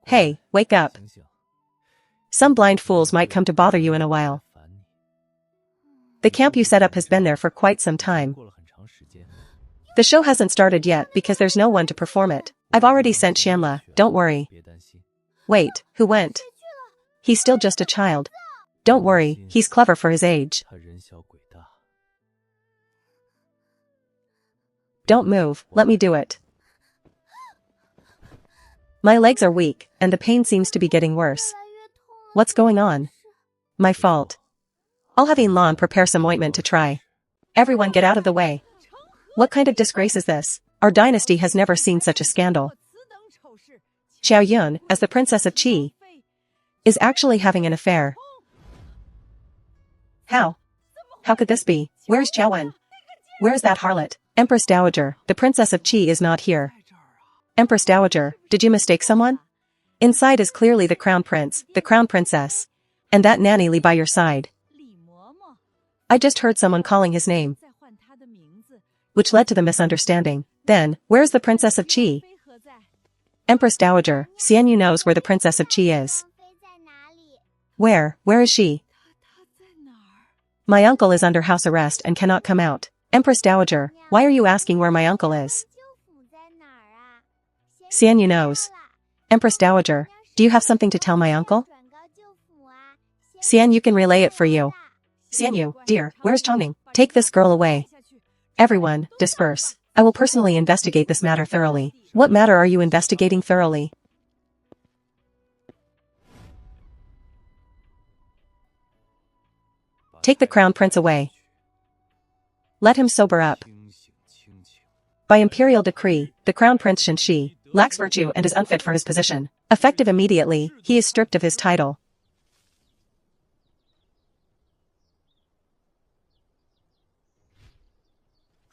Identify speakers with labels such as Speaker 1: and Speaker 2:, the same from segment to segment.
Speaker 1: Hey, wake up. Some blind fools might come to bother you in a while. The camp you set up has been there for quite some time. The show hasn't started yet because there's no one to perform it. I've already sent Shanla, don't worry. Wait, who went? He's still just a child. Don't worry, he's clever for his age. Don't move, let me do it. My legs are weak, and the pain seems to be getting worse. What's going on? My fault. I'll have Lan prepare some ointment to try. Everyone get out of the way. What kind of disgrace is this? Our dynasty has never seen such a scandal. Xiao Yun, as the Princess of Qi, is actually having an affair. How? How could this be? Where's Xiao Wen? Where's that harlot? Empress Dowager, the Princess of Qi is not here. Empress Dowager, did you mistake someone? Inside is clearly the Crown Prince, the Crown Princess, and that nanny Li by your side. I just heard someone calling his name, which led to the misunderstanding. Then, where's the Princess of Qi? Empress Dowager, Xian Yu knows where the Princess of Qi is. Where is she? My uncle is under house arrest and cannot come out. Empress Dowager, why are you asking where my uncle is? Xian Yu knows. Empress Dowager, do you have something to tell my uncle? Xian Yu can relay it for you. Xian Yu, dear, where's Chongning? Take this girl away. Everyone, disperse. I will personally investigate this matter thoroughly. What matter are you investigating thoroughly? Take the Crown Prince away. Let him sober up. By imperial decree, the Crown Prince Shenxi lacks virtue and is unfit for his position. Effective immediately, he is stripped of his title.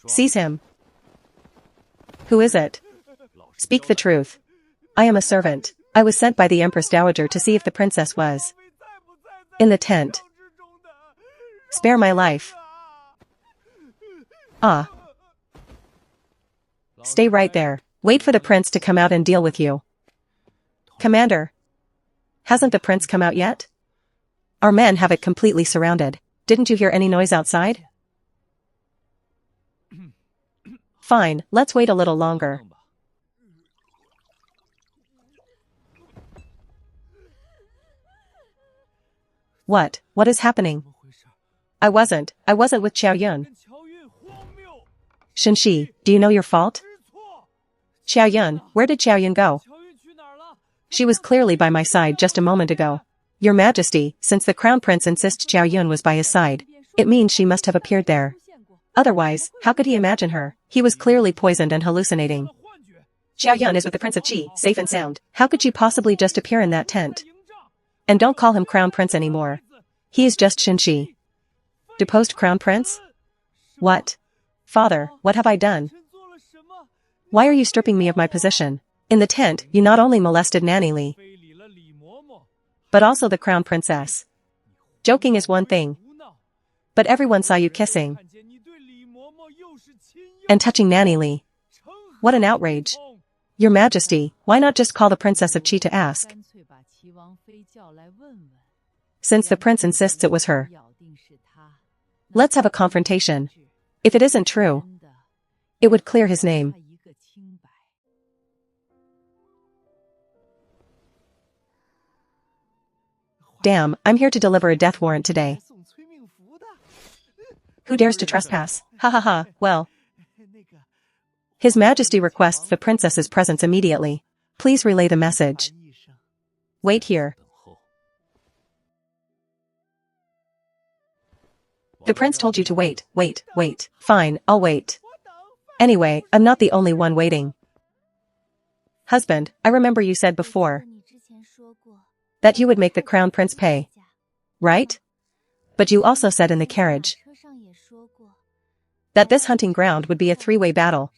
Speaker 1: Seize him. Who is it? Speak the truth. I am a servant. I was sent by the Empress Dowager to see if the princess was in the tent. Spare my life. Ah. Stay right there. Wait for the prince to come out and deal with you. Commander. Hasn't the prince come out yet? Our men have it completely surrounded. Didn't you hear any noise outside? Fine, let's wait a little longer. What is happening? I wasn't with Xiao Yun. Shenxi, do you know your fault? Xiao Yun, where did Xiao Yun go? She was clearly by my side just a moment ago. Your Majesty, since the Crown Prince insists Xiao Yun was by his side, it means she must have appeared there. Otherwise, how could he imagine her? He was clearly poisoned and hallucinating. Xiao Yun is with the Prince of Qi, safe and sound. How could she possibly just appear in that tent? And don't call him Crown Prince anymore. He is just Shenxi. Deposed Crown Prince? What? Father, what have I done? Why are you stripping me of my position? In the tent, you not only molested Nanny Li, but also the Crown Princess. Joking is one thing, but everyone saw you kissing and touching Nanny Li. What an outrage. Your Majesty, why not just call the Princess of Qi to ask? Since the prince insists it was her. Let's have a confrontation. If it isn't true, it would clear his name. Damn, I'm here to deliver a death warrant today. Who dares to trespass? Ha ha ha, well. His Majesty requests the princess's presence immediately. Please relay the message. Wait here. The prince told you to wait. Fine, I'll wait. Anyway, I'm not the only one waiting. Husband, I remember you said before that you would make the Crown Prince pay. Right? But you also said in the carriage that this hunting ground would be a three-way battle.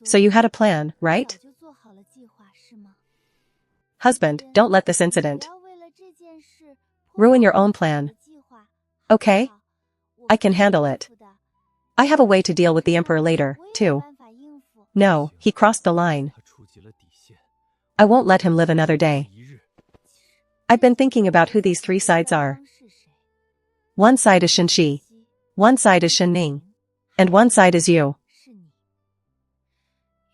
Speaker 1: So you had a plan, right? Husband, don't let this incident ruin your own plan. Okay? I can handle it. I have a way to deal with the Emperor later, too. No, he crossed the line. I won't let him live another day. I've been thinking about who these three sides are. One side is Shenxi. One side is Shenning. And one side is you.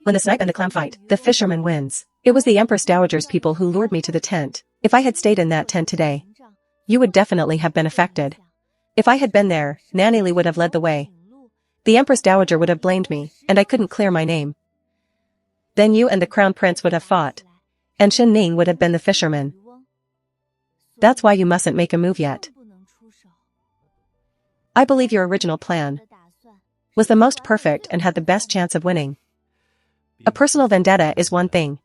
Speaker 1: When the snipe and the clam fight, the fisherman wins. It was the Empress Dowager's people who lured me to the tent. If I had stayed in that tent today, you would definitely have been affected. If I had been there, Nanny Li would have led the way. The Empress Dowager would have blamed me, and I couldn't clear my name. Then you and the Crown Prince would have fought. And Shen Ning would have been the fisherman. That's why you mustn't make a move yet. I believe your original plan was the most perfect and had the best chance of winning. A personal vendetta is one thing,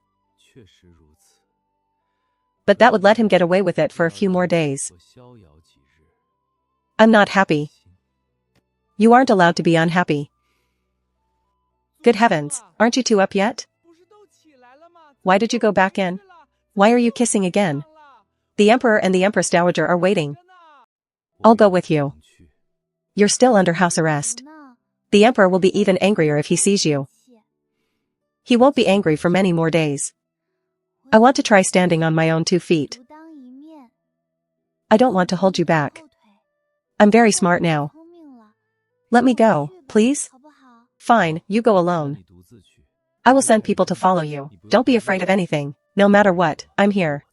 Speaker 1: but that would let him get away with it for a few more days. I'm not happy. You aren't allowed to be unhappy. Good heavens, aren't you two up yet? Why did you go back in? Why are you kissing again? The Emperor and the Empress Dowager are waiting. I'll go with you. You're still under house arrest. The Emperor will be even angrier if he sees you. He won't be angry for many more days. I want to try standing on my own 2 feet. I don't want to hold you back. I'm very smart now. Let me go, please? Fine, you go alone. I will send people to follow you. Don't be afraid of anything. No matter what, I'm here.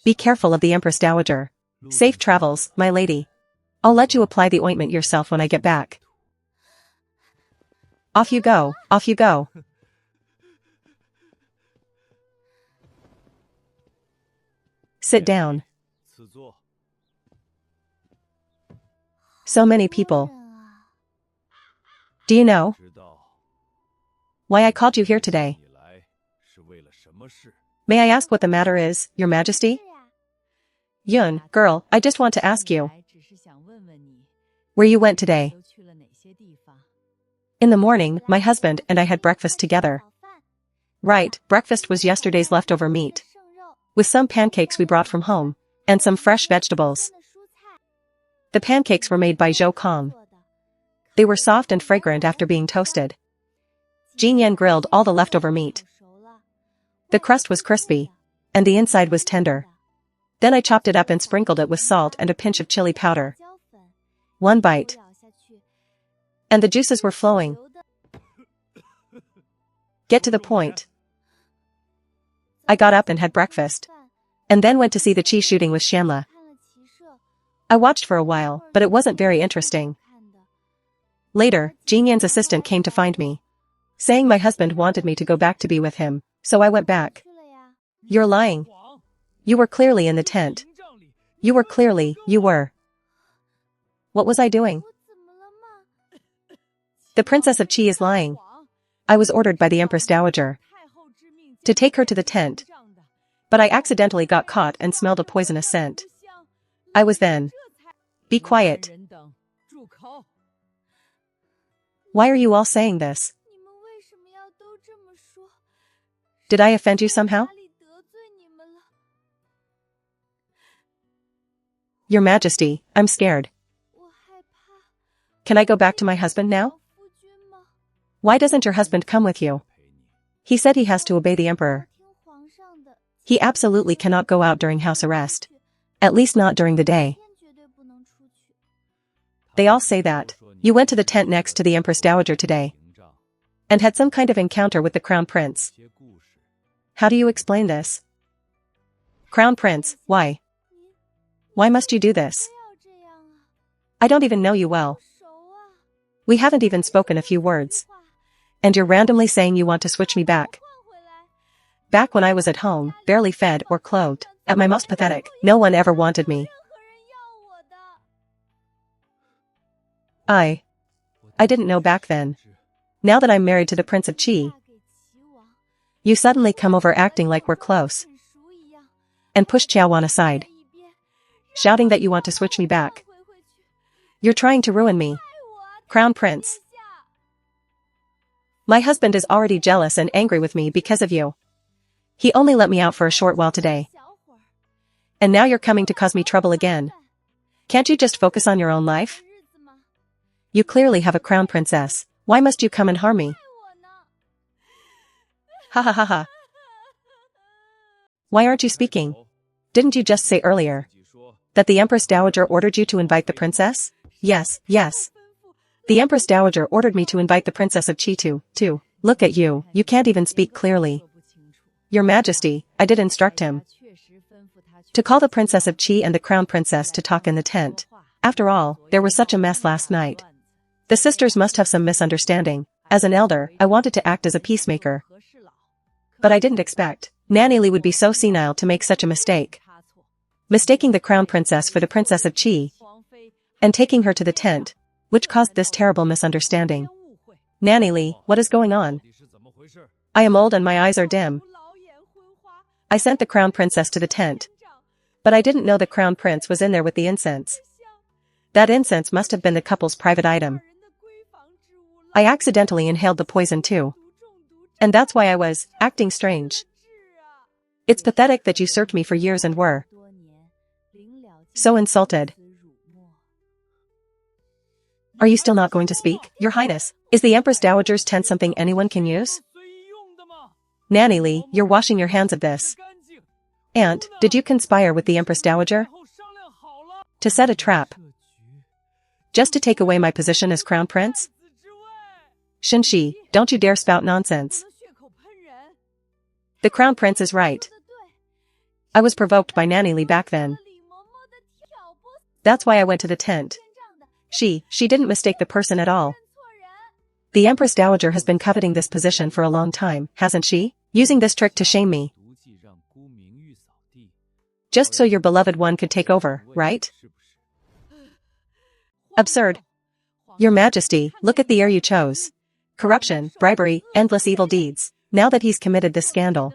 Speaker 1: Be careful of the Empress Dowager. Safe travels, my lady. I'll let you apply the ointment yourself when I get back. Off you go, off you go. Sit down. So many people. Do you know why I called you here today? May I ask what the matter is, Your Majesty? Yun, girl, I just want to ask you where you went today. In the morning, my husband and I had breakfast together. Right, breakfast was yesterday's leftover meat, with some pancakes we brought from home, and some fresh vegetables. The pancakes were made by Zhou Kong. They were soft and fragrant after being toasted. Jin Yan grilled all the leftover meat. The crust was crispy, and the inside was tender. Then I chopped it up and sprinkled it with salt and a pinch of chili powder. 1 bite. And the juices were flowing. Get to the point. I got up and had breakfast, and then went to see the chi shooting with Shanla. I watched for a while, but it wasn't very interesting. Later, Jin Yan's assistant came to find me, saying my husband wanted me to go back to be with him, so I went back. You're lying. You were clearly in the tent. You were. What was I doing? The Princess of Qi is lying. I was ordered by the Empress Dowager to take her to the tent, but I accidentally got caught and smelled a poisonous scent. I was then. Be quiet. Why are you all saying this? Did I offend you somehow? Your Majesty, I'm scared. Can I go back to my husband now? Why doesn't your husband come with you? He said he has to obey the Emperor. He absolutely cannot go out during house arrest. At least not during the day. They all say that. You went to the tent next to the Empress Dowager today, and had some kind of encounter with the Crown Prince. How do you explain this? Crown Prince, why? Why must you do this? I don't even know you well. We haven't even spoken a few words. And you're randomly saying you want to switch me back. Back when I was at home, barely fed or clothed, at my most pathetic, no one ever wanted me. I didn't know back then. Now that I'm married to the Prince of Qi, you suddenly come over acting like we're close, and push Qiaowan aside, shouting that you want to switch me back. You're trying to ruin me, Crown Prince. My husband is already jealous and angry with me because of you. He only let me out for a short while today. And now you're coming to cause me trouble again. Can't you just focus on your own life? You clearly have a crown princess. Why must you come and harm me? Ha ha ha ha. Why aren't you speaking? Didn't you just say earlier that the Empress Dowager ordered you to invite the princess? Yes, yes. The Empress Dowager ordered me to invite the Princess of Qi to. Look at you, you can't even speak clearly. Your Majesty, I did instruct him to call the Princess of Qi and the Crown Princess to talk in the tent. After all, there was such a mess last night. The sisters must have some misunderstanding. As an elder, I wanted to act as a peacemaker. But I didn't expect Nanny Li would be so senile to make such a mistake. Mistaking the Crown Princess for the Princess of Qi and taking her to the tent, which caused this terrible misunderstanding. Nanny Li, what is going on? I am old and my eyes are dim. I sent the Crown Princess to the tent, but I didn't know the Crown Prince was in there with the incense. That incense must have been the couple's private item. I accidentally inhaled the poison too. And that's why I was acting strange. It's pathetic that you served me for years and were so insulted. Are you still not going to speak, Your Highness? Is the Empress Dowager's tent something anyone can use? Nanny Li, you're washing your hands of this. Aunt, did you conspire with the Empress Dowager to set a trap just to take away my position as Crown Prince? Shenxi, don't you dare spout nonsense. The Crown Prince is right. I was provoked by Nanny Li back then. That's why I went to the tent. She didn't mistake the person at all. The Empress Dowager has been coveting this position for a long time, hasn't she? Using this trick to shame me. Just so your beloved one could take over, right? Absurd. Your Majesty, look at the heir you chose. Corruption, bribery, endless evil deeds. Now that he's committed this scandal,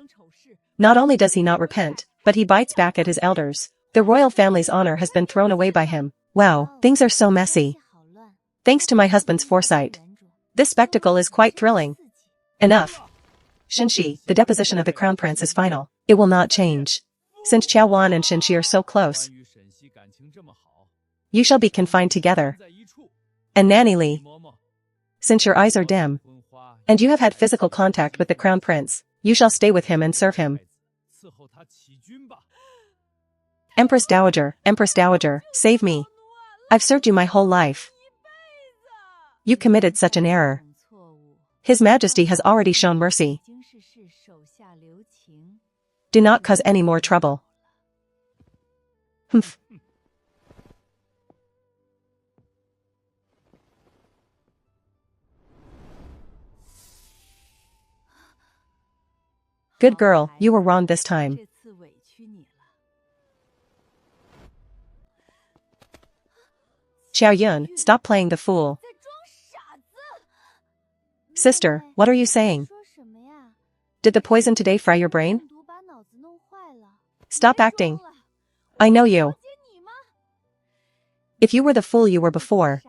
Speaker 1: not only does he not repent, but he bites back at his elders. The royal family's honor has been thrown away by him. Wow, things are so messy. Thanks to my husband's foresight. This spectacle is quite thrilling. Enough. Shenxi, the deposition of the Crown Prince is final. It will not change. Since Qiao Wan and Shenxi are so close, you shall be confined together. And Nanny Li, since your eyes are dim, and you have had physical contact with the Crown Prince, you shall stay with him and serve him. Empress Dowager, save me. I've served you my whole life. You committed such an error. His Majesty has already shown mercy. Do not cause any more trouble. Humph. Good girl, you were wrong this time. Xiaoyun, stop playing the fool. Sister, what are you saying? Did the poison today fry your brain? Stop acting. I know you. If you were the fool you were before,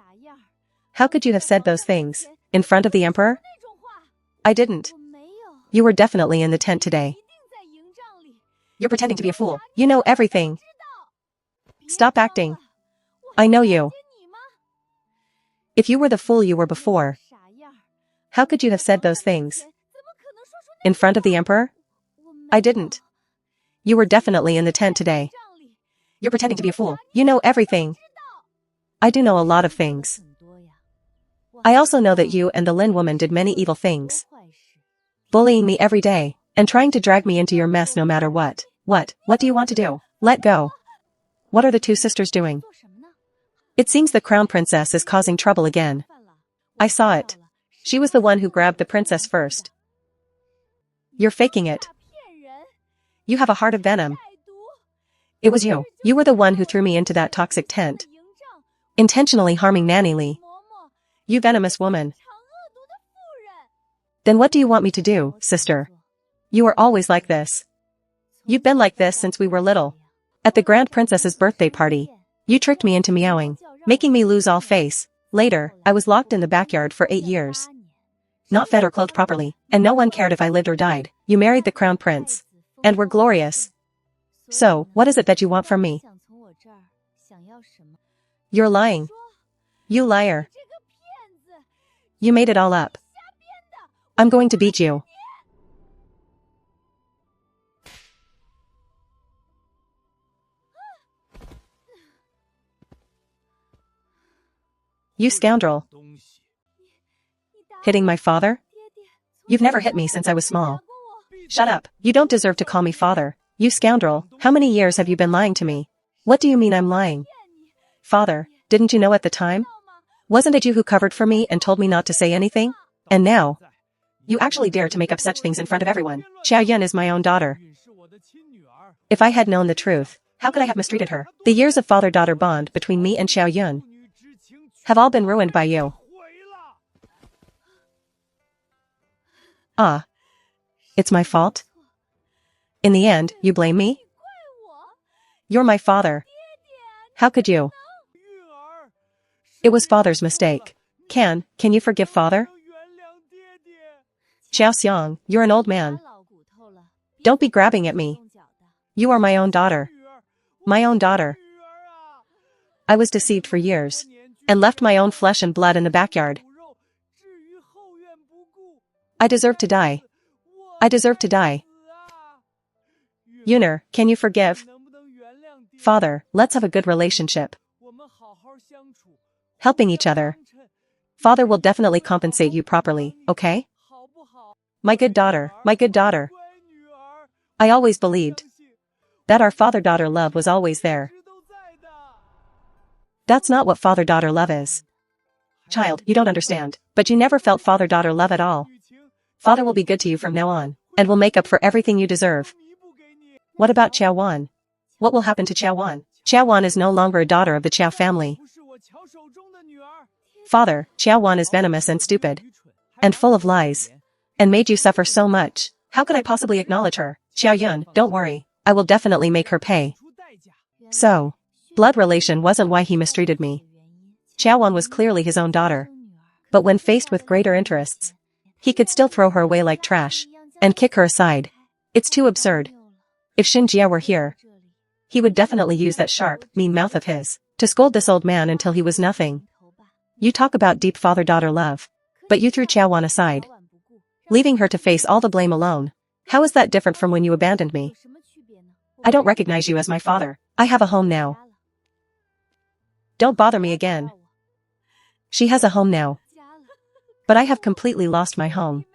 Speaker 1: how could you have said those things in front of the Emperor? I didn't. You were definitely in the tent today. You're pretending to be a fool. You know everything. Stop acting. I know you. If you were the fool you were before, how could you have said those things in front of the Emperor? I didn't. You were definitely in the tent today. You're pretending to be a fool. You know everything. I do know a lot of things. I also know that you and the Lin woman did many evil things. Bullying me every day, and trying to drag me into your mess no matter what. What do you want to do? Let go. What are the two sisters doing? It seems the Crown Princess is causing trouble again. I saw it. She was the one who grabbed the princess first. You're faking it. You have a heart of venom. It was you. You were the one who threw me into that toxic tent, intentionally harming Nanny Li. You venomous woman. Then what do you want me to do, sister? You are always like this. You've been like this since we were little. At the Grand Princess's birthday party, you tricked me into meowing, making me lose all face. Later, I was locked in the backyard for 8 years. Not fed or clothed properly, and no one cared if I lived or died. You married the Crown Prince, and were glorious. So, what is it that you want from me? You're lying. You liar. You made it all up. I'm going to beat you. You scoundrel. Hitting my father? You've never hit me since I was small. Shut up. You don't deserve to call me father. You scoundrel, how many years have you been lying to me? What do you mean I'm lying? Father, didn't you know at the time? Wasn't it you who covered for me and told me not to say anything? And now, you actually dare to make up such things in front of everyone. Xiaoyun is my own daughter. If I had known the truth, how could I have mistreated her? The years of father-daughter bond between me and Xiaoyun have all been ruined by you. Ah. It's my fault? In the end, you blame me? You're my father. How could you? It was father's mistake. Can you forgive father? Xiaoxiang, you're an old man. Don't be grabbing at me. You are my own daughter. My own daughter. I was deceived for years, and left my own flesh and blood in the backyard. I deserve to die. I deserve to die. Yuner, can you forgive? Father, let's have a good relationship. Helping each other. Father will definitely compensate you properly, okay? My good daughter, my good daughter. I always believed that our father-daughter love was always there. That's not what father-daughter love is. Child, you don't understand, but you never felt father-daughter love at all. Father will be good to you from now on, and will make up for everything you deserve. What about Qiaowan? What will happen to Qiaowan? Qiaowan is no longer a daughter of the Qiao family. Father, Qiaowan is venomous and stupid, and full of lies, and made you suffer so much. How could I possibly acknowledge her? Xiaoyun, don't worry, I will definitely make her pay. So, blood relation wasn't why he mistreated me. Qiaowan was clearly his own daughter. But when faced with greater interests, he could still throw her away like trash, and kick her aside. It's too absurd. If Xinjia were here, he would definitely use that sharp, mean mouth of his, to scold this old man until he was nothing. You talk about deep father-daughter love, but you threw Qiaowan aside, leaving her to face all the blame alone. How is that different from when you abandoned me? I don't recognize you as my father. I have a home now. Don't bother me again. She has a home now. But I have completely lost my home.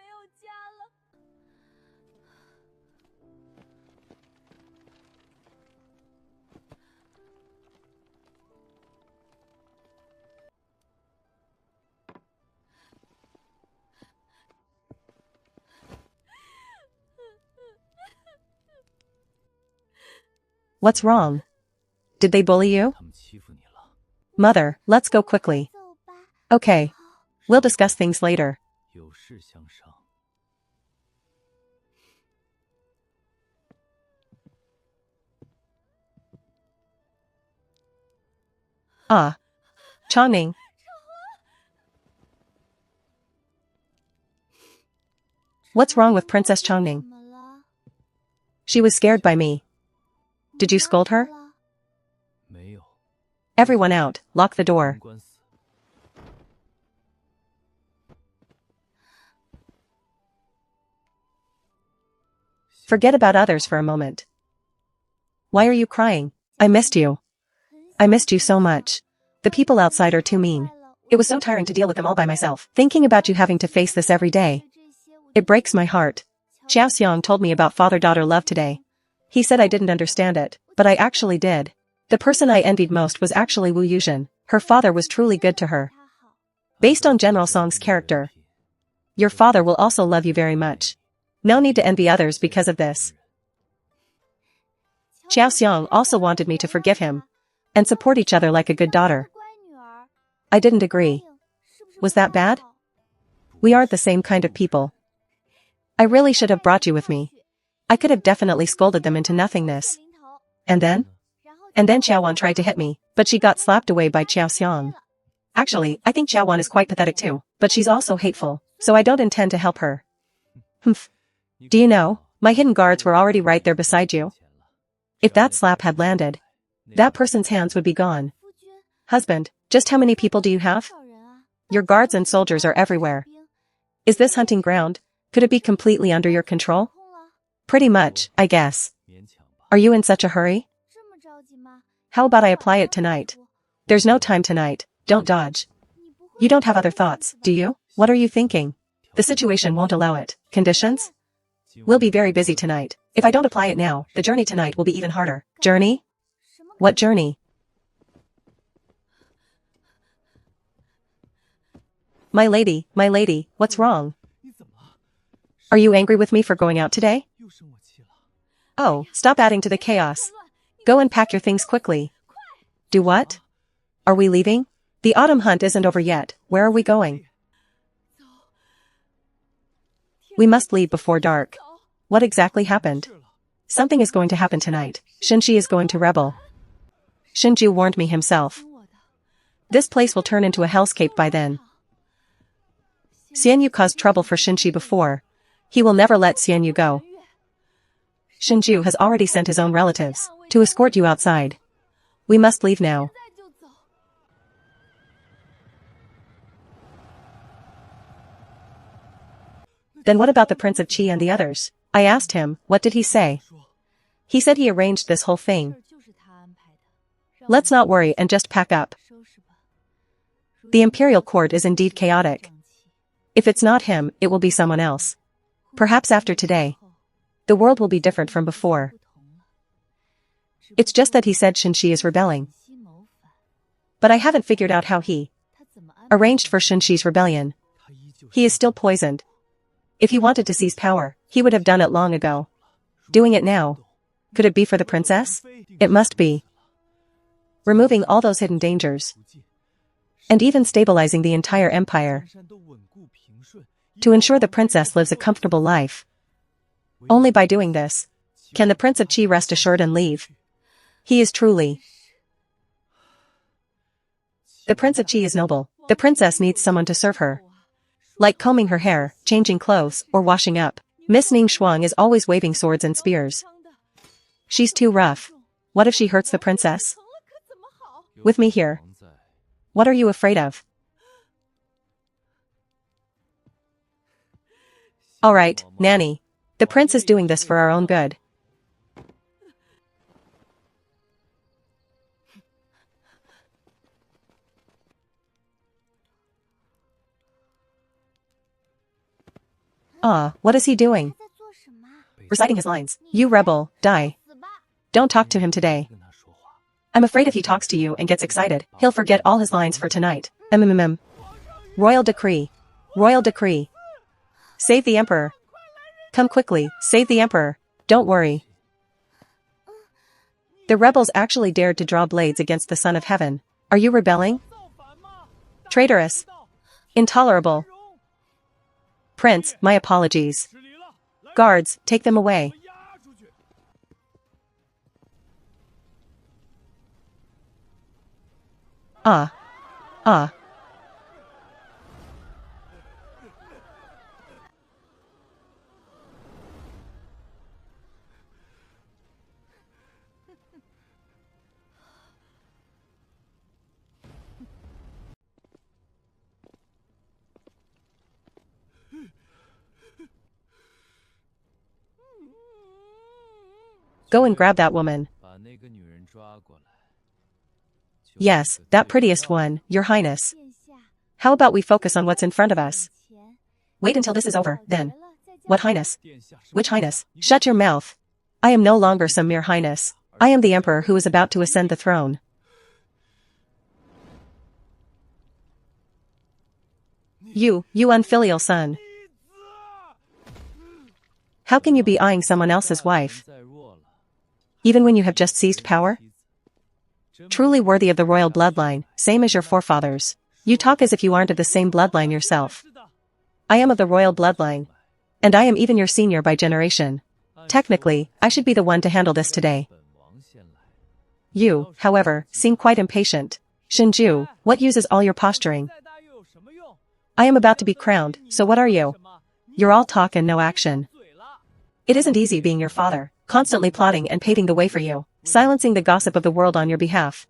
Speaker 1: What's wrong? Did they bully you? Mother, let's go quickly. Okay. We'll discuss things later. Ah. Changning. What's wrong with Princess Changning? She was scared by me. Did you scold her? Everyone out, lock the door. Forget about others for a moment. Why are you crying? I missed you. I missed you so much. The people outside are too mean. It was so tiring to deal with them all by myself. Thinking about you having to face this every day. It breaks my heart. Xiao Xiang told me about father-daughter love today. He said I didn't understand it, but I actually did. The person I envied most was actually Wu Yuzhen. Her father was truly good to her. Based on General Song's character, your father will also love you very much. No need to envy others because of this. Xiao Xiang also wanted me to forgive him and support each other like a good daughter. I didn't agree. Was that bad? We aren't the same kind of people. I really should have brought you with me. I could have definitely scolded them into nothingness. And then Qiaowan tried to hit me, but she got slapped away by Xiao Xiang. Actually, I think Qiaowan is quite pathetic too, but she's also hateful, so I don't intend to help her. Humph. Do you know, my hidden guards were already right there beside you. If that slap had landed, that person's hands would be gone. Husband, just how many people do you have? Your guards and soldiers are everywhere. Is this hunting ground? Could it be completely under your control? Pretty much, I guess. Are you in such a hurry? How about I apply it tonight? There's no time tonight, don't dodge. You don't have other thoughts, do you? What are you thinking? The situation won't allow it. Conditions? We'll be very busy tonight. If I don't apply it now, the journey tonight will be even harder. Journey? What journey? My lady, what's wrong? Are you angry with me for going out today? Oh, stop adding to the chaos. Go and pack your things quickly. Do what? Are we leaving? The autumn hunt isn't over yet. Where are we going? We must leave before dark. What exactly happened? Something is going to happen tonight. Shinji is going to rebel. Shinju warned me himself. This place will turn into a hellscape by then. Xianyu caused trouble for Shinji before. He will never let Xianyu go. Shinju has already sent his own relatives to escort you outside. We must leave now. Then what about the Prince of Qi and the others? I asked him, what did he say? He said he arranged this whole thing. Let's not worry and just pack up. The imperial court is indeed chaotic. If it's not him, it will be someone else. Perhaps after today, the world will be different from before. It's just that he said Shinji is rebelling. But I haven't figured out how he arranged for Shinshi's rebellion. He is still poisoned. If he wanted to seize power, he would have done it long ago. Doing it now. Could it be for the princess? It must be. Removing all those hidden dangers. And even stabilizing the entire empire. To ensure the princess lives a comfortable life. Only by doing this, can the Prince of Qi rest assured and leave. He is truly. The Prince of Qi is noble. The princess needs someone to serve her. Like combing her hair, changing clothes, or washing up. Miss Ning Shuang is always waving swords and spears. She's too rough. What if she hurts the princess? With me here. What are you afraid of? Alright, Nanny. The prince is doing this for our own good. What is he doing? Reciting his lines. You rebel, die. Don't talk to him today. I'm afraid if he talks to you and gets excited, he'll forget all his lines for tonight. Royal decree. Royal decree. Save the emperor. Come quickly, save the emperor. Don't worry. The rebels actually dared to draw blades against the Son of Heaven. Are you rebelling? Traitorous. Intolerable. Prince, my apologies. Guards, take them away. Go and grab that woman. Yes, that prettiest one, Your Highness. How about we focus on what's in front of us? Wait until this is over, then. What highness? Which highness? Shut your mouth. I am no longer some mere highness. I am the emperor who is about to ascend the throne. You unfilial son. How can you be eyeing someone else's wife? Even when you have just seized power? Truly worthy of the royal bloodline, same as your forefathers. You talk as if you aren't of the same bloodline yourself. I am of the royal bloodline. And I am even your senior by generation. Technically, I should be the one to handle this today. You, however, seem quite impatient. Shinju, what use is all your posturing? I am about to be crowned, so what are you? You're all talk and no action. It isn't easy being your father, constantly plotting and paving the way for you, silencing the gossip of the world on your behalf.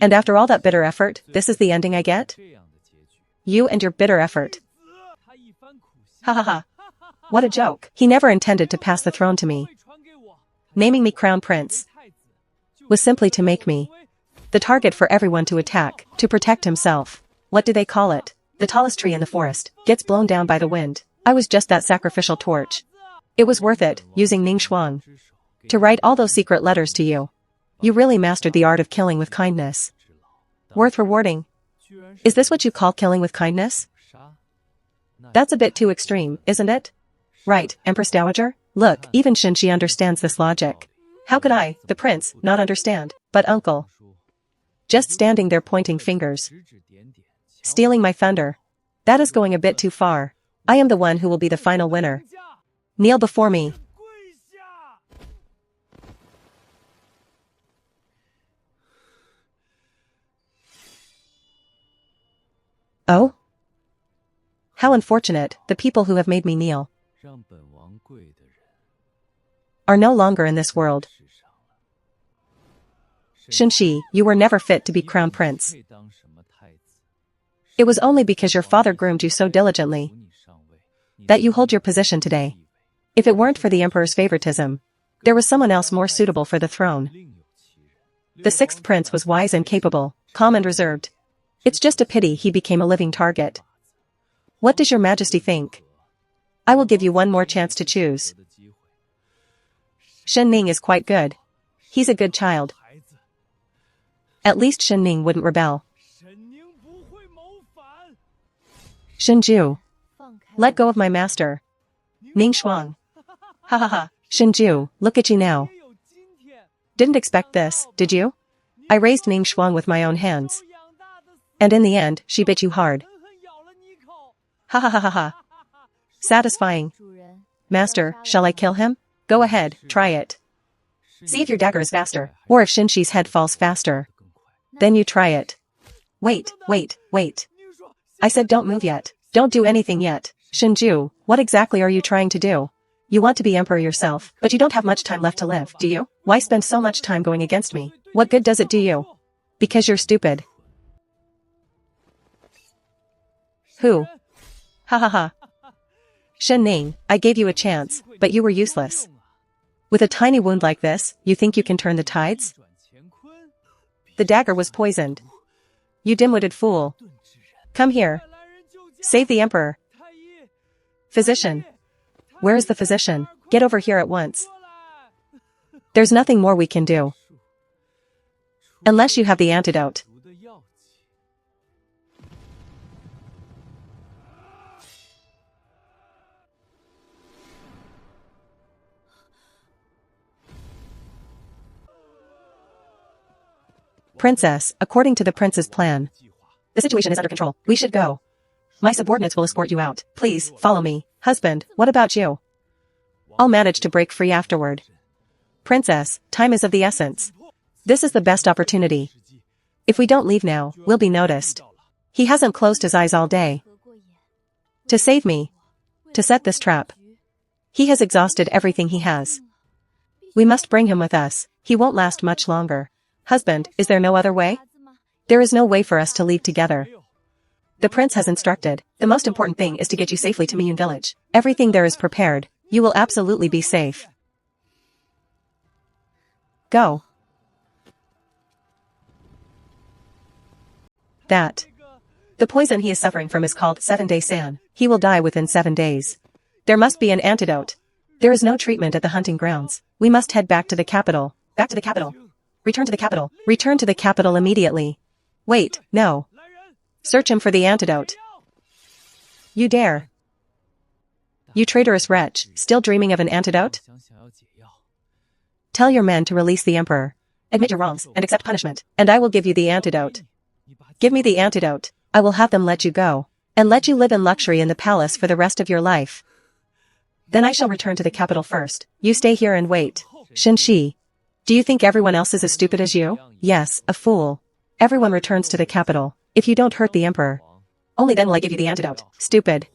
Speaker 1: And after all that bitter effort, this is the ending I get? You and your bitter effort. Ha ha ha. What a joke. He never intended to pass the throne to me. Naming me crown prince was simply to make me the target for everyone to attack, to protect himself. What do they call it? The tallest tree in the forest gets blown down by the wind. I was just that sacrificial torch. It was worth it, using Ning Xuan to write all those secret letters to you. You really mastered the art of killing with kindness. Worth rewarding. Is this what you call killing with kindness? That's a bit too extreme, isn't it? Right, Empress Dowager? Look, even Shinshi understands this logic. How could I, the prince, not understand? But uncle. Just standing there pointing fingers. Stealing my thunder. That is going a bit too far. I am the one who will be the final winner. Kneel before me. Oh? How unfortunate, the people who have made me kneel are no longer in this world. Shinshi, you were never fit to be crown prince. It was only because your father groomed you so diligently that you hold your position today. If it weren't for the emperor's favoritism, there was someone else more suitable for the throne. The sixth prince was wise and capable, calm and reserved. It's just a pity he became a living target. What does your majesty think? I will give you one more chance to choose. Shen Ning is quite good. He's a good child. At least Shen Ning wouldn't rebel. Shinju. Let go of my master. Ning Shuang. Ha ha ha. Shinju, look at you now. Didn't expect this, did you? I raised Ning Shuang with my own hands. And in the end, she bit you hard. Ha ha ha ha ha. Satisfying. Master, shall I kill him? Go ahead, try it. See if your dagger is faster, or if Shinshi's head falls faster. Then you try it. Wait. I said don't move yet. Don't do anything yet. Shinju, what exactly are you trying to do? You want to be emperor yourself, but you don't have much time left to live, do you? Why spend so much time going against me? What good does it do you? Because you're stupid. Who? Ha ha ha. Shen Ning, I gave you a chance, but you were useless. With a tiny wound like this, you think you can turn the tides? The dagger was poisoned. You dim-witted fool. Come here. Save the emperor. Physician. Where is the physician? Get over here at once. There's nothing more we can do. Unless you have the antidote. Princess, according to the prince's plan. The situation is under control. We should go. My subordinates will escort you out. Please, follow me. Husband, what about you? I'll manage to break free afterward. Princess, time is of the essence. This is the best opportunity. If we don't leave now, we'll be noticed. He hasn't closed his eyes all day. To save me. To set this trap. He has exhausted everything he has. We must bring him with us. He won't last much longer. Husband, is there no other way? There is no way for us to leave together. The prince has instructed. The most important thing is to get you safely to Miyun village. Everything there is prepared. You will absolutely be safe. Go. That. The poison he is suffering from is called 7-day san. He will die within 7 days. There must be an antidote. There is no treatment at the hunting grounds. We must head back to the capital. Back to the capital. Return to the capital. Return to the capital immediately. Wait, no. Search him for the antidote. You dare. You traitorous wretch, still dreaming of an antidote? Tell your men to release the emperor. Admit your wrongs, and accept punishment, and I will give you the antidote. Give me the antidote. I will have them let you go, and let you live in luxury in the palace for the rest of your life. Then I shall return to the capital first. You stay here and wait. Shinshi. Do you think everyone else is as stupid as you? Yes, a fool. Everyone returns to the capital. If you don't hurt the emperor, only then will I give you the antidote. Stupid.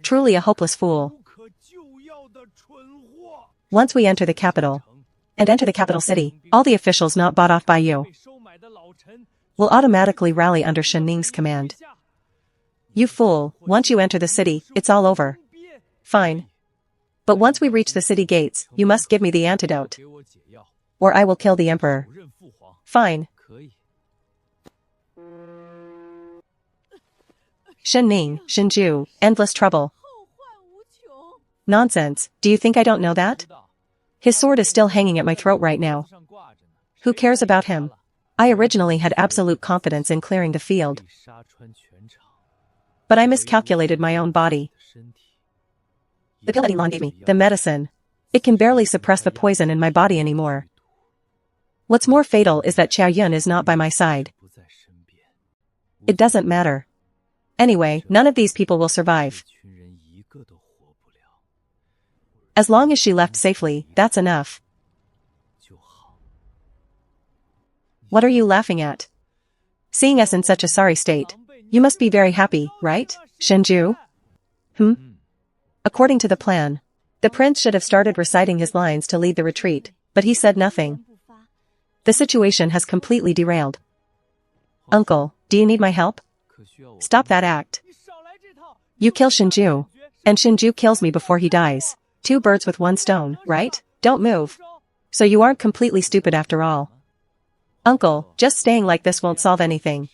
Speaker 1: Truly a hopeless fool. Once we enter the capital, and enter the capital city, all the officials not bought off by you will automatically rally under Shen Ning's command. You fool, once you enter the city, it's all over. Fine. But once we reach the city gates, you must give me the antidote. Or I will kill the emperor. Fine. Shenning, Shinju, endless trouble. Nonsense, do you think I don't know that? His sword is still hanging at my throat right now. Who cares about him? I originally had absolute confidence in clearing the field. But I miscalculated my own body. The pill that Elon gave me, the medicine. It can barely suppress the poison in my body anymore. What's more fatal is that Qiaoyun is not by my side. It doesn't matter. Anyway, none of these people will survive. As long as she left safely, that's enough. What are you laughing at? Seeing us in such a sorry state. You must be very happy, right, Shinju? According to the plan, the prince should have started reciting his lines to lead the retreat, but he said nothing. The situation has completely derailed. Uncle, do you need my help? Stop that act. You kill Shinju, and Shinju kills me before he dies. 2 birds with 1 stone, right? Don't move. So you aren't completely stupid after all. Uncle, just staying like this won't solve anything.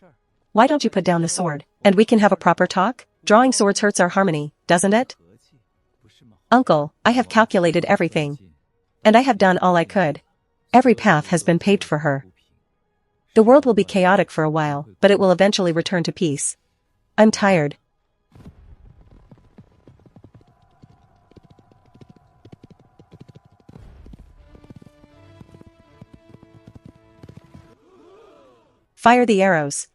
Speaker 1: Why don't you put down the sword, and we can have a proper talk? Drawing swords hurts our harmony, doesn't it? Uncle, I have calculated everything. And I have done all I could. Every path has been paved for her. The world will be chaotic for a while, but it will eventually return to peace. I'm tired. Fire the arrows.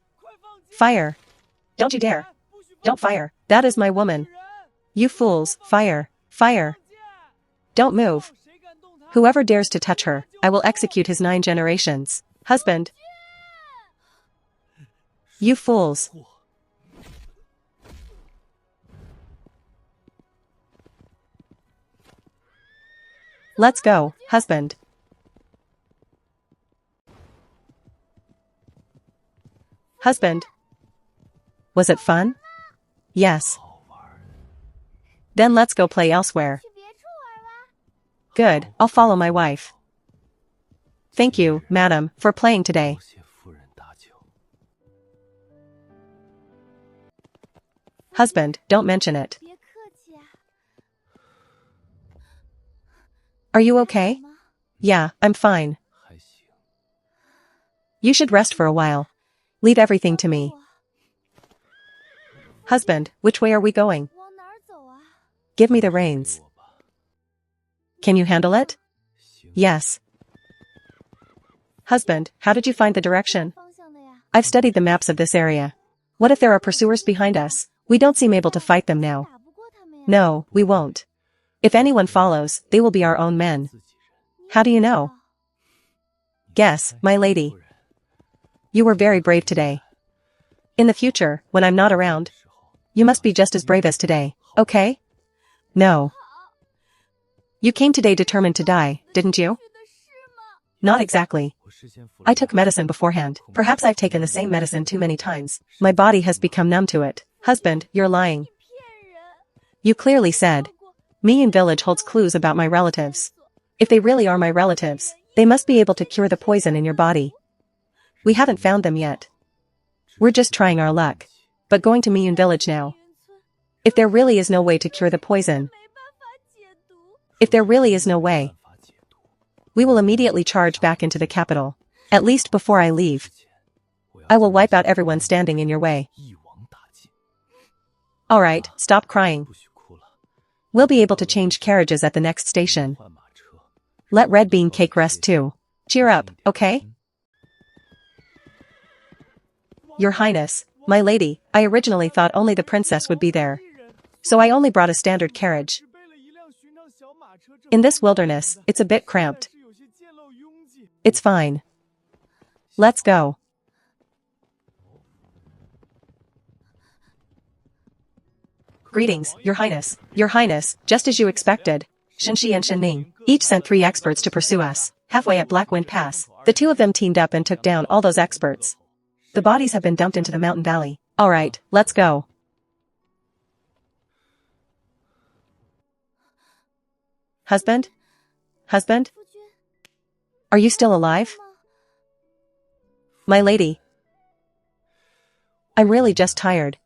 Speaker 1: Fire. Don't you dare. Don't fire. That is my woman. You fools, fire. Fire. Don't move. Whoever dares to touch her, I will execute his 9 generations. Husband. You fools. Let's go, husband. Husband. Was it fun? Yes. Then let's go play elsewhere. Good, I'll follow my wife. Thank you, madam, for playing today. Husband, don't mention it. Are you okay? Yeah, I'm fine. You should rest for a while. Leave everything to me. Husband, which way are we going? Give me the reins. Can you handle it? Yes. Husband, how did you find the direction? I've studied the maps of this area. What if there are pursuers behind us? We don't seem able to fight them now. No, we won't. If anyone follows, they will be our own men. How do you know? Guess, my lady. You were very brave today. In the future, when I'm not around, you must be just as brave as today, okay? No. You came today determined to die, didn't you? Not exactly. I took medicine beforehand. Perhaps I've taken the same medicine too many times. My body has become numb to it. Husband, you're lying. You clearly said. Miyun village holds clues about my relatives. If they really are my relatives, they must be able to cure the poison in your body. We haven't found them yet. We're just trying our luck. But going to Miyun village now. If there really is no way to cure the poison, if there really is no way, we will immediately charge back into the capital. At least before I leave. I will wipe out everyone standing in your way. Alright, stop crying. We'll be able to change carriages at the next station. Let Red Bean Cake rest too. Cheer up, okay? Your Highness, my lady, I originally thought only the princess would be there. So I only brought a standard carriage. In this wilderness, it's a bit cramped. It's fine. Let's go. Greetings, Your Highness. Your Highness, just as you expected. Shenxi and Shenning each sent 3 experts to pursue us. Halfway at Blackwind Pass, the 2 of them teamed up and took down all those experts. The bodies have been dumped into the mountain valley. Alright, let's go. Husband? Husband? Are you still alive? My lady. I'm really just tired.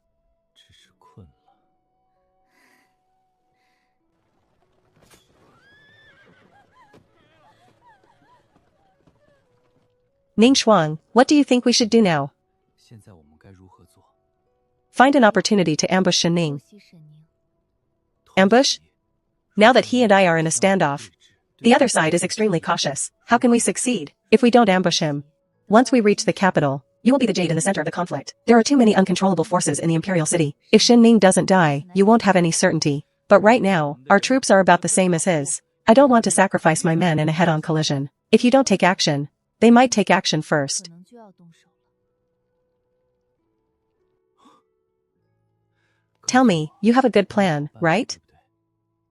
Speaker 1: Ning Shuang, what do you think we should do now? Find an opportunity to ambush Shen Ning. Ambush? Now that he and I are in a standoff, the other side is extremely cautious. How can we succeed if we don't ambush him? Once we reach the capital, you will be the jade in the center of the conflict. There are too many uncontrollable forces in the imperial city. If Shen Ning doesn't die, you won't have any certainty. But right now, our troops are about the same as his. I don't want to sacrifice my men in a head-on collision. If you don't take action, they might take action first. Tell me, you have a good plan, right?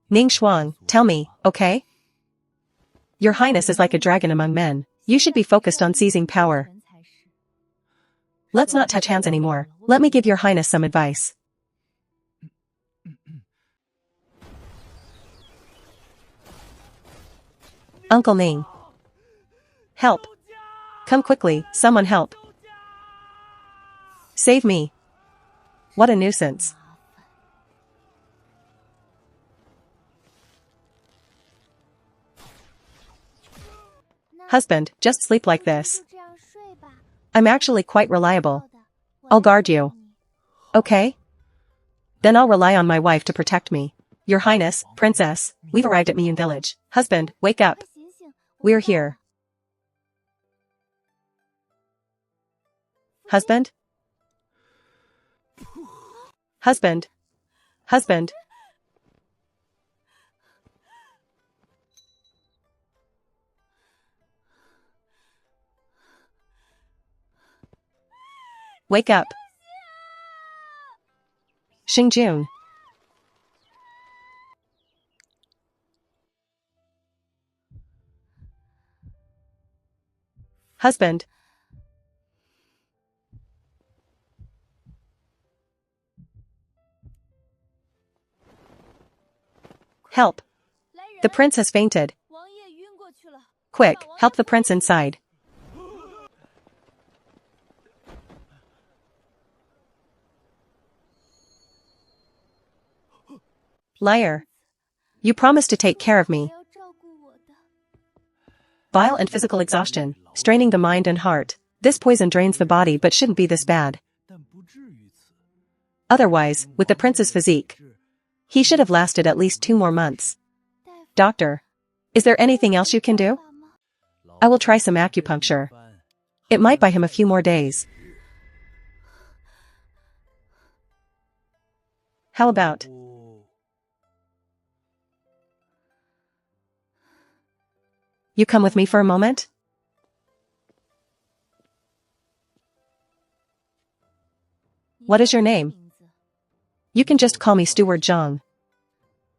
Speaker 1: Ning Shuang, tell me, okay? Your Highness is like a dragon among men. You should be focused on seizing power. Let's not touch hands anymore. Let me give your Highness some advice. Uncle Ning. Help. Come quickly, someone help. Save me. What a nuisance. Husband, just sleep like this. I'm actually quite reliable. I'll guard you. Okay? Then I'll rely on my wife to protect me. Your Highness, Princess, we've arrived at Miyun Village. Husband, wake up. We're here. Husband? Husband? Husband? Wake up. Xingjun. Husband. Help. The prince has fainted. Quick, help the prince inside. Liar. You promised to take care of me. Bile and physical exhaustion, straining the mind and heart. This poison drains the body but shouldn't be this bad. Otherwise, with the prince's physique, he should have lasted at least 2 more months. Doctor, is there anything else you can do? I will try some acupuncture. It might buy him a few more days. How about? You come with me for a moment? What is your name? You can just call me Steward Zhang.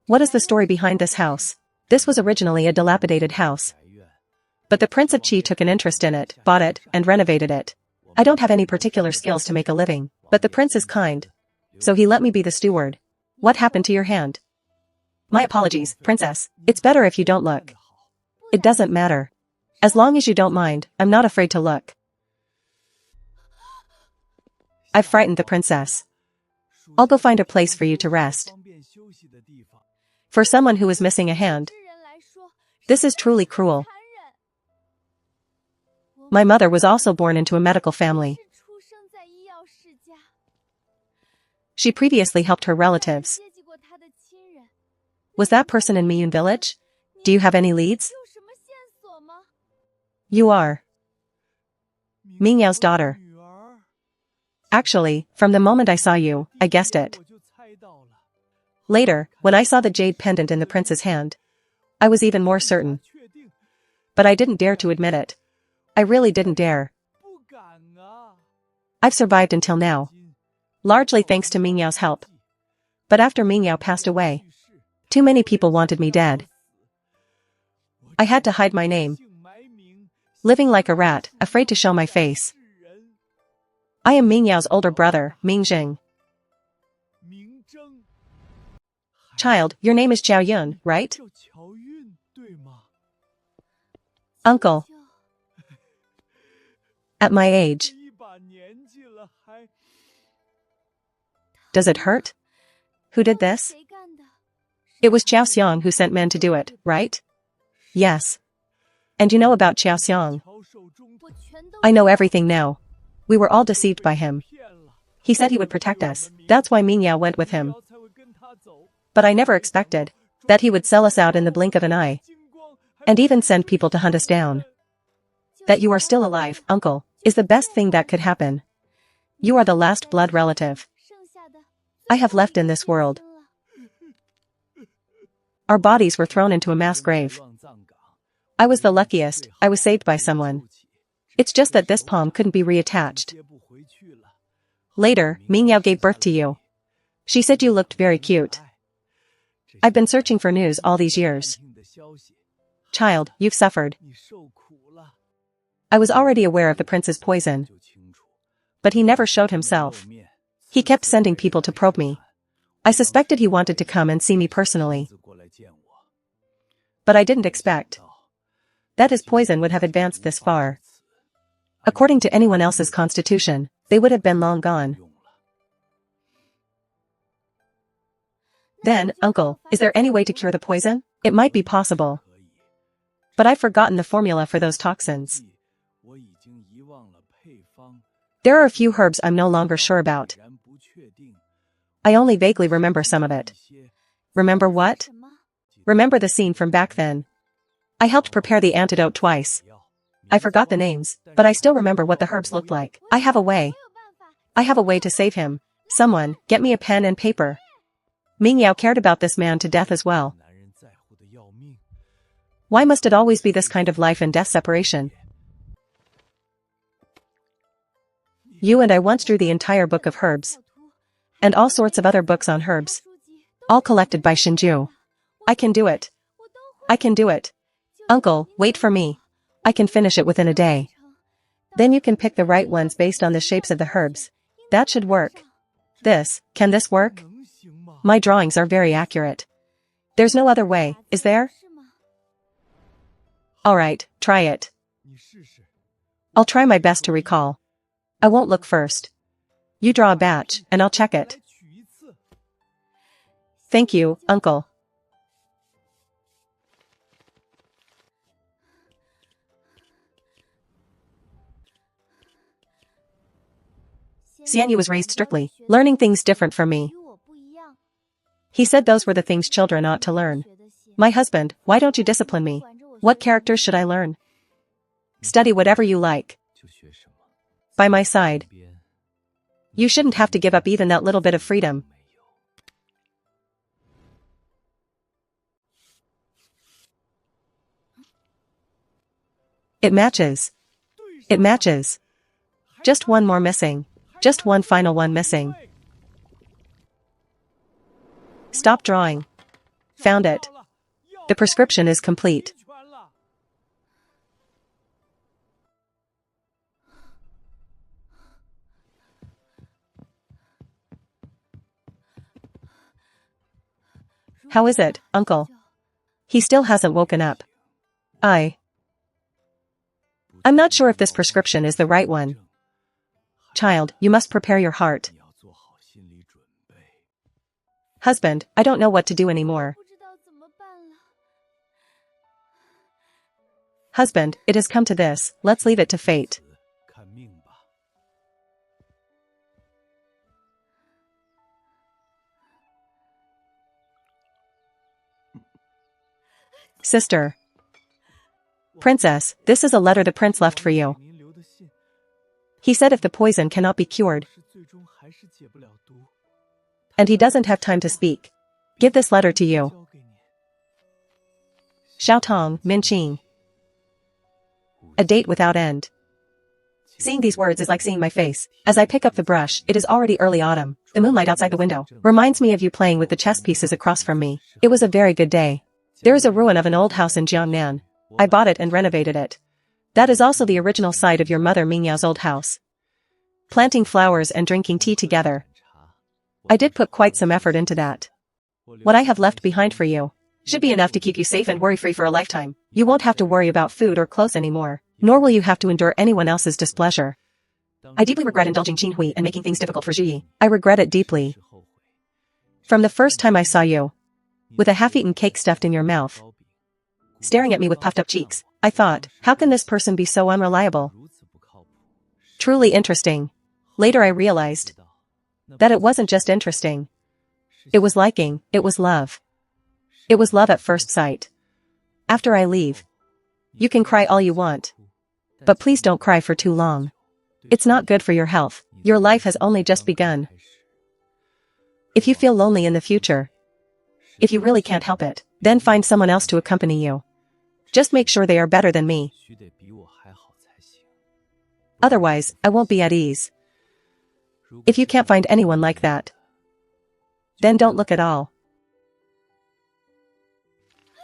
Speaker 1: What is the story behind this house? This was originally a dilapidated house. But the Prince of Qi took an interest in it, bought it, and renovated it. I don't have any particular skills to make a living, but the prince is kind. So he let me be the steward. What happened to your hand? My apologies, princess. It's better if you don't look. It doesn't matter. As long as you don't mind, I'm not afraid to look. I've frightened the princess. I'll go find a place for you to rest. For someone who is missing a hand, this is truly cruel. My mother was also born into a medical family. She previously helped her relatives. Was that person in Miyun Village? Do you have any leads? You are Ming Yao's daughter. Actually, from the moment I saw you, I guessed it. Later, when I saw the jade pendant in the prince's hand, I was even more certain. But I didn't dare to admit it. I really didn't dare. I've survived until now, largely thanks to Ming Yao's help. But after Ming Yao passed away, too many people wanted me dead. I had to hide my name, living like a rat, afraid to show my face. I am Ming Yao's older brother, Ming Jing. Child, your name is Xiao Yun, right? Uncle. At my age. Does it hurt? Who did this? It was Qiao Xiang who sent men to do it, right? Yes. And you know about Qiao Xiang? I know everything now. We were all deceived by him. He said he would protect us, that's why Mingyao went with him. But I never expected that he would sell us out in the blink of an eye. And even send people to hunt us down. That you are still alive, uncle, is the best thing that could happen. You are the last blood relative I have left in this world. Our bodies were thrown into a mass grave. I was the luckiest, I was saved by someone. It's just that this palm couldn't be reattached. Later, Mingyao gave birth to you. She said you looked very cute. I've been searching for news all these years. Child, you've suffered. I was already aware of the prince's poison. But he never showed himself. He kept sending people to probe me. I suspected he wanted to come and see me personally. But I didn't expect that his poison would have advanced this far. According to anyone else's constitution, they would have been long gone. Then, uncle, is there any way to cure the poison? It might be possible. But I've forgotten the formula for those toxins. There are a few herbs I'm no longer sure about. I only vaguely remember some of it. Remember what? Remember the scene from back then. I helped prepare the antidote twice. I forgot the names, but I still remember what the herbs looked like. I have a way. I have a way to save him. Someone, get me a pen and paper. Mingyao cared about this man to death as well. Why must it always be this kind of life and death separation? You and I once drew the entire book of herbs. And all sorts of other books on herbs. All collected by Shinju. I can do it. I can do it. Uncle, wait for me. I can finish it within a day. Then you can pick the right ones based on the shapes of the herbs. That should work. Can this work? My drawings are very accurate. There's no other way, is there? Alright, try it. I'll try my best to recall. I won't look first. You draw a batch, and I'll check it. Thank you, uncle. Xianyu was raised strictly, learning things different from me. He said those were the things children ought to learn. My husband, why don't you discipline me? What characters should I learn? Study whatever you like. By my side. You shouldn't have to give up even that little bit of freedom. It matches. It matches. Just one more missing. Just one final one missing. Stop drawing. Found it. The prescription is complete. How is it, uncle? He still hasn't woken up. I'm not sure if this prescription is the right one. Child, you must prepare your heart. Husband, I don't know what to do anymore. Husband, it has come to this, let's leave it to fate. Sister. Princess, this is a letter the prince left for you. He said if the poison cannot be cured, and he doesn't have time to speak, give this letter to you. Xiaotong, Minqing. A date without end. Seeing these words is like seeing my face. As I pick up the brush, it is already early autumn. The moonlight outside the window reminds me of you playing with the chess pieces across from me. It was a very good day. There is a ruin of an old house in Jiangnan. I bought it and renovated it. That is also the original site of your mother Mingyao's old house. Planting flowers and drinking tea together. I did put quite some effort into that. What I have left behind for you should be enough to keep you safe and worry-free for a lifetime. You won't have to worry about food or clothes anymore, nor will you have to endure anyone else's displeasure. I deeply regret indulging Qin Hui and making things difficult for Zhi. I regret it deeply. From the first time I saw you, with a half-eaten cake stuffed in your mouth, staring at me with puffed-up cheeks, I thought, how can this person be so unreliable? Truly interesting. Later I realized that it wasn't just interesting. It was liking, it was love. It was love at first sight. After I leave, you can cry all you want. But please don't cry for too long. It's not good for your health. Your life has only just begun. If you feel lonely in the future, if you really can't help it, then find someone else to accompany you. Just make sure they are better than me. Otherwise, I won't be at ease. If you can't find anyone like that, then don't look at all.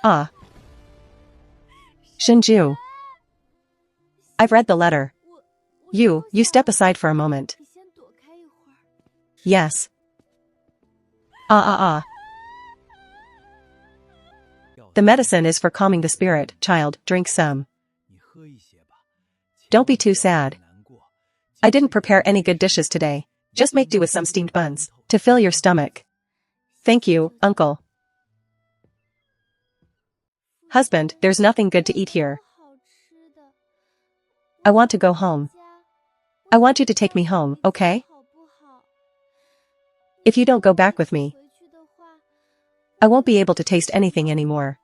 Speaker 1: Ah. Shinju. I've read the letter. You step aside for a moment. Yes. The medicine is for calming the spirit, child, drink some. Don't be too sad. I didn't prepare any good dishes today. Just make do with some steamed buns, to fill your stomach. Thank you, uncle. Husband, there's nothing good to eat here. I want to go home. I want you to take me home, okay? If you don't go back with me, I won't be able to taste anything anymore.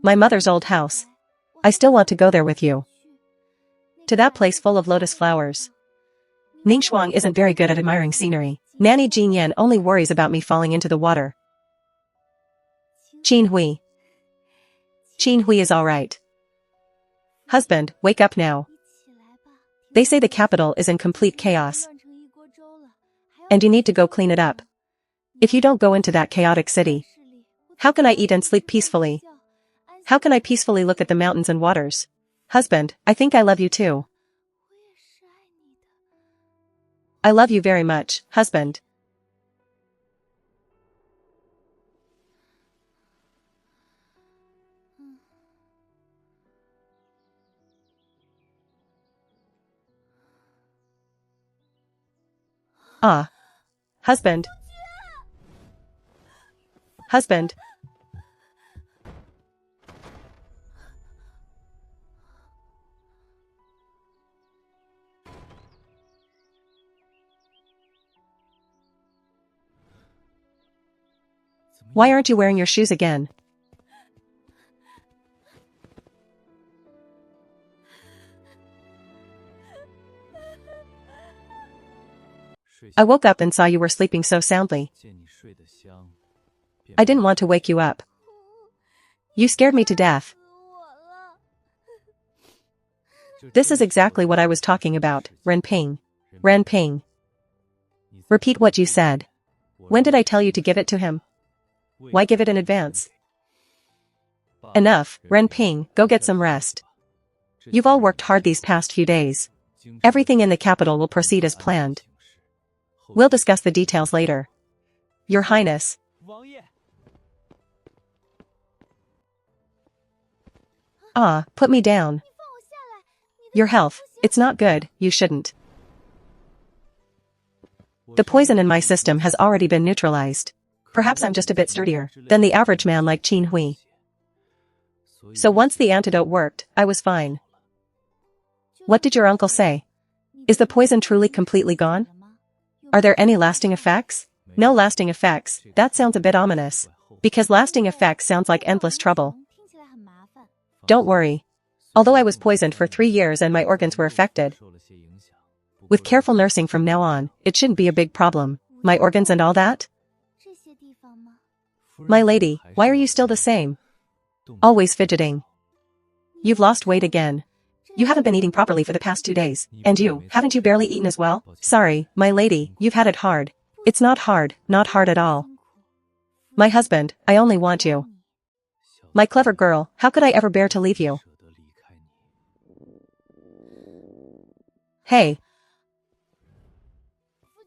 Speaker 1: My mother's old house. I still want to go there with you. To that place full of lotus flowers. Ningxuang isn't very good at admiring scenery. Nanny Jin Yan only worries about me falling into the water. Qin Hui. Qin Hui is alright. Husband, wake up now. They say the capital is in complete chaos. And you need to go clean it up. If you don't go into that chaotic city, how can I eat and sleep peacefully? How can I peacefully look at the mountains and waters? Husband, I think I love you too. I love you very much, husband. Ah. Husband. Husband. Why aren't you wearing your shoes again? I woke up and saw you were sleeping so soundly. I didn't want to wake you up. You scared me to death. This is exactly what I was talking about, Renping. Renping. Repeat what you said. When did I tell you to give it to him? Why give it in advance? Enough, Renping, go get some rest. You've all worked hard these past few days. Everything in the capital will proceed as planned. We'll discuss the details later. Your Highness. Ah, put me down. Your health, it's not good, you shouldn't. The poison in my system has already been neutralized. Perhaps I'm just a bit sturdier than the average man like Qin Hui. So once the antidote worked, I was fine. What did your uncle say? Is the poison truly completely gone? Are there any lasting effects? No lasting effects, that sounds a bit ominous. Because lasting effects sounds like endless trouble. Don't worry. Although I was poisoned for 3 years and my organs were affected, with careful nursing from now on, it shouldn't be a big problem. My organs and all that? My lady, why are you still the same? Always fidgeting. You've lost weight again. You haven't been eating properly for the past 2 days. And you, haven't you barely eaten as well? Sorry, my lady, you've had it hard. It's not hard at all. My husband, I only want you. My clever girl, how could I ever bear to leave you? Hey.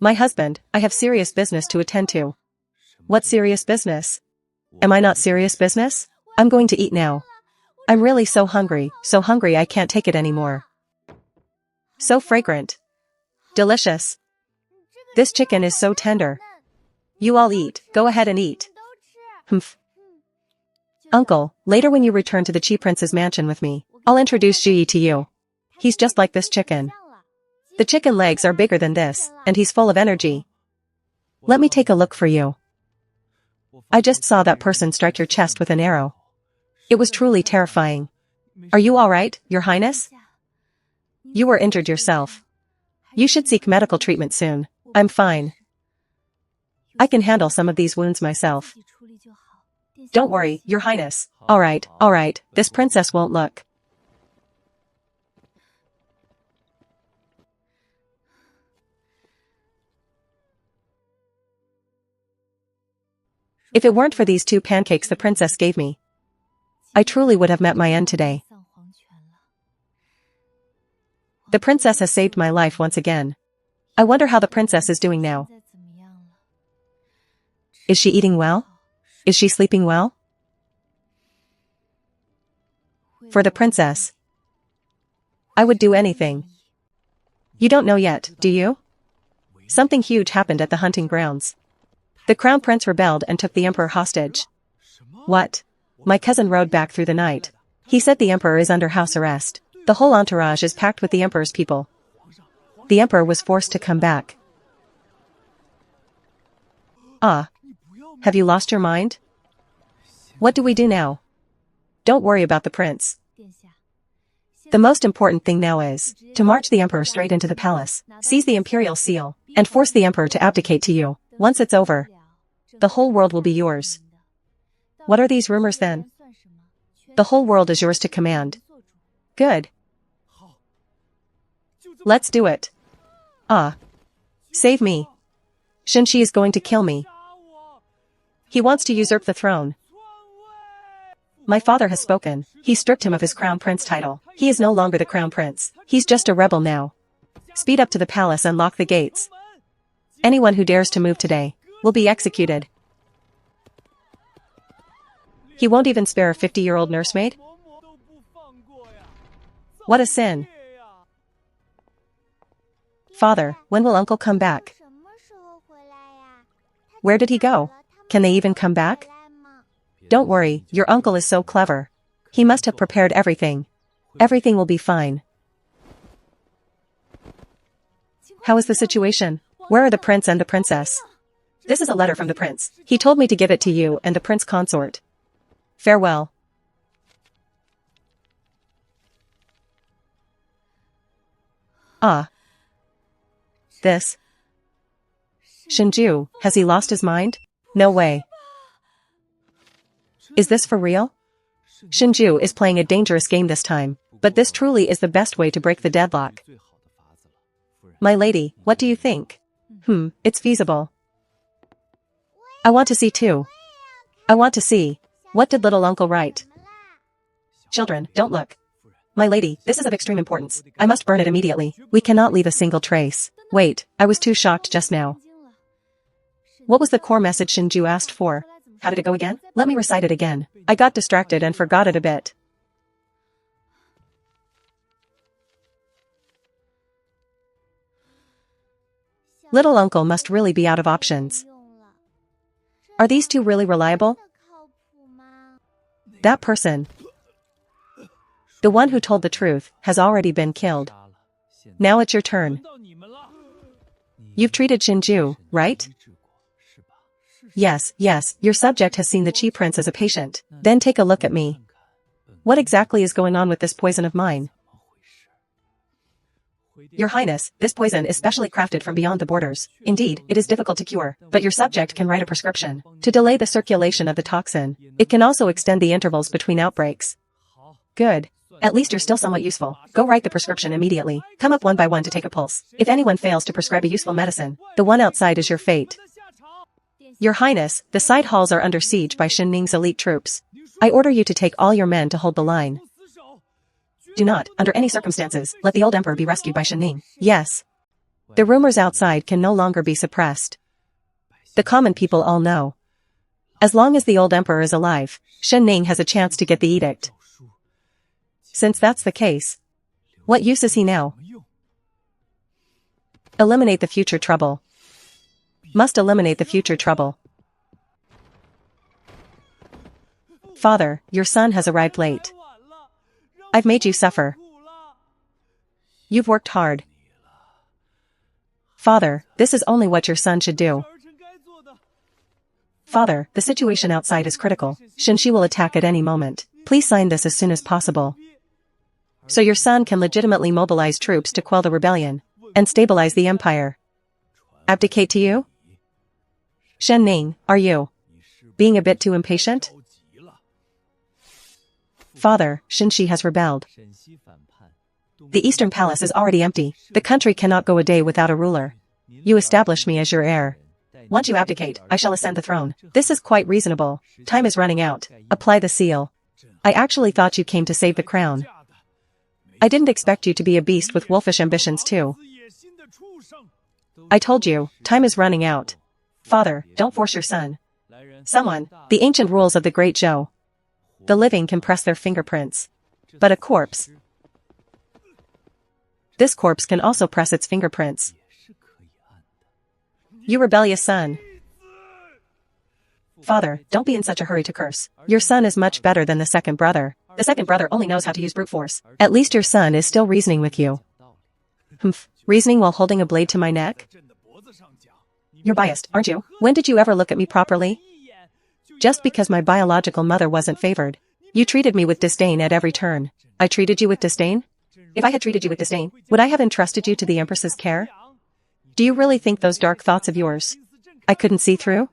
Speaker 1: My husband, I have serious business to attend to. What serious business? Am I not serious business? I'm going to eat now. I'm really so hungry I can't take it anymore. So fragrant. Delicious. This chicken is so tender. You all eat, go ahead and eat. Humph. Uncle, later when you return to the Chi Prince's mansion with me, I'll introduce Ji to you. He's just like this chicken. The chicken legs are bigger than this, and he's full of energy. Let me take a look for you. I just saw that person strike your chest with an arrow. It was truly terrifying. Are you alright, Your Highness? You were injured yourself. You should seek medical treatment soon. I'm fine. I can handle some of these wounds myself. Don't worry, Your Highness. Alright, this princess won't look. If it weren't for these 2 pancakes the princess gave me, I truly would have met my end today. The princess has saved my life once again. I wonder how the princess is doing now. Is she eating well? Is she sleeping well? For the princess, I would do anything. You don't know yet, do you? Something huge happened at the hunting grounds. The crown prince rebelled and took the emperor hostage. What? My cousin rode back through the night. He said the emperor is under house arrest. The whole entourage is packed with the emperor's people. The emperor was forced to come back. Ah. Have you lost your mind? What do we do now? Don't worry about the prince. The most important thing now is to march the emperor straight into the palace, seize the imperial seal, and force the emperor to abdicate to you. Once it's over, the whole world will be yours. What are these rumors then? The whole world is yours to command. Good. Let's do it. Ah. Save me. Shenxi is going to kill me. He wants to usurp the throne. My father has spoken. He stripped him of his crown prince title. He is no longer the crown prince. He's just a rebel now. Speed up to the palace and lock the gates. Anyone who dares to move today will be executed. He won't even spare a 50-year-old nursemaid? What a sin. Father, when will uncle come back? Where did he go? Can they even come back? Don't worry, your uncle is so clever. He must have prepared everything. Everything will be fine. How is the situation? Where are the prince and the princess? This is a letter from the prince. He told me to give it to you and the prince consort. Farewell. Ah. This. Shinju, has he lost his mind? No way. Is this for real? Shinju is playing a dangerous game this time, but this truly is the best way to break the deadlock. My lady, what do you think? It's feasible. I want to see too. I want to see. What did little uncle write? Children, don't look. My lady, this is of extreme importance. I must burn it immediately. We cannot leave a single trace. Wait, I was too shocked just now. What was the core message Shinju asked for? How did it go again? Let me recite it again. I got distracted and forgot it a bit. Little uncle must really be out of options. Are these 2 really reliable? That person, the one who told the truth, has already been killed. Now it's your turn. You've treated Shinju, right? Yes, your subject has seen the Chi Prince as a patient. Then take a look at me. What exactly is going on with this poison of mine? Your Highness, this poison is specially crafted from beyond the borders. Indeed, it is difficult to cure, but your subject can write a prescription to delay the circulation of the toxin. It can also extend the intervals between outbreaks. Good. At least you're still somewhat useful. Go write the prescription immediately. Come up one by one to take a pulse. If anyone fails to prescribe a useful medicine, the one outside is your fate. Your Highness, the side halls are under siege by Xin Ning's elite troops. I order you to take all your men to hold the line. Do not, under any circumstances, let the old emperor be rescued by Xin Ning. Yes. The rumors outside can no longer be suppressed. The common people all know. As long as the old emperor is alive, Xin Ning has a chance to get the edict. Since that's the case, what use is he now? Eliminate the future trouble. Must eliminate the future trouble. Father, your son has arrived late. I've made you suffer. You've worked hard. Father, this is only what your son should do. Father, the situation outside is critical. Shinshi will attack at any moment. Please sign this as soon as possible. So your son can legitimately mobilize troops to quell the rebellion and stabilize the empire. Abdicate to you? Shen Ning, are you being a bit too impatient? Father, Shinshi has rebelled. The Eastern Palace is already empty. The country cannot go a day without a ruler. You establish me as your heir. Once you abdicate, I shall ascend the throne. This is quite reasonable. Time is running out. Apply the seal. I actually thought you came to save the crown. I didn't expect you to be a beast with wolfish ambitions too. I told you, time is running out. Father, don't force your son. Someone, the ancient rules of the Great Zhou. The living can press their fingerprints. But a corpse. This corpse can also press its fingerprints. You rebellious son. Father, don't be in such a hurry to curse. Your son is much better than the second brother. The second brother only knows how to use brute force. At least your son is still reasoning with you. Humph. Reasoning while holding a blade to my neck? You're biased, aren't you? When did you ever look at me properly? Just because my biological mother wasn't favored. You treated me with disdain at every turn. I treated you with disdain? If I had treated you with disdain, would I have entrusted you to the Empress's care? Do you really think those dark thoughts of yours I couldn't see through?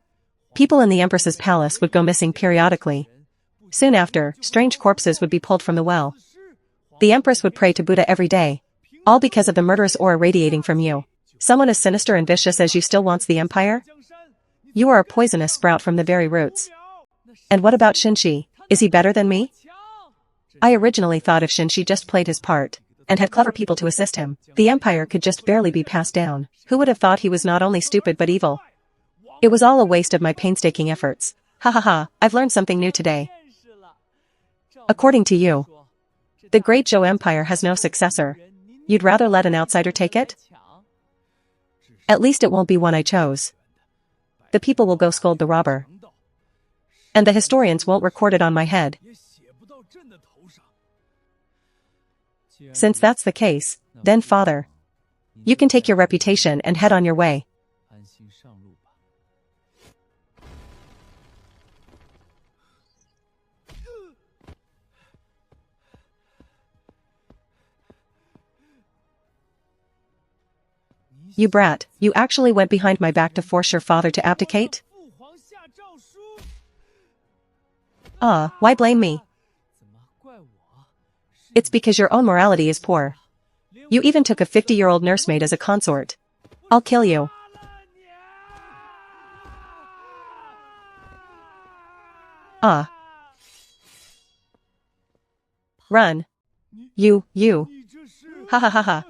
Speaker 1: People in the Empress's palace would go missing periodically. Soon after, strange corpses would be pulled from the well. The Empress would pray to Buddha every day. All because of the murderous aura radiating from you. Someone as sinister and vicious as you still wants the empire? You are a poisonous sprout from the very roots. And what about Shinshi? Is he better than me? I originally thought if Shinshi just played his part and had clever people to assist him, the empire could just barely be passed down. Who would have thought he was not only stupid but evil? It was all a waste of my painstaking efforts. Ha ha ha, I've learned something new today. According to you, the Great Zhou Empire has no successor. You'd rather let an outsider take it? At least it won't be one I chose. The people will go scold the robber. And the historians won't record it on my head. Since that's the case, then father, you can take your reputation and head on your way. You brat, you actually went behind my back to force your father to abdicate? Why blame me? It's because your own morality is poor. You even took a 50-year-old nursemaid as a consort. I'll kill you. Run. You. Ha ha ha ha.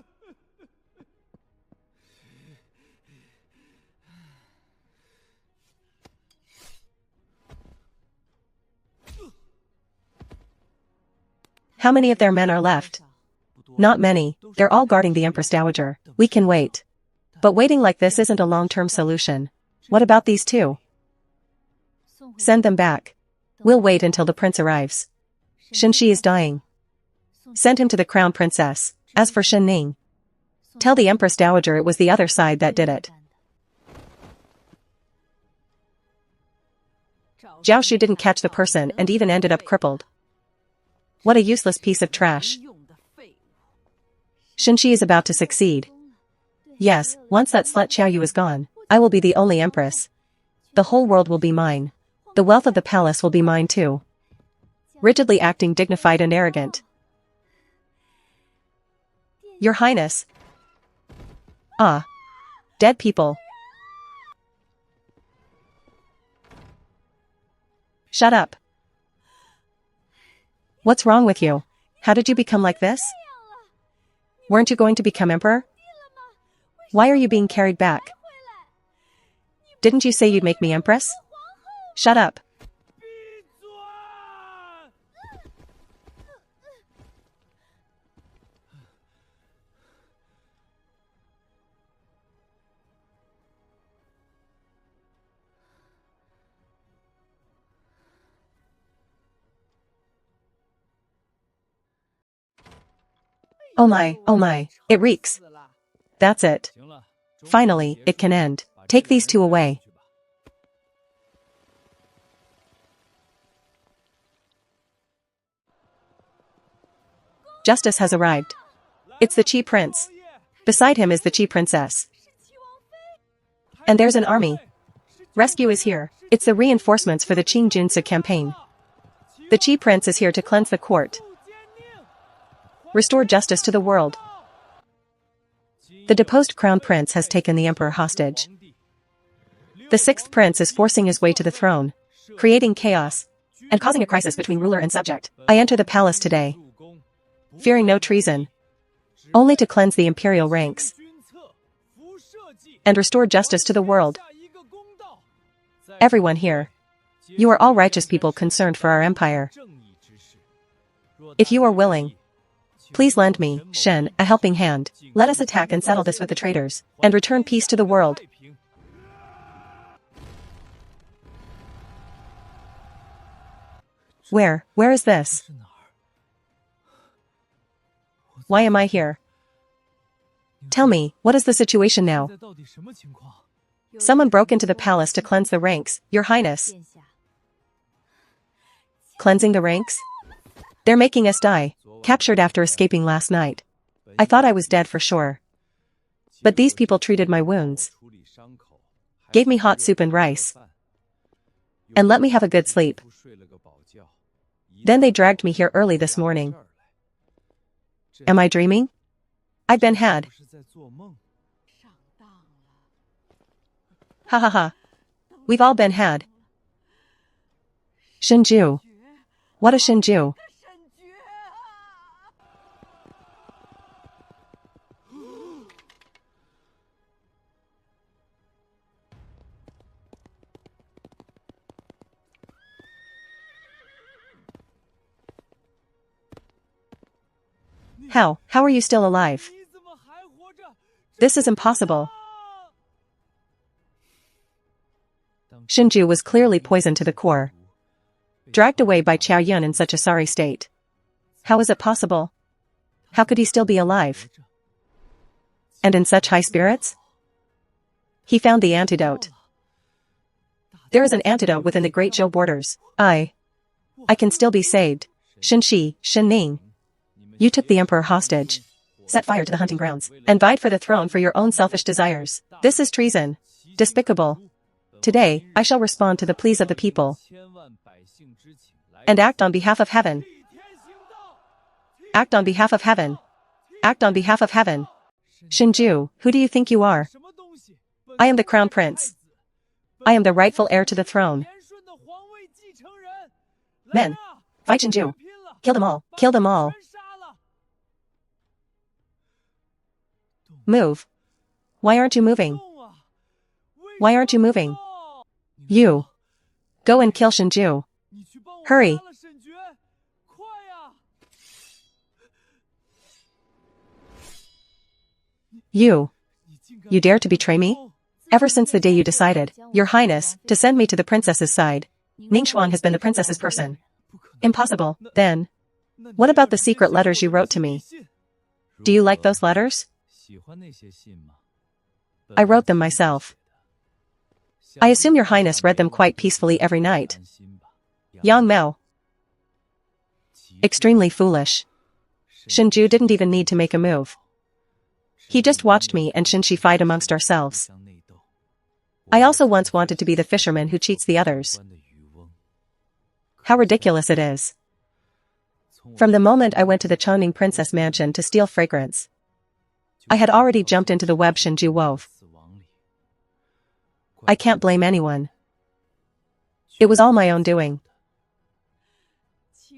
Speaker 1: How many of their men are left? Not many, they're all guarding the Empress Dowager. We can wait. But waiting like this isn't a long-term solution. What about these two? Send them back. We'll wait until the prince arrives. Shinshi is dying. Send him to the crown princess. As for Shen Ning, tell the Empress Dowager it was the other side that did it. Zhao Shu didn't catch the person and even ended up crippled. What a useless piece of trash. Shinshi is about to succeed. Yes, once that slut Xiaoyu is gone, I will be the only empress. The whole world will be mine. The wealth of the palace will be mine too. Rigidly acting dignified and arrogant. Your Highness. Dead people. Shut up. What's wrong with you? How did you become like this? Weren't you going to become emperor? Why are you being carried back? Didn't you say you'd make me empress? Shut up. Oh my, it reeks. That's it. Finally, it can end. Take these two away. Justice has arrived. It's the Qi Prince. Beside him is the Qi Princess. And there's an army. Rescue is here. It's the reinforcements for the Qing Junzi campaign. The Qi Prince is here to cleanse the court. Restore justice to the world. The deposed crown prince has taken the emperor hostage. The sixth prince is forcing his way to the throne, creating chaos, and causing a crisis between ruler and subject. I enter the palace today, fearing no treason, only to cleanse the imperial ranks and restore justice to the world. Everyone here, you are all righteous people concerned for our empire. If you are willing, please lend me, Shen, a helping hand. Let us attack and settle this with the traitors, and return peace to the world. Where is this? Why am I here? Tell me, what is the situation now? Someone broke into the palace to cleanse the ranks, Your Highness. Cleansing the ranks? They're making us die, captured after escaping last night. I thought I was dead for sure. But these people treated my wounds, gave me hot soup and rice, and let me have a good sleep. Then they dragged me here early this morning. Am I dreaming? I've been had. Ha ha ha. We've all been had. Shinju. What a Shinju. How are you still alive? This is impossible. Shinju was clearly poisoned to the core, dragged away by Qiao Yun in such a sorry state. How is it possible? How could he still be alive? And in such high spirits? He found the antidote. There is an antidote within the Great Zhou borders. I can still be saved. Shenxi, Shenning. You took the emperor hostage, set fire to the hunting grounds, and vied for the throne for your own selfish desires. This is treason. Despicable. Today, I shall respond to the pleas of the people and act on behalf of heaven. Act on behalf of heaven. Act on behalf of heaven. Shinju, who do you think you are? I am the crown prince. I am the rightful heir to the throne. Men, fight Shinju. Kill them all. Kill them all. Move. Why aren't you moving? Why aren't you moving? You. Go and kill Shinju. Hurry. You dare to betray me? Ever since the day you decided, Your Highness, to send me to the princess's side, Ningxuan has been the princess's person. Impossible, then. What about the secret letters you wrote to me? Do you like those letters? I wrote them myself. I assume Your Highness read them quite peacefully every night. Yang Mao. Extremely foolish. Shinju didn't even need to make a move. He just watched me and Shinshi fight amongst ourselves. I also once wanted to be the fisherman who cheats the others. How ridiculous it is. From the moment I went to the Chongning Princess Mansion to steal fragrance, I had already jumped into the web Shinju wove. I can't blame anyone. It was all my own doing.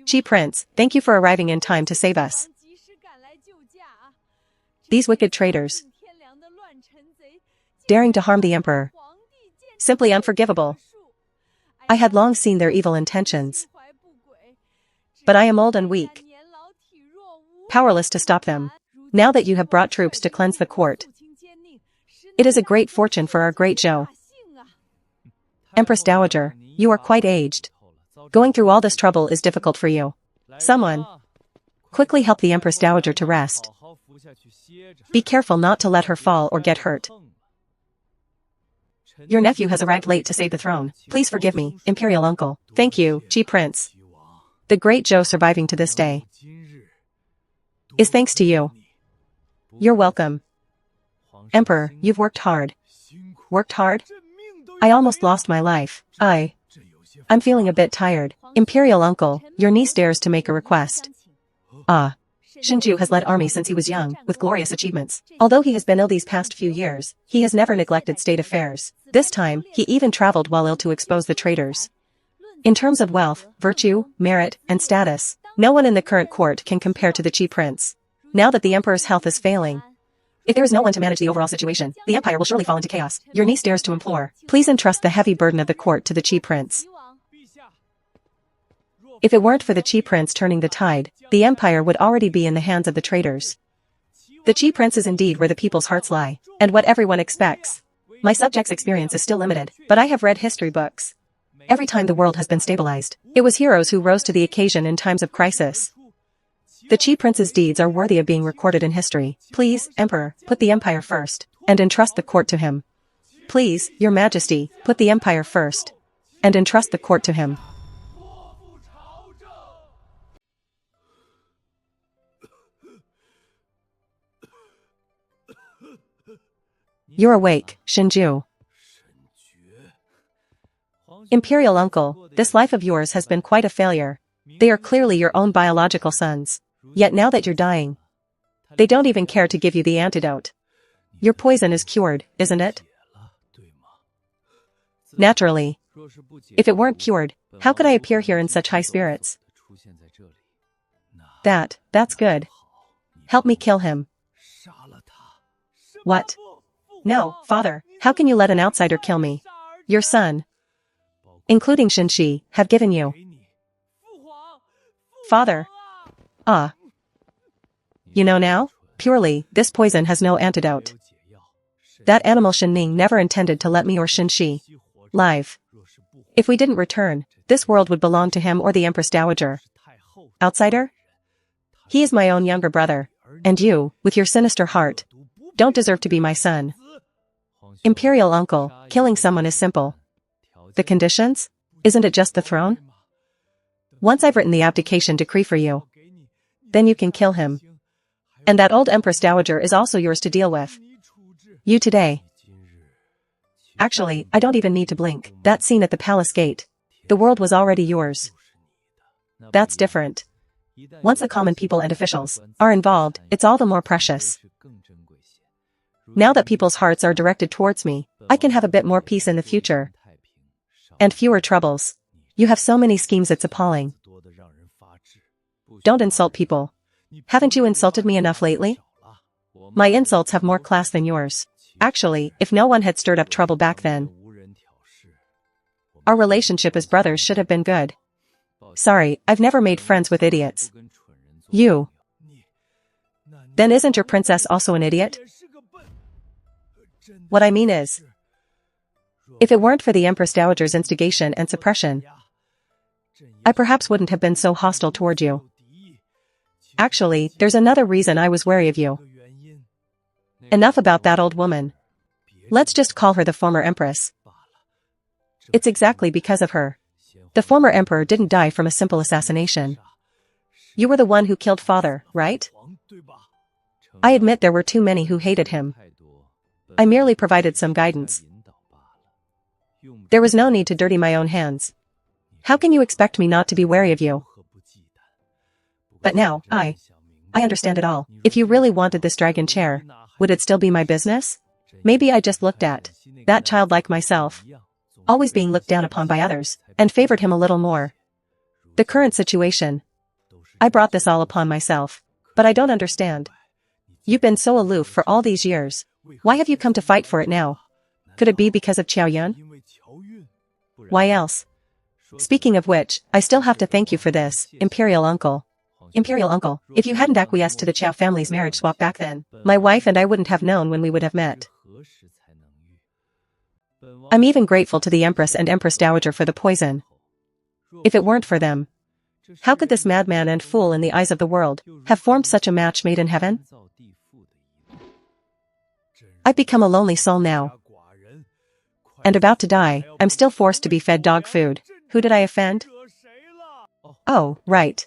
Speaker 1: Qi Prince, thank you for arriving in time to save us. These wicked traitors, daring to harm the emperor, simply unforgivable. I had long seen their evil intentions, but I am old and weak, powerless to stop them. Now that you have brought troops to cleanse the court, it is a great fortune for our great Zhou. Empress Dowager, you are quite aged. Going through all this trouble is difficult for you. Someone, quickly help the Empress Dowager to rest. Be careful not to let her fall or get hurt. Your nephew has arrived late to save the throne. Please forgive me, Imperial Uncle. Thank you, Chi Prince. The great Zhou surviving to this day is thanks to you. You're welcome. Emperor, you've worked hard. Worked hard? I almost lost my life. I'm feeling a bit tired. Imperial Uncle, your niece dares to make a request. Shinju has led army since he was young, with glorious achievements. Although he has been ill these past few years, he has never neglected state affairs. This time, he even traveled while ill to expose the traitors. In terms of wealth, virtue, merit, and status, no one in the current court can compare to the Chi Prince. Now that the Emperor's health is failing, if there is no one to manage the overall situation, the Empire will surely fall into chaos. Your niece dares to implore. Please entrust the heavy burden of the court to the Chi Prince. If it weren't for the Chi Prince turning the tide, the Empire would already be in the hands of the traitors. The Chi Prince is indeed where the people's hearts lie, and what everyone expects. My subject's experience is still limited, but I have read history books. Every time the world has been stabilized, it was heroes who rose to the occasion in times of crisis. The Chi Prince's deeds are worthy of being recorded in history. Please, Emperor, put the Empire first, and entrust the court to him. Please, Your Majesty, put the Empire first, and entrust the court to him. You're awake, Shinju. Imperial Uncle, this life of yours has been quite a failure. They are clearly your own biological sons. Yet now that you're dying, they don't even care to give you the antidote. Your poison is cured, isn't it? Naturally. If it weren't cured, how could I appear here in such high spirits? That's good. Help me kill him. What? No, father, how can you let an outsider kill me? Your son, including Shinshi, have given you. Father. You know now? Purely, this poison has no antidote. That animal Shinning never intended to let me or Shinshi live. If we didn't return, this world would belong to him or the Empress Dowager. Outsider? He is my own younger brother, and you, with your sinister heart, don't deserve to be my son. Imperial Uncle, killing someone is simple. The conditions? Isn't it just the throne? Once I've written the abdication decree for you, then you can kill him. And that old Empress Dowager is also yours to deal with. You today. Actually, I don't even need to blink. That scene at the palace gate. The world was already yours. That's different. Once the common people and officials are involved, it's all the more precious. Now that people's hearts are directed towards me, I can have a bit more peace in the future. And fewer troubles. You have so many schemes it's appalling. Don't insult people. Haven't you insulted me enough lately? My insults have more class than yours. Actually, if no one had stirred up trouble back then, our relationship as brothers should have been good. Sorry, I've never made friends with idiots. You. Then isn't your princess also an idiot? What I mean is, if it weren't for the Empress Dowager's instigation and suppression, I perhaps wouldn't have been so hostile toward you. Actually, there's another reason I was wary of you. Enough about that old woman. Let's just call her the former empress. It's exactly because of her. The former emperor didn't die from a simple assassination. You were the one who killed father, right? I admit there were too many who hated him. I merely provided some guidance. There was no need to dirty my own hands. How can you expect me not to be wary of you? But now, I understand it all. If you really wanted this dragon chair, would it still be my business? Maybe I just looked at that child like myself, always being looked down upon by others, and favored him a little more. The current situation. I brought this all upon myself. But I don't understand. You've been so aloof for all these years. Why have you come to fight for it now? Could it be because of Qiao Yun? Why else? Speaking of which, I still have to thank you for this, Imperial Uncle. Imperial Uncle, if you hadn't acquiesced to the Qiao family's marriage swap back then, my wife and I wouldn't have known when we would have met. I'm even grateful to the Empress and Empress Dowager for the poison. If it weren't for them, how could this madman and fool in the eyes of the world have formed such a match made in heaven? I've become a lonely soul now. And about to die, I'm still forced to be fed dog food. Who did I offend? Oh, right.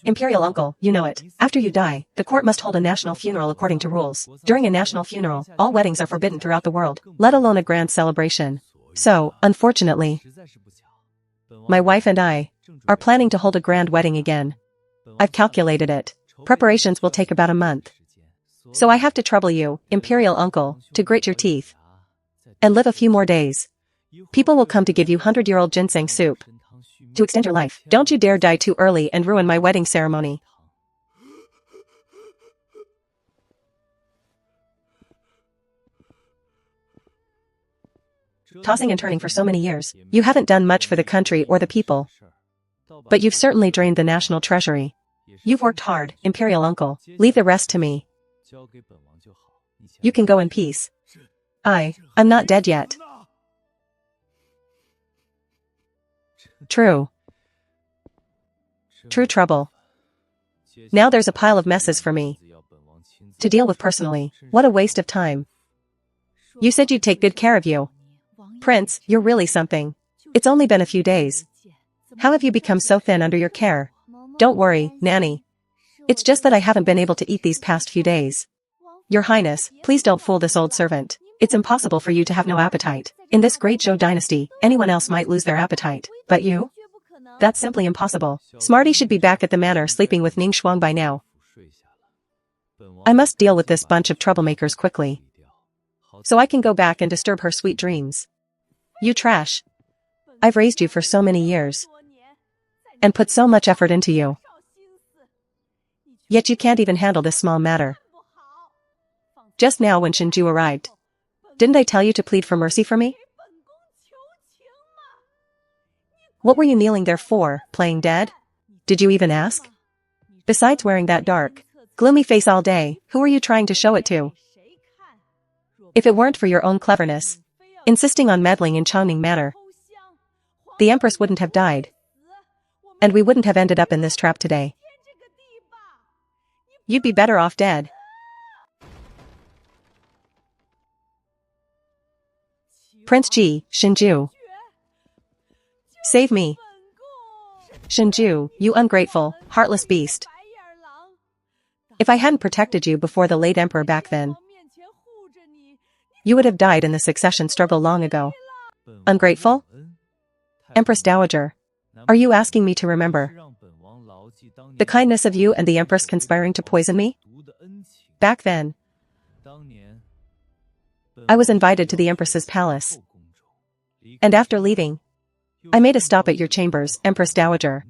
Speaker 1: Imperial uncle, you know it. After you die, the court must hold a national funeral according to rules. During a national funeral, all weddings are forbidden throughout the world, let alone a grand celebration. So, unfortunately, my wife and I are planning to hold a grand wedding again. I've calculated it. Preparations will take about a month. So I have to trouble you, Imperial uncle, to grit your teeth and live a few more days. People will come to give you 100-year-old ginseng soup to extend your life. Don't you dare die too early and ruin my wedding ceremony. Tossing and turning for so many years, you haven't done much for the country or the people. But you've certainly drained the national treasury. You've worked hard, Imperial uncle. Leave the rest to me. You can go in peace. I'm not dead yet. True. True trouble. Now there's a pile of messes for me to deal with personally. What a waste of time. You said you'd take good care of you. Prince, you're really something. It's only been a few days. How have you become so thin under your care? Don't worry, Nanny. It's just that I haven't been able to eat these past few days. Your Highness, please don't fool this old servant. It's impossible for you to have no appetite. In this great Zhou dynasty, anyone else might lose their appetite. But you? That's simply impossible. Smarty should be back at the manor sleeping with Ning Shuang by now. I must deal with this bunch of troublemakers quickly, so I can go back and disturb her sweet dreams. You trash. I've raised you for so many years and put so much effort into you. Yet you can't even handle this small matter. Just now when Shinju arrived, didn't I tell you to plead for mercy for me? What were you kneeling there for, playing dead? Did you even ask? Besides wearing that dark, gloomy face all day, who were you trying to show it to? If it weren't for your own cleverness, insisting on meddling in Changning Manor, the Empress wouldn't have died, and we wouldn't have ended up in this trap today. You'd be better off dead. Prince Ji, Shinju. Save me. Shinju, you ungrateful, heartless beast. If I hadn't protected you before the late emperor back then, you would have died in the succession struggle long ago. Ungrateful? Empress Dowager, are you asking me to remember the kindness of you and the Empress conspiring to poison me? Back then, I was invited to the Empress's palace, and after leaving, I made a stop at your chambers, Empress Dowager.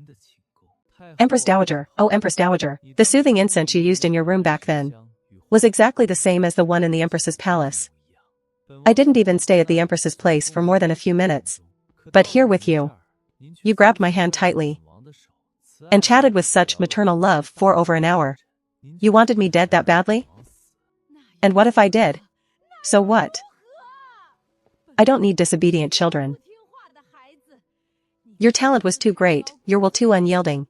Speaker 1: Empress Dowager, oh Empress Dowager, the soothing incense you used in your room back then was exactly the same as the one in the Empress's palace. I didn't even stay at the Empress's place for more than a few minutes, but here with you, you grabbed my hand tightly and chatted with such maternal love for over an hour. You wanted me dead that badly? And what if I did? So what? I don't need disobedient children. Your talent was too great, your will too unyielding.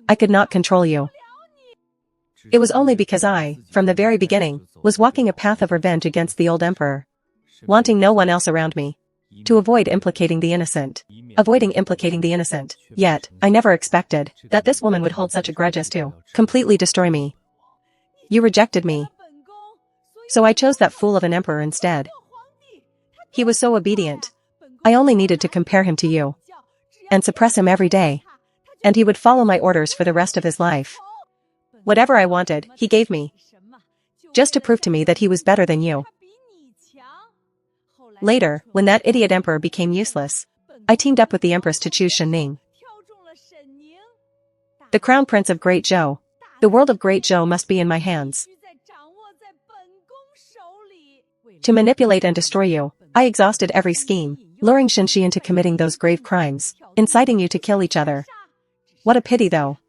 Speaker 1: I could not control you. It was only because I, from the very beginning, was walking a path of revenge against the old emperor, wanting no one else around me, to avoid implicating the innocent. Avoiding implicating the innocent. Yet, I never expected that this woman would hold such a grudge as to completely destroy me. You rejected me, so I chose that fool of an emperor instead. He was so obedient. I only needed to compare him to you and suppress him every day, and he would follow my orders for the rest of his life. Whatever I wanted, he gave me, just to prove to me that he was better than you. Later, when that idiot emperor became useless, I teamed up with the Empress to choose Shen Ning, the crown prince of Great Zhou. The world of Great Zhou must be in my hands. To manipulate and destroy you, I exhausted every scheme, luring Shenxi into committing those grave crimes, inciting you to kill each other. What a pity though.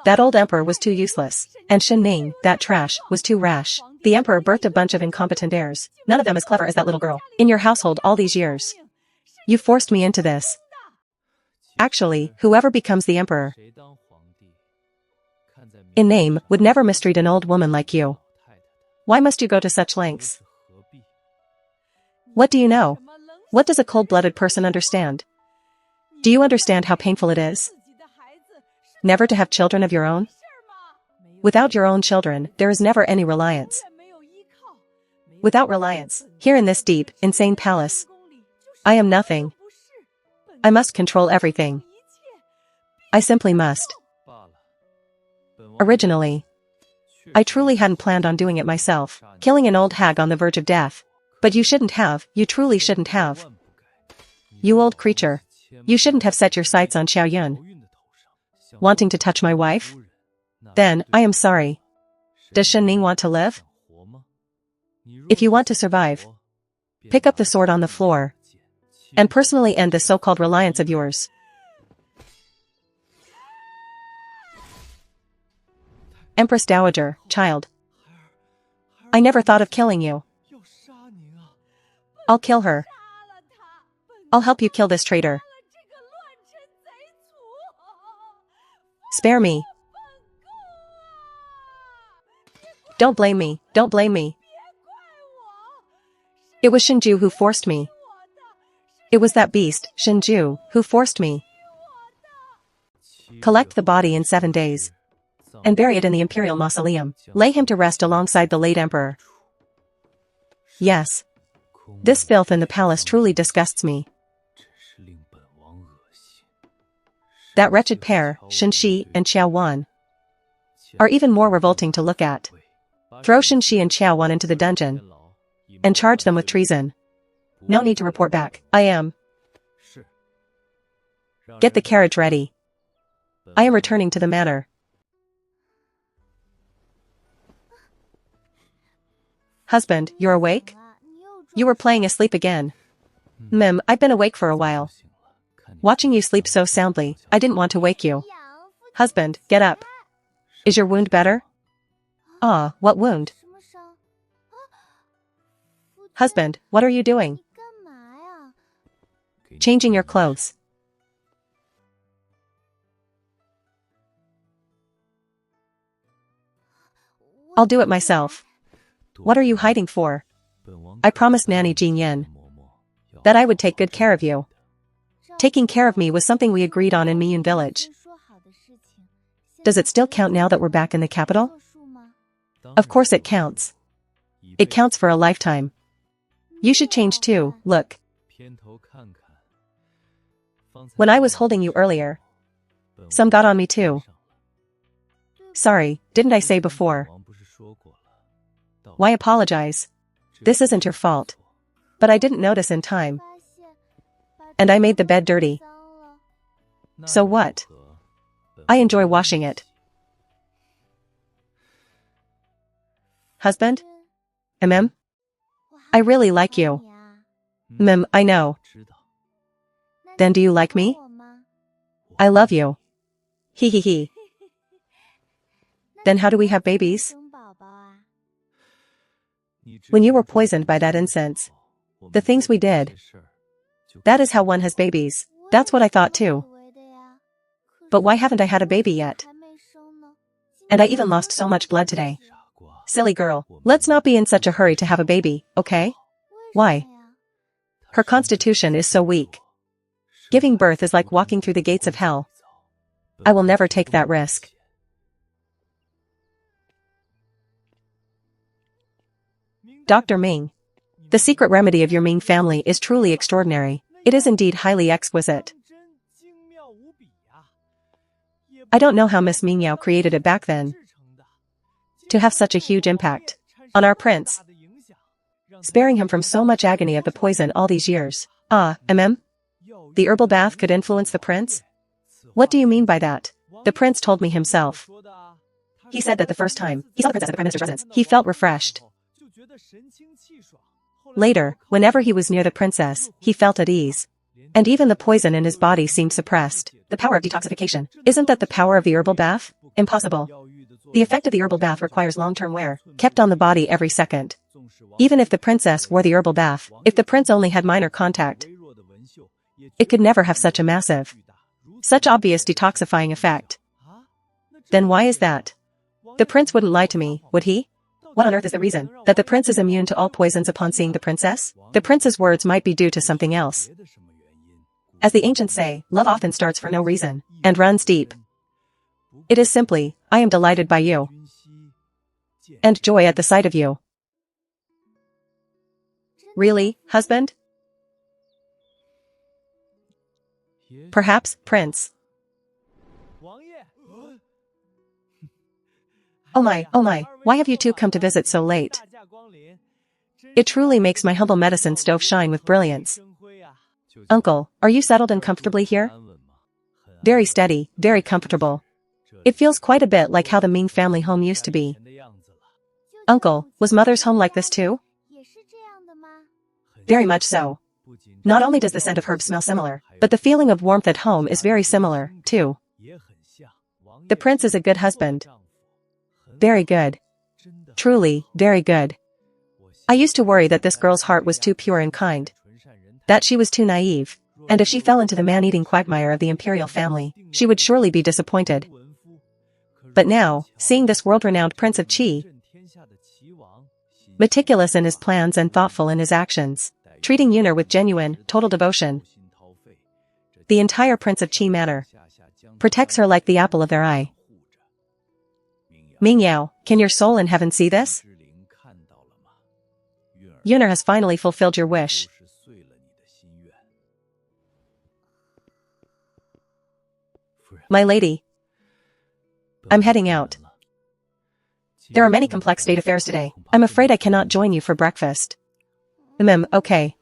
Speaker 1: That old emperor was too useless, and Shen Ning, that trash, was too rash. The emperor birthed a bunch of incompetent heirs, none of them as clever as that little girl, in your household all these years. You forced me into this. Actually, whoever becomes the emperor, in name, would never mistreat an old woman like you. Why must you go to such lengths? What do you know? What does a cold-blooded person understand? Do you understand how painful it is? Never to have children of your own? Without your own children, there is never any reliance. Without reliance, here in this deep, insane palace, I am nothing. I must control everything. I simply must. Originally, I truly hadn't planned on doing it myself, killing an old hag on the verge of death. But you shouldn't have, you truly shouldn't have. You old creature. You shouldn't have set your sights on Xiaoyun. Wanting to touch my wife? Then, I am sorry. Does Shen Ning want to live? If you want to survive, pick up the sword on the floor and personally end this so-called reliance of yours. Empress Dowager, child. I never thought of killing you. I'll kill her. I'll help you kill this traitor. Spare me. Don't blame me, don't blame me. It was Shinju who forced me. It was that beast, Shinju, who forced me. Collect the body in 7 days and bury it in the imperial mausoleum. Lay him to rest alongside the late emperor. Yes. This filth in the palace truly disgusts me. That wretched pair, Shenxi and Xiao Wan, are even more revolting to look at. Throw Shenxi and Xiao Wan into the dungeon and charge them with treason. No need to report back. I am. Get the carriage ready. I am returning to the manor. Husband, you're awake? You were playing asleep again. I've been awake for a while. Watching you sleep so soundly, I didn't want to wake you. Husband, get up. Is your wound better? Ah, what wound? Husband, what are you doing? Changing your clothes. I'll do it myself. What are you hiding for? I promised Nanny Jin Yin that I would take good care of you. Taking care of me was something we agreed on in Miyun Village. Does it still count now that we're back in the capital? Of course it counts. It counts for a lifetime. You should change too, look. When I was holding you earlier, some got on me too. Sorry, didn't I say before? Why apologize? This isn't your fault. But I didn't notice in time. And I made the bed dirty. So what? I enjoy washing it. Husband? I really like you. I know. Then do you like me? I love you. Hee hee hee. Then how do we have babies? When you were poisoned by that incense, the things we did, that is how one has babies. That's what I thought too. But why haven't I had a baby yet? And I even lost so much blood today. Silly girl, let's not be in such a hurry to have a baby, okay? Why? Her constitution is so weak. Giving birth is like walking through the gates of hell. I will never take that risk. Dr. Ming. The secret remedy of your Ming family is truly extraordinary. It is indeed highly exquisite. I don't know how Miss Ming Yao created it back then to have such a huge impact on our prince, sparing him from so much agony of the poison all these years. The herbal bath could influence the prince? What do you mean by that? The prince told me himself. He said that the first time he saw the princess at the prime minister's residence, he felt refreshed. Later, whenever he was near the princess, he felt at ease. And even the poison in his body seemed suppressed. The power of detoxification. Isn't that the power of the herbal bath? Impossible. The effect of the herbal bath requires long-term wear, kept on the body every second. Even if the princess wore the herbal bath, if the prince only had minor contact, it could never have such a massive, such obvious detoxifying effect. Then why is that? The prince wouldn't lie to me, would he? What on earth is the reason that the prince is immune to all poisons upon seeing the princess? The prince's words might be due to something else. As the ancients say, love often starts for no reason, and runs deep. It is simply, I am delighted by you. And joy at the sight of you. Really, husband? Perhaps, prince. Oh my, why have you two come to visit so late? It truly makes my humble medicine stove shine with brilliance. Uncle, are you settled and comfortably here? Very steady, very comfortable. It feels quite a bit like how the Ming family home used to be. Uncle, was mother's home like this too? Very much so. Not only does the scent of herbs smell similar, but the feeling of warmth at home is very similar, too. The prince is a good husband. Very good. Truly, very good. I used to worry that this girl's heart was too pure and kind. That she was too naive. And if she fell into the man-eating quagmire of the imperial family, she would surely be disappointed. But now, seeing this world-renowned Prince of Qi, meticulous in his plans and thoughtful in his actions, treating Yuner with genuine, total devotion, the entire Prince of Qi manor protects her like the apple of their eye. Ming Yao, can your soul in heaven see this? Yuner has finally fulfilled your wish. My lady. I'm heading out. There are many complex state affairs today. I'm afraid I cannot join you for breakfast. Okay.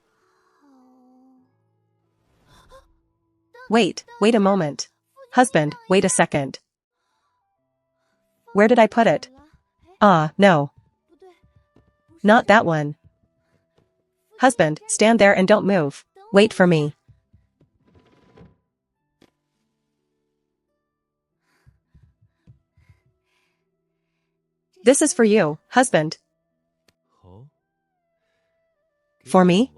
Speaker 1: Wait a moment. Husband, wait a second. Where did I put it? No. Not that one. Husband, stand there and don't move. Wait for me. This is for you, husband. For me?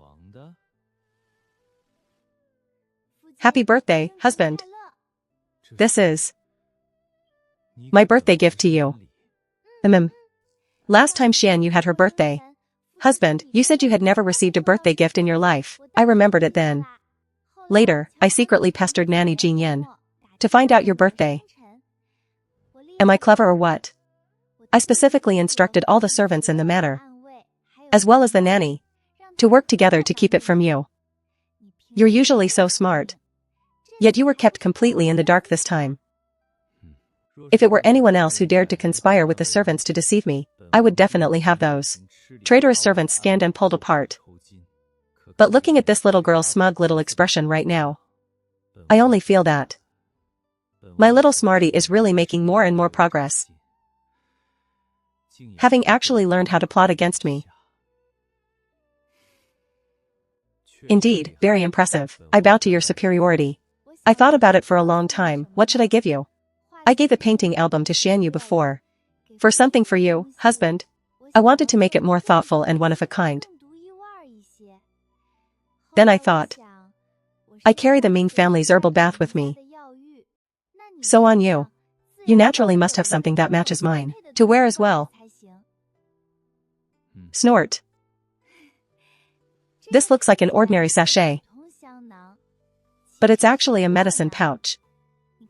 Speaker 1: Happy birthday, husband. This is my birthday gift to you. Last time Xian Yu had her birthday. Husband, you said you had never received a birthday gift in your life. I remembered it then. Later, I secretly pestered Nanny Jin Yin to find out your birthday. Am I clever or what? I specifically instructed all the servants in the manor, as well as the nanny, to work together to keep it from you. You're usually so smart. Yet you were kept completely in the dark this time. If it were anyone else who dared to conspire with the servants to deceive me, I would definitely have those traitorous servants scanned and pulled apart. But looking at this little girl's smug little expression right now, I only feel that my little smarty is really making more and more progress, having actually learned how to plot against me. Indeed, very impressive. I bow to your superiority. I thought about it for a long time. What should I give you? I gave the painting album to Xian Yu before. For something for you, husband. I wanted to make it more thoughtful and one of a kind. Then I thought, I carry the Ming family's herbal bath with me. So on you. You naturally must have something that matches mine, to wear as well. Snort. This looks like an ordinary sachet, but it's actually a medicine pouch.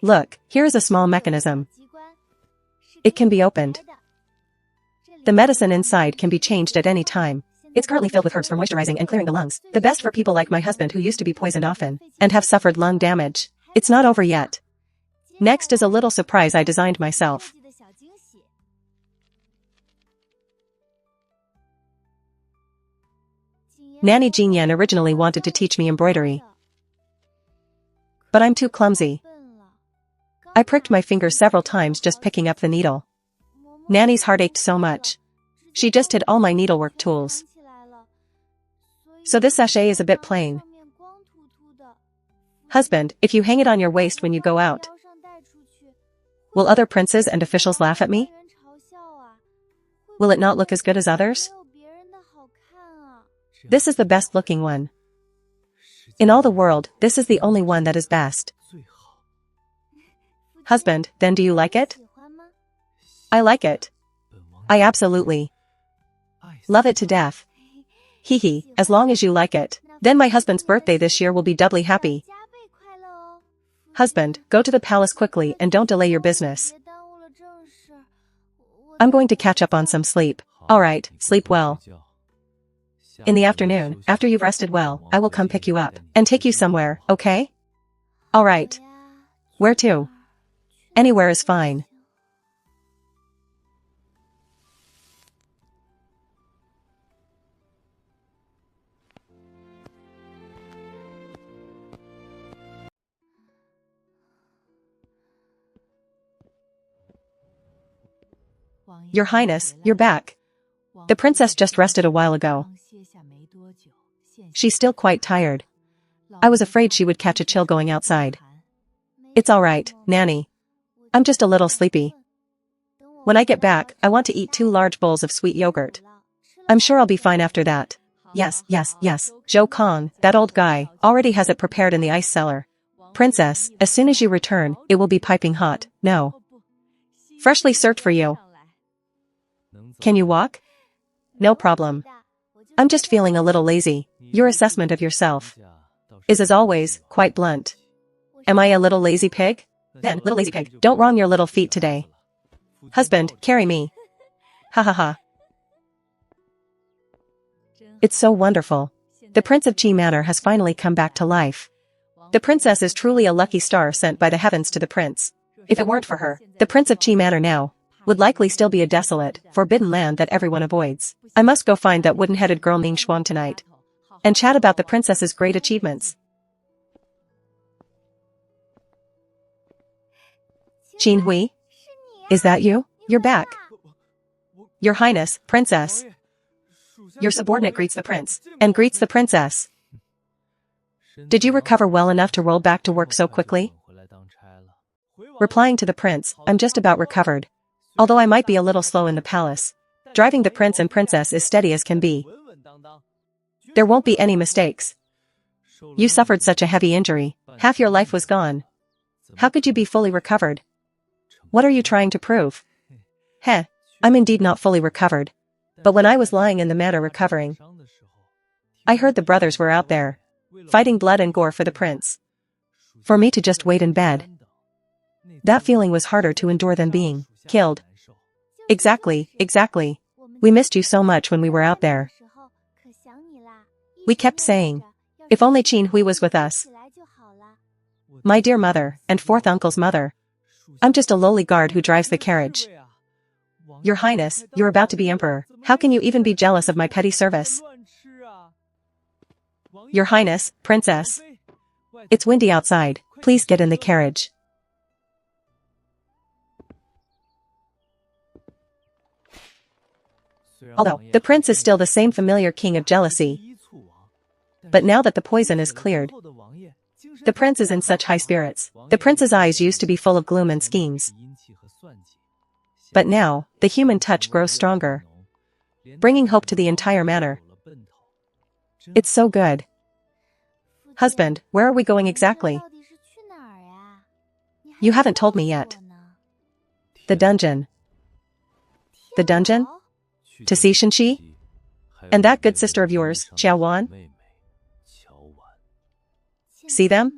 Speaker 1: Look, here is a small mechanism. It can be opened. The medicine inside can be changed at any time. It's currently filled with herbs for moisturizing and clearing the lungs. The best for people like my husband who used to be poisoned often and have suffered lung damage. It's not over yet. Next is a little surprise I designed myself. Nanny Jin Yan originally wanted to teach me embroidery, but I'm too clumsy. I pricked my finger several times just picking up the needle. Nanny's heart ached so much. She just hid all my needlework tools. So this sachet is a bit plain. Husband, if you hang it on your waist when you go out, will other princes and officials laugh at me? Will it not look as good as others? This is the best looking one. In all the world, this is the only one that is best. Husband, then do you like it? I like it. I absolutely Love it to death. Hee hee, as long as you like it. Then my husband's birthday this year will be doubly happy. Husband, go to the palace quickly and don't delay your business. I'm going to catch up on some sleep. Alright, sleep well. In the afternoon, after you've rested well, I will come pick you up and take you somewhere, okay? Alright. Where to? Anywhere is fine. Your Highness, you're back. The princess just rested a while ago. She's still quite tired. I was afraid she would catch a chill going outside. It's alright, Nanny. I'm just a little sleepy. When I get back, I want to eat 2 large bowls of sweet yogurt. I'm sure I'll be fine after that. Yes. Zhou Kong, that old guy, already has it prepared in the ice cellar. Princess, as soon as you return, it will be piping hot. No. Freshly served for you. Can you walk? No problem. I'm just feeling a little lazy. Your assessment of yourself is, as always, quite blunt. Am I a little lazy pig? Then, little lazy pig, don't wrong your little feet today. Husband, carry me. Ha ha ha. It's so wonderful. The Prince of Qi Manor has finally come back to life. The princess is truly a lucky star sent by the heavens to the prince. If it weren't for her, the Prince of Qi Manor now would likely still be a desolate, forbidden land that everyone avoids. I must go find that wooden-headed girl Ning Xuan tonight and chat about the princess's great achievements. Qin Hui? Is that you? You're back. Your Highness, Princess. Your subordinate greets the prince and greets the princess. Did you recover well enough to roll back to work so quickly? Replying to the prince, I'm just about recovered. Although I might be a little slow in the palace, driving the prince and princess is steady as can be. There won't be any mistakes. You suffered such a heavy injury, half your life was gone. How could you be fully recovered? What are you trying to prove? Heh, I'm indeed not fully recovered. But when I was lying in the manor recovering, I heard the brothers were out there, fighting blood and gore for the prince. For me to just wait in bed, that feeling was harder to endure than being killed. Exactly. We missed you so much when we were out there. We kept saying, if only Qin Hui was with us. My dear mother, and 4th uncle's mother. I'm just a lowly guard who drives the carriage. Your Highness, you're about to be emperor. How can you even be jealous of my petty service? Your Highness, Princess. It's windy outside. Please get in the carriage. Although, the prince is still the same familiar king of jealousy. But now that the poison is cleared, the prince is in such high spirits. The prince's eyes used to be full of gloom and schemes. But now, the human touch grows stronger, bringing hope to the entire manor. It's so good. Husband, where are we going exactly? You haven't told me yet. The dungeon. The dungeon? To see Shenxi? And that good sister of yours, Xiaowan? See them?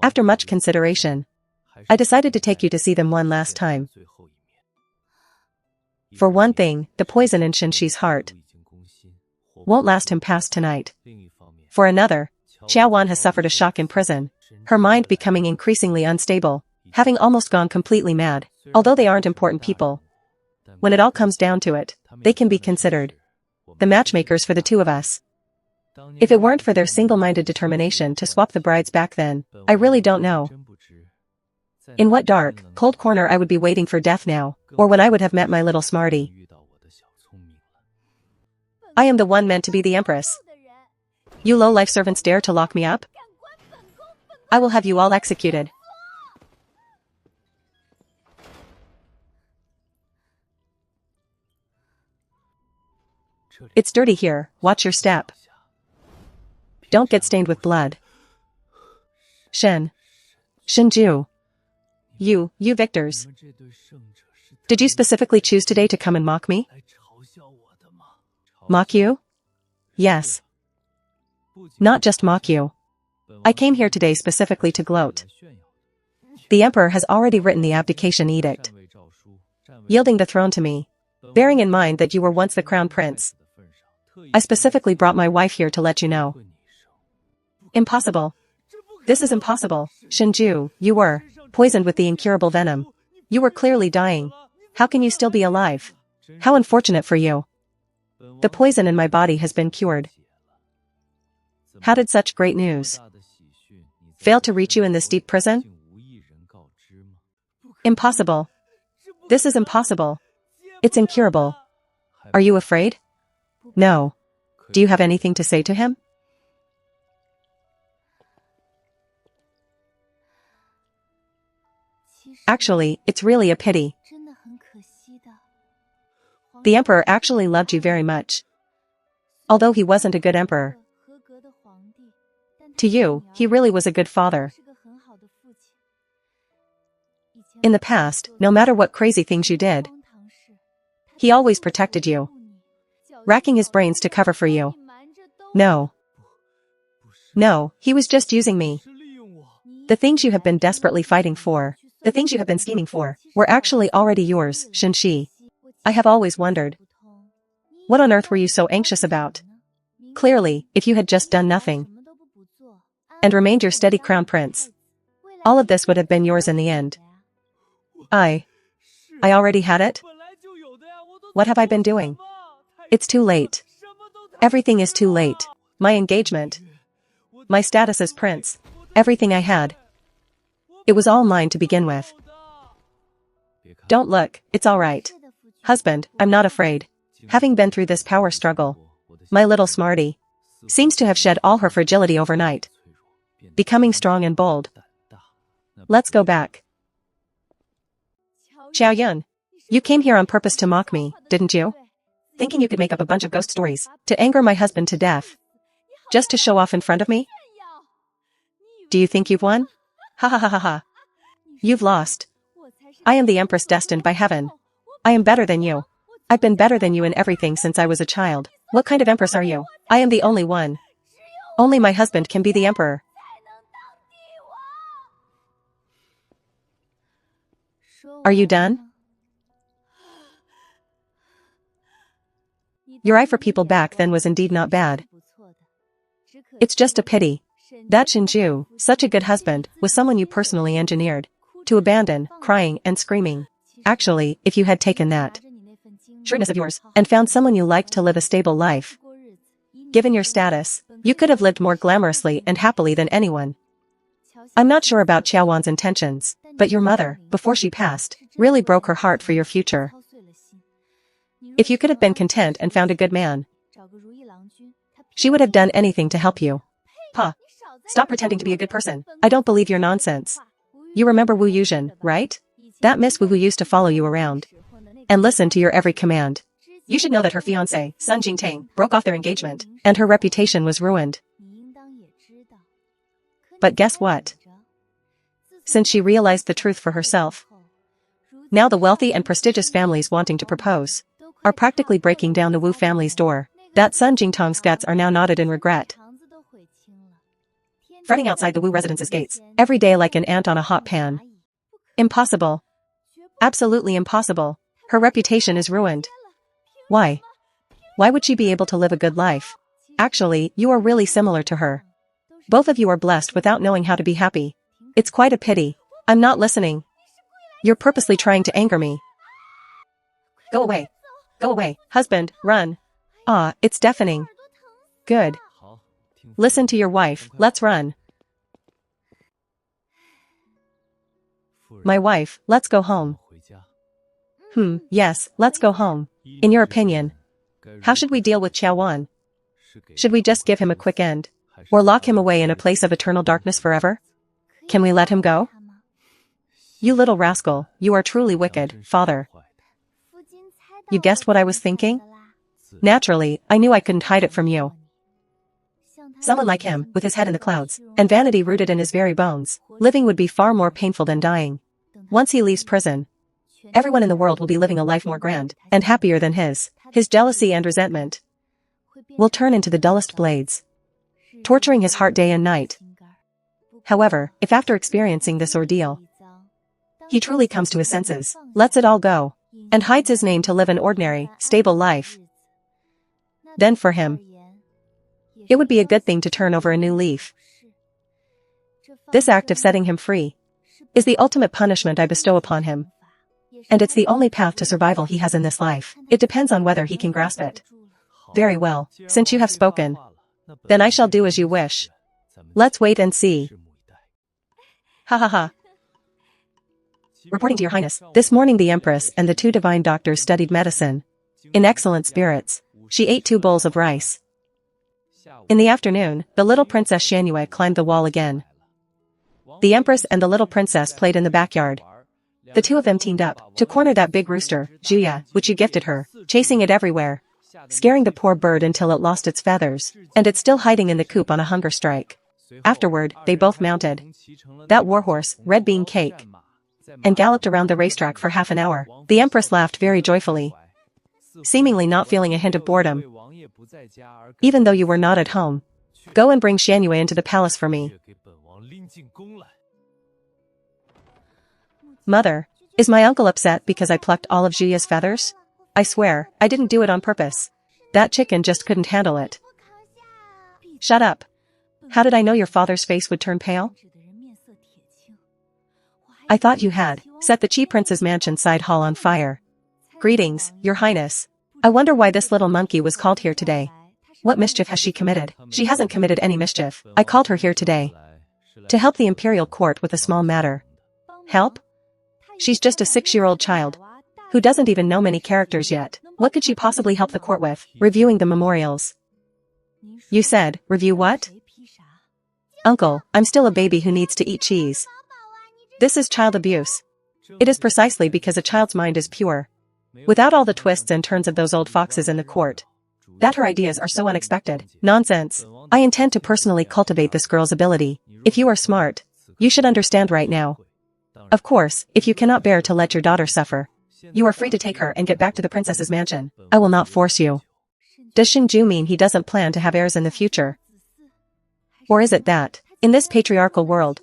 Speaker 1: After much consideration, I decided to take you to see them one last time. For one thing, the poison in Shenxi's heart won't last him past tonight. For another, Xiaowan has suffered a shock in prison, her mind becoming increasingly unstable, having almost gone completely mad. Although they aren't important people, when it all comes down to it, they can be considered the matchmakers for the two of us. If it weren't for their single-minded determination to swap the brides back then, I really don't know in what dark, cold corner I would be waiting for death now, or when I would have met my little smarty. I am the one meant to be the empress. You low-life servants dare to lock me up? I will have you all executed. It's dirty here, watch your step. Don't get stained with blood. Shenju. You victors. Did you specifically choose today to come and mock me? Mock you? Yes. Not just mock you. I came here today specifically to gloat. The emperor has already written the abdication edict, yielding the throne to me, bearing in mind that you were once the crown prince. I specifically brought my wife here to let you know. Impossible. This is impossible. Shinju, you were poisoned with the incurable venom. You were clearly dying. How can you still be alive? How unfortunate for you. The poison in my body has been cured. How did such great news fail to reach you in this deep prison? Impossible. This is impossible. It's incurable. Are you afraid? No. Do you have anything to say to him? Actually, it's really a pity. The emperor actually loved you very much. Although he wasn't a good emperor. To you, he really was a good father. In the past, no matter what crazy things you did, he always protected you, racking his brains to cover for you. No. No, he was just using me. The things you have been desperately fighting for, the things you have been scheming for, were actually already yours, Shinshi. I have always wondered. What on earth were you so anxious about? Clearly, if you had just done nothing and remained your steady crown prince, all of this would have been yours in the end. I already had it? What have I been doing? It's too late. Everything is too late. My engagement, my status as prince, everything I had. It was all mine to begin with. Don't look, it's all right. Husband, I'm not afraid. Having been through this power struggle, my little smarty seems to have shed all her fragility overnight, becoming strong and bold. Let's go back. Xiaoyun, you came here on purpose to mock me, didn't you? Thinking you could make up a bunch of ghost stories to anger my husband to death, just to show off in front of me? Do you think you've won? Ha ha ha ha ha. You've lost. I am the empress destined by heaven. I am better than you. I've been better than you in everything since I was a child. What kind of empress are you? I am the only one. Only my husband can be the emperor. Are you done? Your eye for people back then was indeed not bad. It's just a pity that Shinju, such a good husband, was someone you personally engineered to abandon, crying and screaming. Actually, if you had taken that shrewdness of yours and found someone you liked to live a stable life, given your status, you could have lived more glamorously and happily than anyone. I'm not sure about Qiaowan's intentions, but your mother, before she passed, really broke her heart for your future. If you could have been content and found a good man, she would have done anything to help you. Pa, stop pretending to be a good person. I don't believe your nonsense. You remember Wu Yuzhen, right? That Miss Wu who used to follow you around and listen to your every command. You should know that her fiancé, Sun Jingtang, broke off their engagement, and her reputation was ruined. But guess what? Since she realized the truth for herself, now the wealthy and prestigious families wanting to propose are practically breaking down the Wu family's door. That Sun Jingtang's guts are now knotted in regret, fretting outside the Wu residence's gates, every day like an ant on a hot pan. Impossible. Absolutely impossible. Her reputation is ruined. Why? Why would she be able to live a good life? Actually, you are really similar to her. Both of you are blessed without knowing how to be happy. It's quite a pity. I'm not listening. You're purposely trying to anger me. Go away. Go away. Husband, run. Ah, it's deafening. Good. Listen to your wife, let's run. My wife, let's go home. Yes, let's go home. In your opinion, how should we deal with Qiaowan? Should we just give him a quick end? Or lock him away in a place of eternal darkness forever? Can we let him go? You little rascal, you are truly wicked, father. You guessed what I was thinking? Naturally, I knew I couldn't hide it from you. Someone like him, with his head in the clouds, and vanity rooted in his very bones, living would be far more painful than dying. Once he leaves prison, everyone in the world will be living a life more grand and happier than his. His jealousy and resentment will turn into the dullest blades, torturing his heart day and night. However, if after experiencing this ordeal, he truly comes to his senses, lets it all go, and hides his name to live an ordinary, stable life, then for him, it would be a good thing to turn over a new leaf. This act of setting him free is the ultimate punishment I bestow upon him. And it's the only path to survival he has in this life. It depends on whether he can grasp it. Very well, since you have spoken, then I shall do as you wish. Let's wait and see. Ha ha ha. Reporting to your highness, this morning the empress and the two divine doctors studied medicine. In excellent spirits, she ate 2 bowls of rice. In the afternoon, the little princess Shanue climbed the wall again. The empress and the little princess played in the backyard. The two of them teamed up to corner that big rooster, Juya, which you gifted her, chasing it everywhere, scaring the poor bird until it lost its feathers, and it's still hiding in the coop on a hunger strike. Afterward, they both mounted that warhorse, Red Bean Cake, and galloped around the racetrack for half an hour. The empress laughed very joyfully, seemingly not feeling a hint of boredom. Even though you were not at home, go and bring Shanue into the palace for me. Mother, is my uncle upset because I plucked all of Juya's feathers? I swear, I didn't do it on purpose. That chicken just couldn't handle it. Shut up. How did I know your father's face would turn pale? I thought you had set the Chi Prince's mansion side hall on fire. Greetings, your highness. I wonder why this little monkey was called here today. What mischief has she committed? She hasn't committed any mischief. I called her here today to help the imperial court with a small matter. Help? She's just a 6-year-old child who doesn't even know many characters yet. What could she possibly help the court with? Reviewing the memorials. You said, review what? Uncle, I'm still a baby who needs to eat cheese. This is child abuse. It is precisely because a child's mind is pure, without all the twists and turns of those old foxes in the court, that her ideas are so unexpected. Nonsense. I intend to personally cultivate this girl's ability. If you are smart, you should understand right now. Of course, if you cannot bear to let your daughter suffer, you are free to take her and get back to the princess's mansion. I will not force you. Does Xingju mean he doesn't plan to have heirs in the future? Or is it that, in this patriarchal world,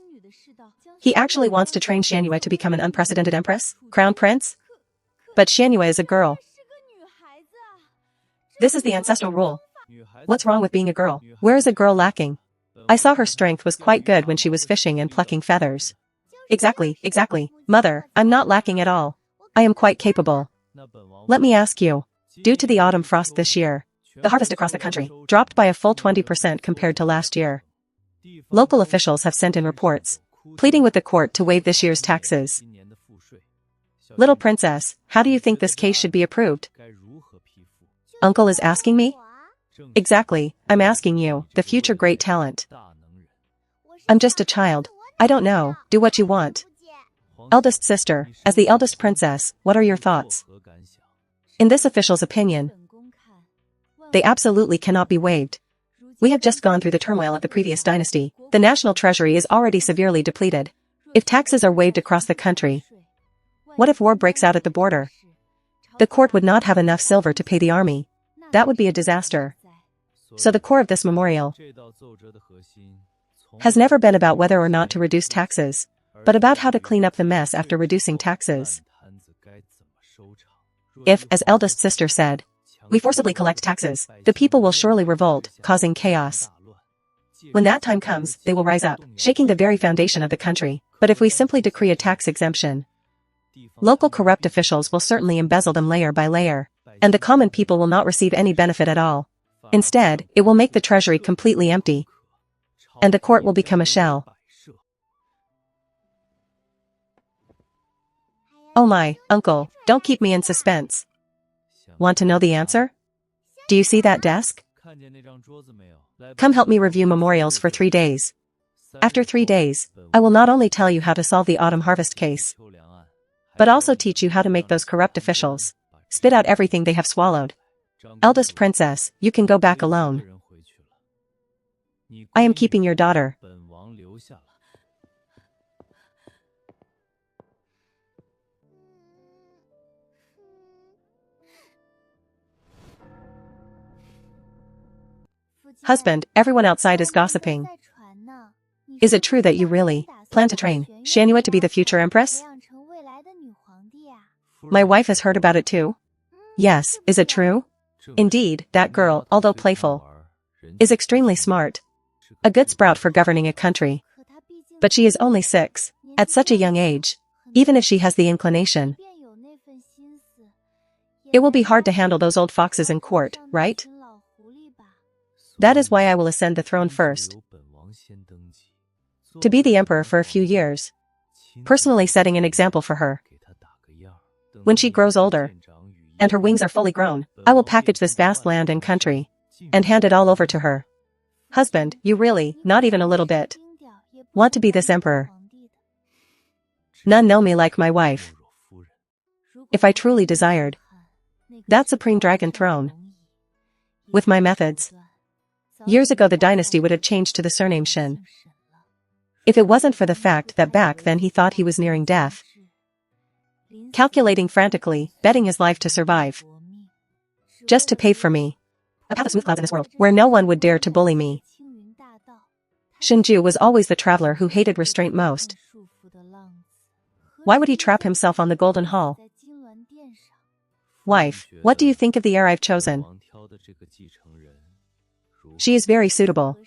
Speaker 1: he actually wants to train Shanue to become an unprecedented empress, crown prince? But Shanue is a girl. This is the ancestral rule. What's wrong with being a girl? Where is a girl lacking? I saw her strength was quite good when she was fishing and plucking feathers. Exactly. Mother, I'm not lacking at all. I am quite capable. Let me ask you. Due to the autumn frost this year, the harvest across the country dropped by a full 20% compared to last year. Local officials have sent in reports, pleading with the court to waive this year's taxes. Little princess, how do you think this case should be approved? Uncle is asking me? Exactly, I'm asking you, the future great talent. I'm just a child. I don't know, do what you want. Eldest sister, as the eldest princess, what are your thoughts? In this official's opinion, they absolutely cannot be waived. We have just gone through the turmoil of the previous dynasty. The national treasury is already severely depleted. If taxes are waived across the country, what if war breaks out at the border? The court would not have enough silver to pay the army. That would be a disaster. So the core of this memorial has never been about whether or not to reduce taxes, but about how to clean up the mess after reducing taxes. If, as eldest sister said, we forcibly collect taxes, the people will surely revolt, causing chaos. When that time comes, they will rise up, shaking the very foundation of the country. But if we simply decree a tax exemption, local corrupt officials will certainly embezzle them layer by layer, and the common people will not receive any benefit at all. Instead, it will make the treasury completely empty, and the court will become a shell. Oh my, uncle, don't keep me in suspense. Want to know the answer? Do you see that desk? Come help me review memorials for 3 days. After 3 days, I will not only tell you how to solve the autumn harvest case, but also teach you how to make those corrupt officials spit out everything they have swallowed. Eldest princess, you can go back alone. I am keeping your daughter. Husband, everyone outside is gossiping. Is it true that you really plan to train Shanua to be the future empress? My wife has heard about it too. Yes, is it true? Indeed, that girl, although playful, is extremely smart. A good sprout for governing a country. But she is only 6. At such a young age, even if she has the inclination, it will be hard to handle those old foxes in court, right? That is why I will ascend the throne first. To be the emperor for a few years. Personally setting an example for her. When she grows older, and her wings are fully grown, I will package this vast land and country, and hand it all over to her. Husband, you really, not even a little bit, want to be this emperor? None know me like my wife. If I truly desired that supreme dragon throne, with my methods, years ago the dynasty would have changed to the surname Shin. If it wasn't for the fact that back then he thought he was nearing death, calculating frantically, betting his life to survive, just to pave for me a path of smooth clouds in this world, where no one would dare to bully me. Shinju was always the traveler who hated restraint most. Why would he trap himself on the Golden Hall? Wife, what do you think of the heir I've chosen? She is very suitable.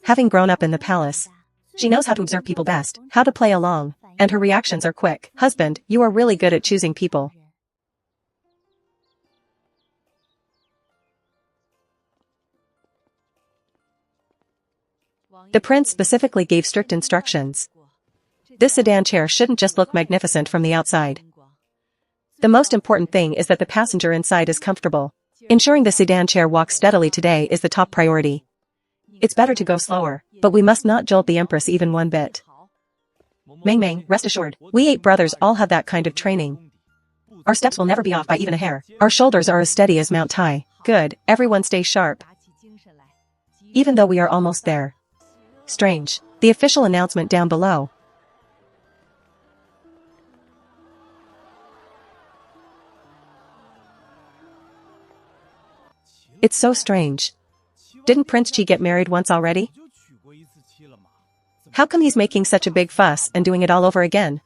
Speaker 1: Having grown up in the palace, she knows how to observe people best, how to play along, and her reactions are quick. Husband, you are really good at choosing people. The prince specifically gave strict instructions. This sedan chair shouldn't just look magnificent from the outside. The most important thing is that the passenger inside is comfortable. Ensuring the sedan chair walks steadily today is the top priority. It's better to go slower, but we must not jolt the empress even one bit. Meng Meng, rest assured, we 8 brothers all have that kind of training. Our steps will never be off by even a hair. Our shoulders are as steady as Mount Tai. Good, everyone stay sharp. Even though we are almost there. Strange. The official announcement down below. It's so strange. Didn't Prince Chi get married once already? How come he's making such a big fuss and doing it all over again?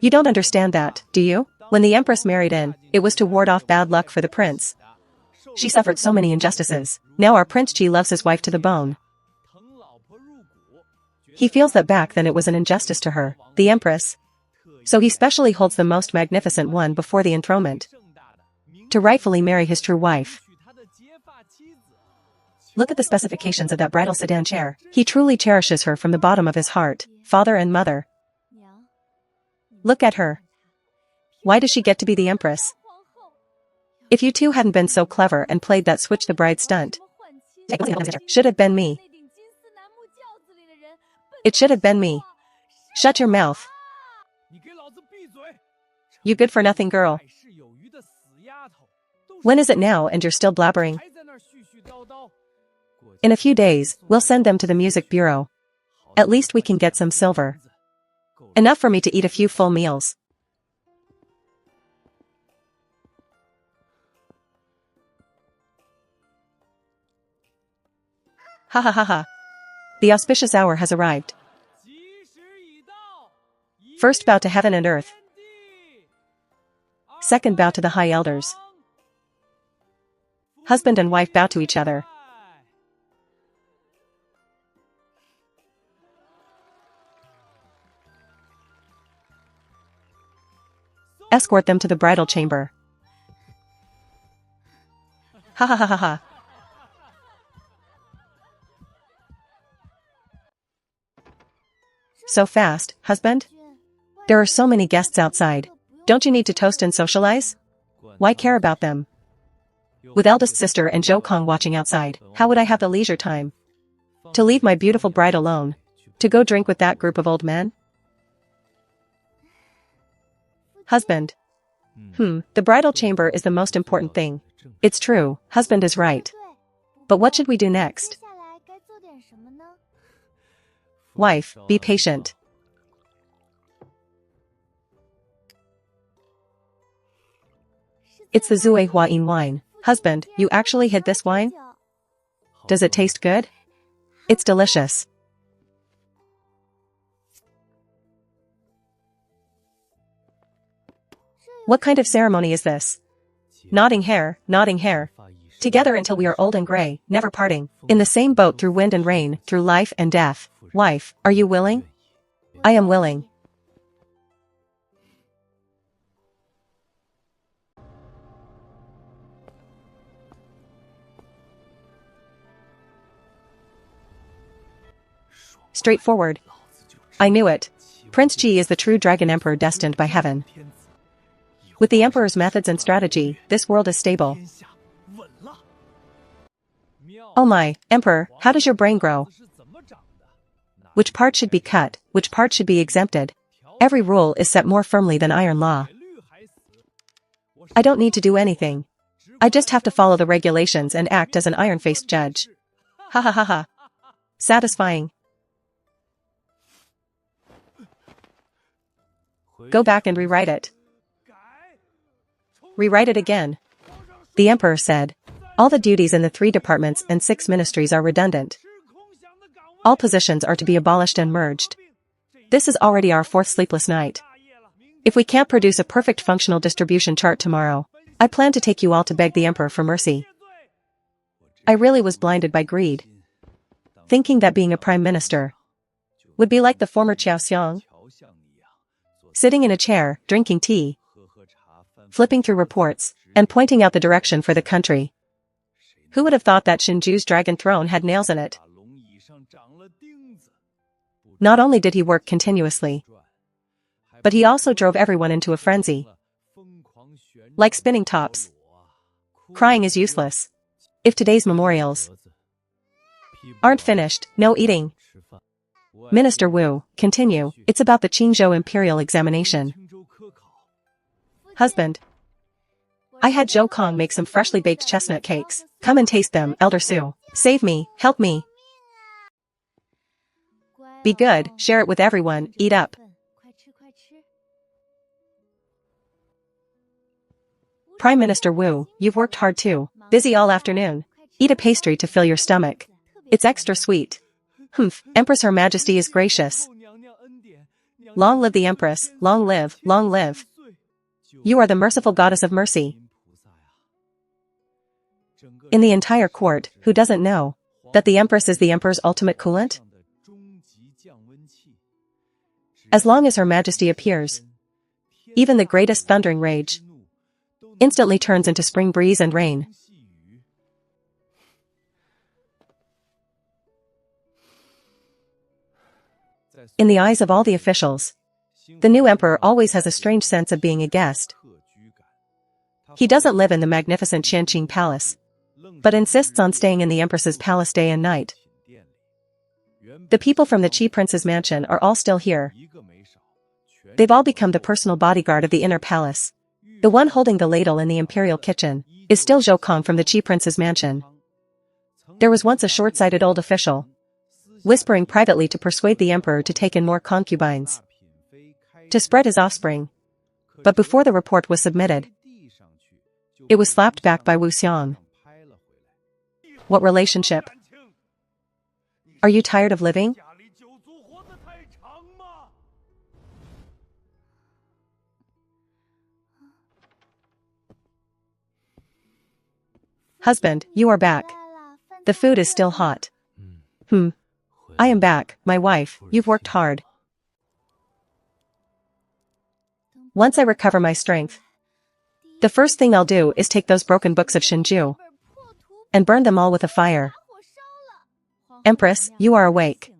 Speaker 1: You don't understand that, do you? When the Empress married in, it was to ward off bad luck for the prince. She suffered so many injustices. Now our Prince Chi loves his wife to the bone. He feels that back then it was an injustice to her, the Empress. So he specially holds the most magnificent one before the enthronement, to rightfully marry his true wife. Look at the specifications of that bridal sedan chair. He truly cherishes her from the bottom of his heart, father and mother. Look at her. Why does she get to be the Empress? If you two hadn't been so clever and played that switch the bride stunt, should have been me. It should have been me. Shut your mouth. You good-for-nothing girl. When is it now and you're still blabbering? In a few days, we'll send them to the music bureau. At least we can get some silver. Enough for me to eat a few full meals. Ha ha ha ha. The auspicious hour has arrived. First bow to heaven and earth. Second bow to the high elders. Husband and wife bow to each other. Escort them to the bridal chamber. Ha ha ha ha ha. So fast, husband? There are so many guests outside. Don't you need to toast and socialize? Why care about them? With eldest sister and Zhou Kong watching outside, how would I have the leisure time to leave my beautiful bride alone, to go drink with that group of old men? Husband. The bridal chamber is the most important thing. It's true, husband is right. But what should we do next? Wife, be patient. It's the Zue Hua Yin wine. Husband, you actually hid this wine? Does it taste good? It's delicious. What kind of ceremony is this? Nodding hair, nodding hair. Together until we are old and gray, never parting. In the same boat through wind and rain, through life and death. Wife, are you willing? I am willing. Straightforward. I knew it. Prince Ji is the true dragon emperor destined by heaven. With the emperor's methods and strategy, this world is stable. Oh my, emperor, how does your brain grow? Which part should be cut, which part should be exempted? Every rule is set more firmly than iron law. I don't need to do anything. I just have to follow the regulations and act as an iron-faced judge. Ha ha ha ha. Satisfying. Go back and rewrite it. Rewrite it again. The emperor said. All the duties in the 3 departments and 6 ministries are redundant. All positions are to be abolished and merged. This is already our 4th sleepless night. If we can't produce a perfect functional distribution chart tomorrow, I plan to take you all to beg the emperor for mercy. I really was blinded by greed, thinking that being a prime minister would be like the former Qiao Xiang, sitting in a chair, drinking tea, flipping through reports, and pointing out the direction for the country. Who would have thought that Shinju's dragon throne had nails in it? Not only did he work continuously, but he also drove everyone into a frenzy. Like spinning tops. Crying is useless. If today's memorials aren't finished, no eating. Minister Wu, continue, it's about the Qingzhou Imperial examination. Husband. I had Zhou Kong make some freshly baked chestnut cakes. Come and taste them, Elder Su. Save me, help me. Be good, share it with everyone, eat up. Prime Minister Wu, you've worked hard too. Busy all afternoon. Eat a pastry to fill your stomach. It's extra sweet. Humph, Empress Her Majesty is gracious. Long live the Empress, long live, long live. You are the merciful goddess of mercy. In the entire court, who doesn't know that the Empress is the Emperor's ultimate coolant? As long as Her Majesty appears, even the greatest thundering rage instantly turns into spring breeze and rain. In the eyes of all the officials, the new emperor always has a strange sense of being a guest. He doesn't live in the magnificent Qianqing Palace, but insists on staying in the Empress's palace day and night. The people from the Qi Prince's mansion are all still here. They've all become the personal bodyguard of the inner palace. The one holding the ladle in the imperial kitchen is still Zhou Kong from the Qi Prince's mansion. There was once a short-sighted old official, whispering privately to persuade the emperor to take in more concubines, to spread his offspring. But before the report was submitted, it was slapped back by Wu Xiang. What relationship? Are you tired of living? Husband, you are back. The food is still hot. I am back, my wife, you've worked hard. Once I recover my strength, the first thing I'll do is take those broken books of Shinju and burn them all with a fire. Empress, you are awake.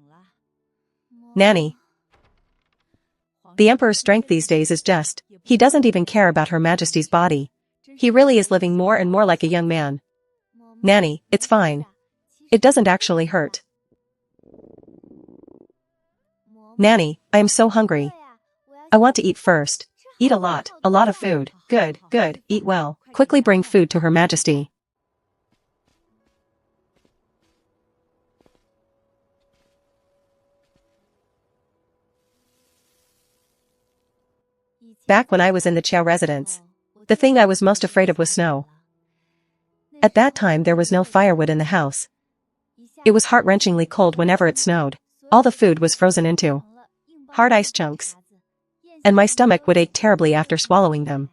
Speaker 1: Nanny. The Emperor's strength these days is just, he doesn't even care about Her Majesty's body. He really is living more and more like a young man. Nanny, it's fine. It doesn't actually hurt. Nanny, I am so hungry. I want to eat first. Eat a lot of food. Good, good, eat well. Quickly bring food to Her Majesty. Back when I was in the Qiao residence, the thing I was most afraid of was snow. At that time there was no firewood in the house. It was heart-wrenchingly cold whenever it snowed. All the food was frozen into hard ice chunks, and my stomach would ache terribly after swallowing them.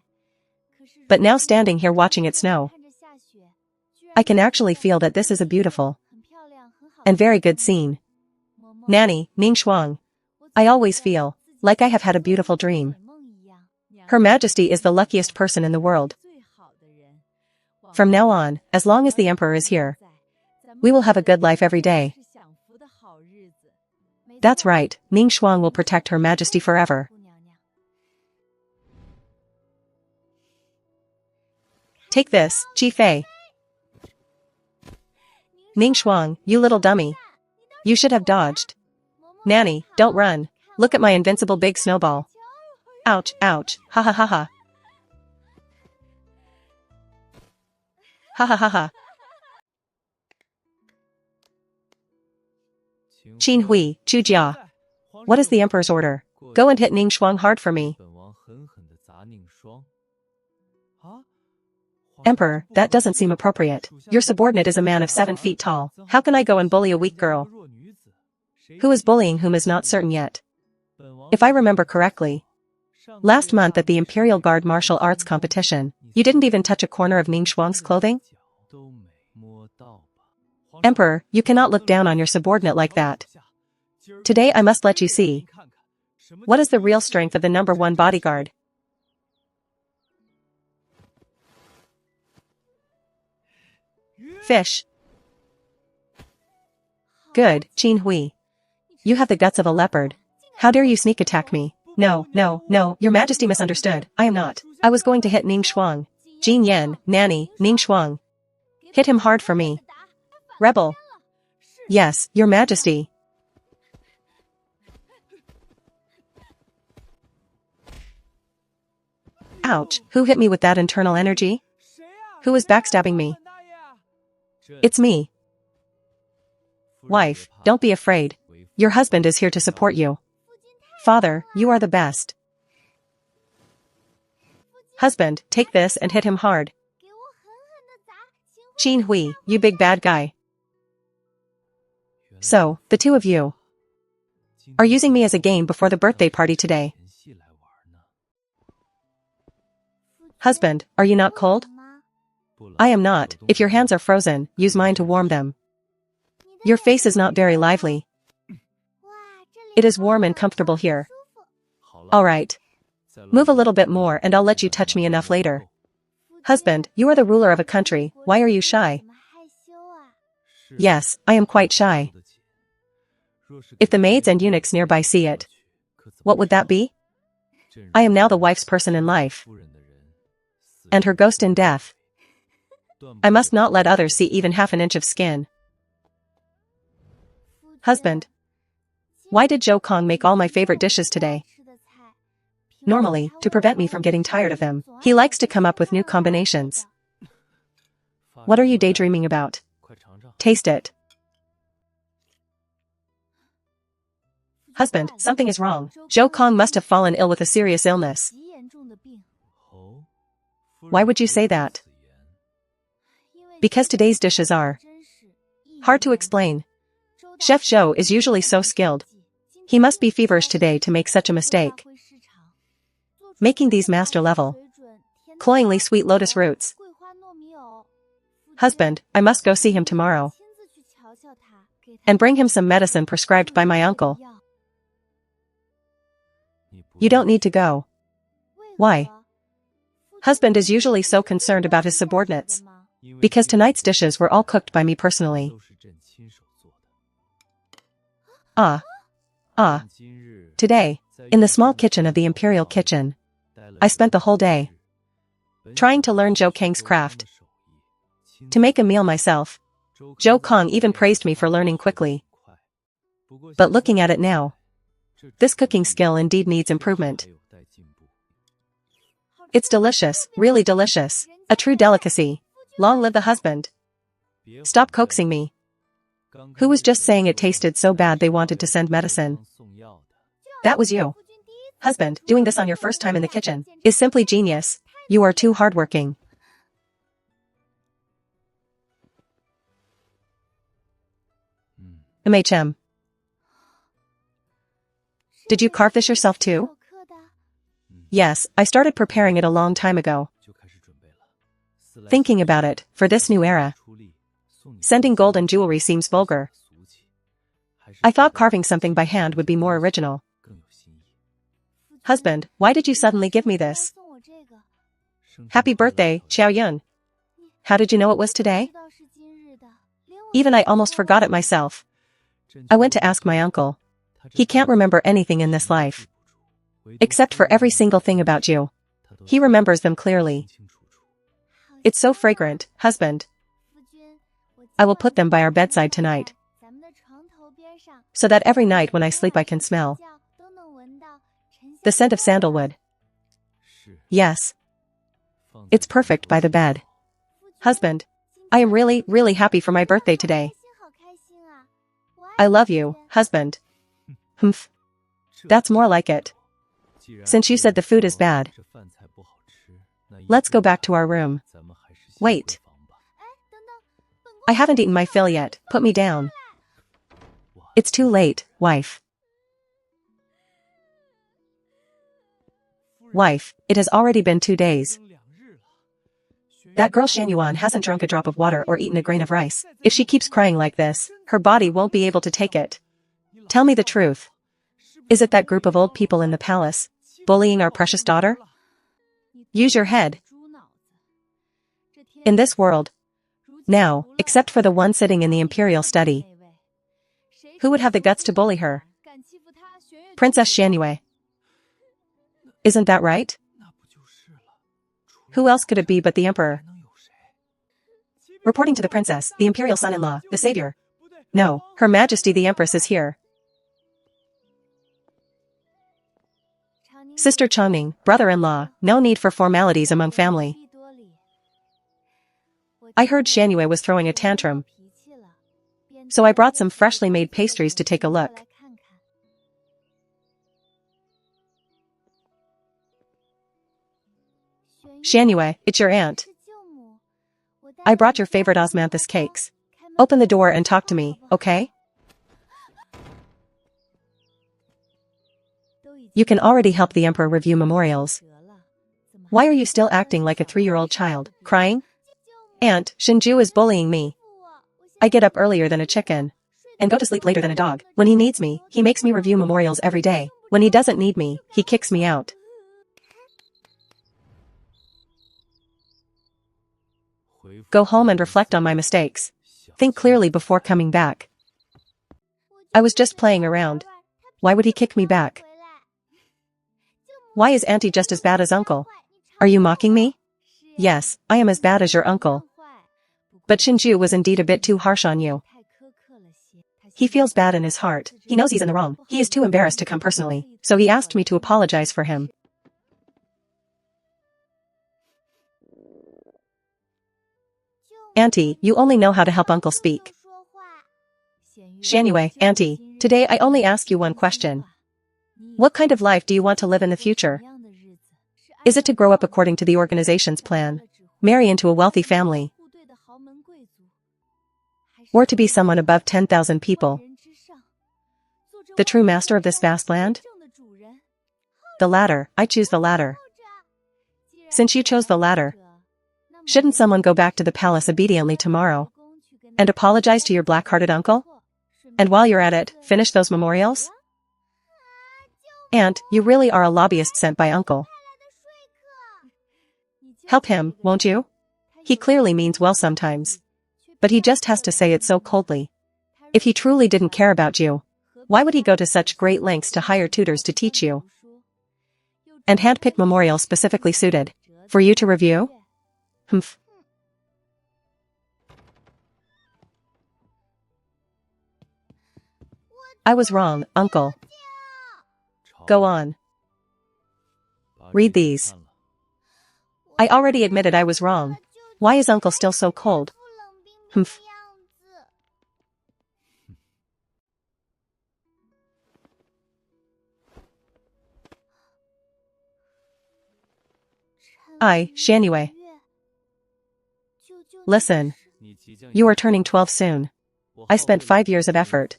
Speaker 1: But now standing here watching it snow, I can actually feel that this is a beautiful and very good scene. Nanny, Ning Shuang. I always feel like I have had a beautiful dream. Her Majesty is the luckiest person in the world. From now on, as long as the Emperor is here, we will have a good life every day. That's right, Ning Shuang will protect Her Majesty forever. Take this, Qi Fei. Ning Shuang, you little dummy. You should have dodged. Nanny, don't run. Look at my invincible big snowball. Ouch, ouch, ha ha ha ha. Ha ha ha ha. Qin Hui, Chu Jia. What is the Emperor's order? Go and hit Ning Shuang hard for me. Emperor, that doesn't seem appropriate. Your subordinate is a man of 7 feet tall. How can I go and bully a weak girl? Who is bullying whom is not certain yet. If I remember correctly, last month at the Imperial Guard martial arts competition, you didn't even touch a corner of Ning Shuang's clothing? Emperor, you cannot look down on your subordinate like that. Today I must let you see. What is the real strength of the #1 bodyguard? Fish. Good, Qin Hui. You have the guts of a leopard. How dare you sneak attack me? No, no, no, Your Majesty misunderstood. I am not. I was going to hit Ning Shuang. Jin Yan, Nanny, Ning Shuang. Hit him hard for me. Rebel. Yes, Your Majesty. Ouch, who hit me with that internal energy? Who is backstabbing me? It's me. Wife, don't be afraid. Your husband is here to support you. Father, you are the best. Husband, take this and hit him hard. Qin Hui, you big bad guy. So, the two of you are using me as a game before the birthday party today. Husband, are you not cold? I am not. If your hands are frozen, use mine to warm them. Your face is not very lively. It is warm and comfortable here. All right. Move a little bit more and I'll let you touch me enough later. Husband, you are the ruler of a country, why are you shy? Yes, I am quite shy. If the maids and eunuchs nearby see it, what would that be? I am now the wife's person in life, and her ghost in death. I must not let others see even half an inch of skin. Husband, why did Zhou Kong make all my favorite dishes today? Normally, to prevent me from getting tired of them, he likes to come up with new combinations. What are you daydreaming about? Taste it. Husband, something is wrong. Zhou Kong must have fallen ill with a serious illness. Why would you say that? Because today's dishes are hard to explain. Chef Zhou is usually so skilled. He must be feverish today to make such a mistake. Making these master-level, cloyingly sweet lotus roots. Husband, I must go see him tomorrow and bring him some medicine prescribed by my uncle. You don't need to go. Why? Husband is usually so concerned about his subordinates. Because tonight's dishes were all cooked by me personally. Today, in the small kitchen of the Imperial Kitchen, I spent the whole day trying to learn Zhou Kang's craft. To make a meal myself, Zhou Kong even praised me for learning quickly. But looking at it now, this cooking skill indeed needs improvement. It's delicious, really delicious, a true delicacy. Long live the husband. Stop coaxing me. Who was just saying it tasted so bad they wanted to send medicine? That was you. Husband, doing this on your first time in the kitchen is simply genius. You are too hardworking. MHM. Did you carve this yourself too? Yes, I started preparing it a long time ago. Thinking about it, for this new era, sending gold and jewelry seems vulgar. I thought carving something by hand would be more original. Husband, why did you suddenly give me this? Happy birthday, Xiaoyun. How did you know it was today? Even I almost forgot it myself. I went to ask my uncle. He can't remember anything in this life. Except for every single thing about you. He remembers them clearly. It's so fragrant, husband. I will put them by our bedside tonight. So that every night when I sleep I can smell the scent of sandalwood. Yes. It's perfect by the bed. Husband, I am really, really happy for my birthday today. I love you, husband. Humph. That's more like it. Since you said the food is bad, let's go back to our room. Wait. I haven't eaten my fill yet, put me down. It's too late, wife. Wife, it has already been 2 days. That girl Shanyuan hasn't drunk a drop of water or eaten a grain of rice. If she keeps crying like this, her body won't be able to take it. Tell me the truth. Is it that group of old people in the palace, bullying our precious daughter? Use your head. In this world, now, except for the one sitting in the imperial study, who would have the guts to bully her? Princess Xianyue. Isn't that right? Who else could it be but the emperor? Reporting to the princess, the imperial son-in-law, the savior. No, Her Majesty the Empress is here. Sister Changning, brother-in-law, no need for formalities among family. I heard Xianyue was throwing a tantrum, so I brought some freshly made pastries to take a look. Xianyue, it's your aunt. I brought your favorite osmanthus cakes. Open the door and talk to me, okay? You can already help the emperor review memorials. Why are you still acting like a 3-year-old child, crying? Aunt, Shinju is bullying me. I get up earlier than a chicken and go to sleep later than a dog. When he needs me, he makes me review memorials every day. When he doesn't need me, he kicks me out. Go home and reflect on my mistakes. Think clearly before coming back. I was just playing around. Why would he kick me back? Why is Auntie just as bad as Uncle? Are you mocking me? Yes, I am as bad as your uncle. But Shinju was indeed a bit too harsh on you. He feels bad in his heart. He knows he's in the wrong. He is too embarrassed to come personally, so he asked me to apologize for him. Auntie, you only know how to help Uncle speak. Xianyue, Auntie, today I only ask you one question. What kind of life do you want to live in the future? Is it to grow up according to the organization's plan, marry into a wealthy family, or to be someone above 10,000 people, the true master of this vast land? The latter. I choose the latter. Since you chose the latter, shouldn't someone go back to the palace obediently tomorrow and apologize to your black-hearted uncle? And while you're at it, finish those memorials? Aunt, you really are a lobbyist sent by Uncle. Help him, won't you? He clearly means well sometimes, but he just has to say it so coldly. If he truly didn't care about you, why would he go to such great lengths to hire tutors to teach you and handpick memorials specifically suited for you to review? Humph. I was wrong, Uncle. Go on. Read these. I already admitted I was wrong. Why is Uncle still so cold? Humph. Xianyue. Listen. You are turning 12 soon. I spent 5 years of effort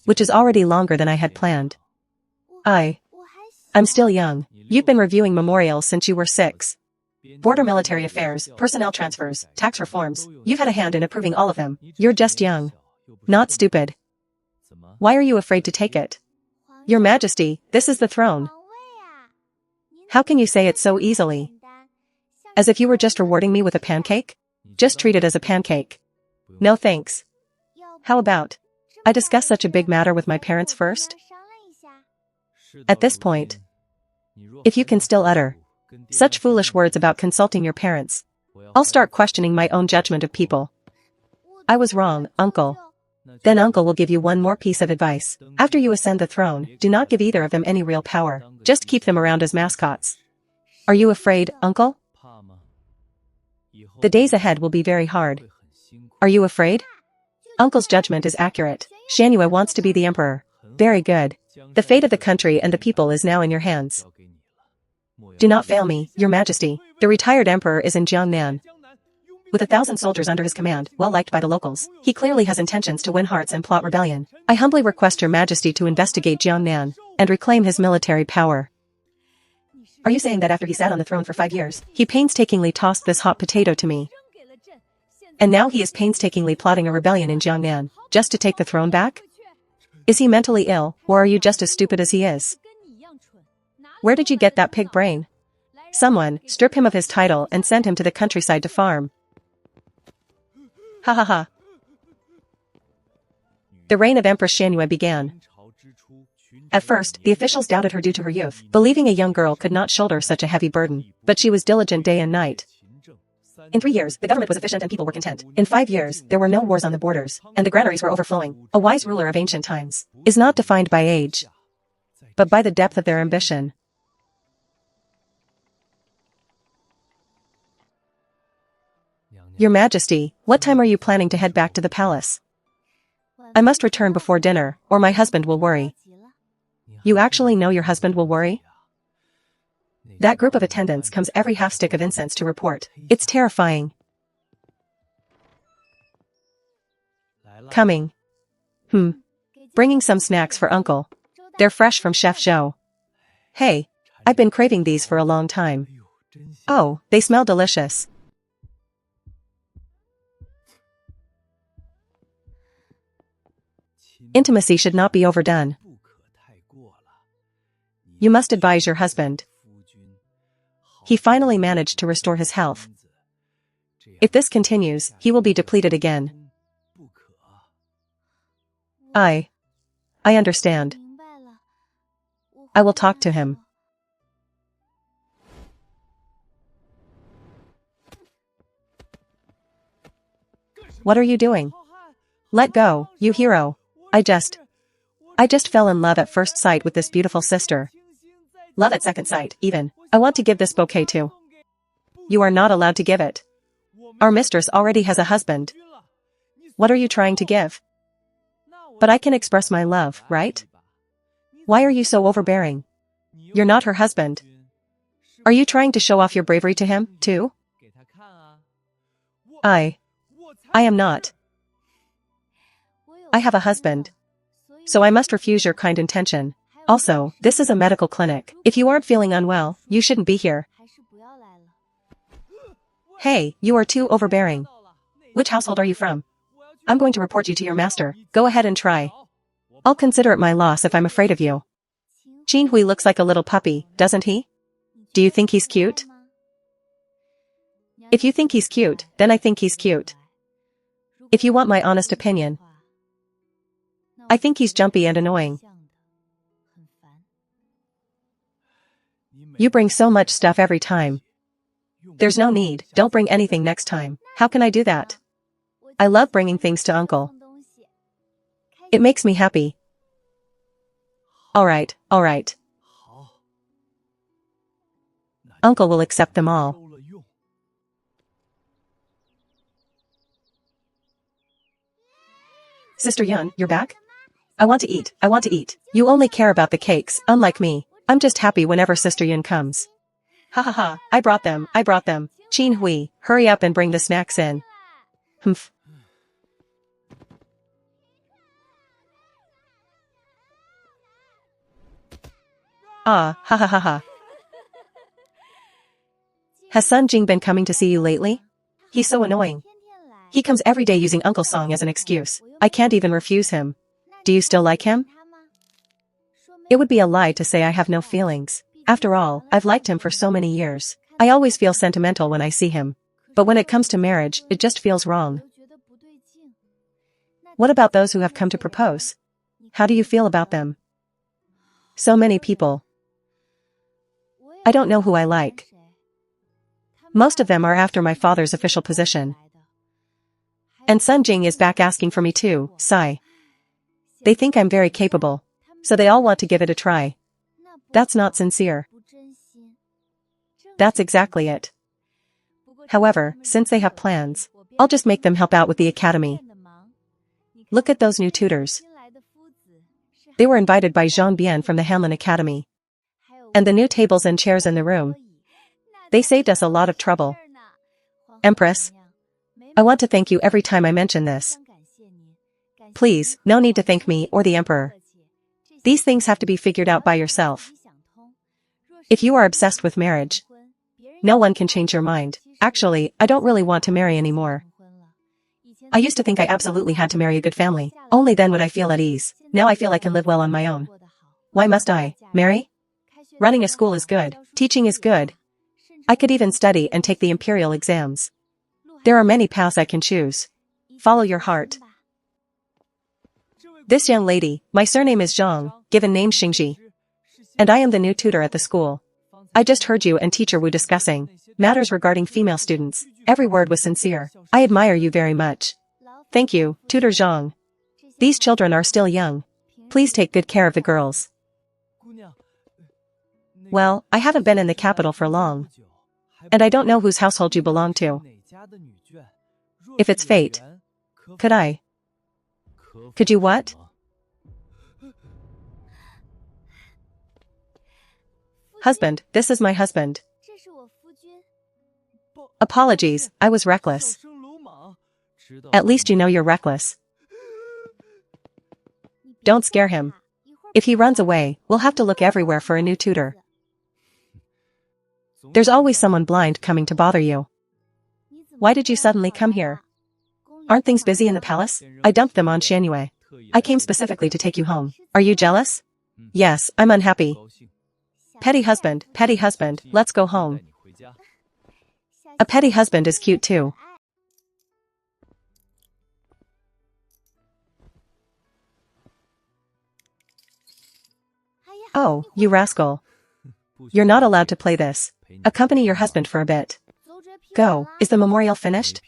Speaker 1: which is already longer than I had planned. I'm still young. You've been reviewing memorials since you were 6. Border military affairs, personnel transfers, tax reforms. You've had a hand in approving all of them. You're just young. Not stupid. Why are you afraid to take it? Your Majesty, this is the throne. How can you say it so easily? As if you were just rewarding me with a pancake? Just treat it as a pancake. No thanks. How about I discuss such a big matter with my parents first? At this point, if you can still utter such foolish words about consulting your parents, I'll start questioning my own judgment of people. I was wrong, Uncle. Then Uncle will give you one more piece of advice. After you ascend the throne, do not give either of them any real power. Just keep them around as mascots. Are you afraid, Uncle? The days ahead will be very hard. Are you afraid? Uncle's judgment is accurate. Shanghai wants to be the emperor. Very good. The fate of the country and the people is now in your hands. Do not fail me, Your Majesty. The retired emperor is in Jiangnan. With 1,000 soldiers under his command, well liked by the locals, he clearly has intentions to win hearts and plot rebellion. I humbly request Your Majesty to investigate Jiangnan and reclaim his military power. Are you saying that after he sat on the throne for 5 years, he painstakingly tossed this hot potato to me? And now he is painstakingly plotting a rebellion in Jiangnan, just to take the throne back? Is he mentally ill, or are you just as stupid as he is? Where did you get that pig brain? Someone, strip him of his title and send him to the countryside to farm. Ha ha ha. The reign of Empress Shanghai began. At first, the officials doubted her due to her youth, believing a young girl could not shoulder such a heavy burden, but she was diligent day and night. In 3 years, the government was efficient and people were content. In 5 years, there were no wars on the borders, and the granaries were overflowing. A wise ruler of ancient times is not defined by age, but by the depth of their ambition. Your Majesty, what time are you planning to head back to the palace? I must return before dinner, or my husband will worry. You actually know your husband will worry? That group of attendants comes every half stick of incense to report. It's terrifying. Coming. Bringing some snacks for Uncle. They're fresh from Chef Zhou. Hey, I've been craving these for a long time. Oh, they smell delicious. Intimacy should not be overdone. You must advise your husband. He finally managed to restore his health. If this continues, he will be depleted again. I understand. I will talk to him. What are you doing? Let go, you hero. I just fell in love at first sight with this beautiful sister. Love at second sight, even. I want to give this bouquet to. You are not allowed to give it. Our mistress already has a husband. What are you trying to give? But I can express my love, right? Why are you so overbearing? You're not her husband. Are you trying to show off your bravery to him, too? I am not. I have a husband. So I must refuse your kind intention. Also, this is a medical clinic. If you aren't feeling unwell, you shouldn't be here. Hey, you are too overbearing. Which household are you from? I'm going to report you to your master. Go ahead and try. I'll consider it my loss if I'm afraid of you. Qin Hui looks like a little puppy, doesn't he? Do you think he's cute? If you think he's cute, then I think he's cute. If you want my honest opinion, I think he's jumpy and annoying. You bring so much stuff every time. There's no need, don't bring anything next time. How can I do that? I love bringing things to Uncle. It makes me happy. Alright. Uncle will accept them all. Sister Yun, you're back? I want to eat. You only care about the cakes, unlike me. I'm just happy whenever Sister Yun comes. Ha ha ha, I brought them. Qin Hui, hurry up and bring the snacks in. Humph. Ah, ha ha ha ha. Has Sun Jing been coming to see you lately? He's so annoying. He comes every day using Uncle Song as an excuse. I can't even refuse him. Do you still like him? It would be a lie to say I have no feelings. After all, I've liked him for so many years. I always feel sentimental when I see him. But when it comes to marriage, it just feels wrong. What about those who have come to propose? How do you feel about them? So many people. I don't know who I like. Most of them are after my father's official position. And Sun Jing is back asking for me too, sigh. They think I'm very capable. So they all want to give it a try. That's not sincere. That's exactly it. However, since they have plans, I'll just make them help out with the academy. Look at those new tutors. They were invited by Zhang Bian from the Hanlin Academy. And the new tables and chairs in the room. They saved us a lot of trouble. Empress, I want to thank you every time I mention this. Please, no need to thank me or the Emperor. These things have to be figured out by yourself. If you are obsessed with marriage, no one can change your mind. Actually, I don't really want to marry anymore. I used to think I absolutely had to marry a good family. Only then would I feel at ease. Now I feel I can live well on my own. Why must I marry? Running a school is good. Teaching is good. I could even study and take the imperial exams. There are many paths I can choose. Follow your heart. This young lady, my surname is Zhang, given name Xingji. And I am the new tutor at the school. I just heard you and Teacher Wu discussing matters regarding female students. Every word was sincere. I admire you very much. Thank you, Tutor Zhang. These children are still young. Please take good care of the girls. Well, I haven't been in the capital for long. And I don't know whose household you belong to. If it's fate, could you what? Husband, this is my husband. Apologies, I was reckless. At least you know you're reckless. Don't scare him. If he runs away, we'll have to look everywhere for a new tutor. There's always someone blind coming to bother you. Why did you suddenly come here? Aren't things busy in the palace? I dumped them on Xianyue. I came specifically to take you home. Are you jealous? Yes, I'm unhappy. Petty husband, let's go home. A petty husband is cute too. Oh, you rascal. You're not allowed to play this. Accompany your husband for a bit. Go, is the memorial finished?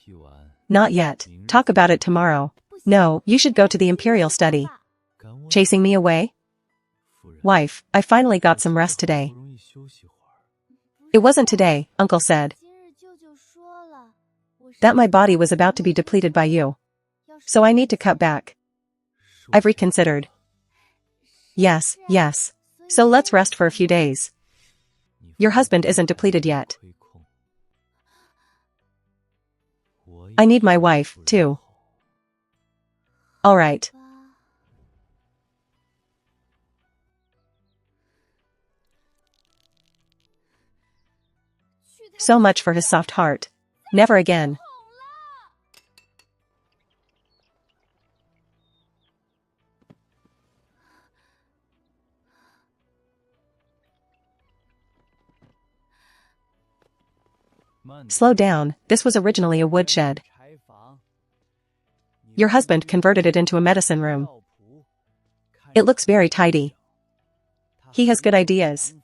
Speaker 1: Not yet. Talk about it tomorrow. No, you should go to the imperial study. Chasing me away? Wife, I finally got some rest today. It wasn't today, Uncle said. That my body was about to be depleted by you. So I need to cut back. I've reconsidered. Yes. So let's rest for a few days. Your husband isn't depleted yet. I need my wife, too. All right. So much for his soft heart. Never again. Slow down, this was originally a woodshed. Your husband converted it into a medicine room. It looks very tidy. He has good ideas.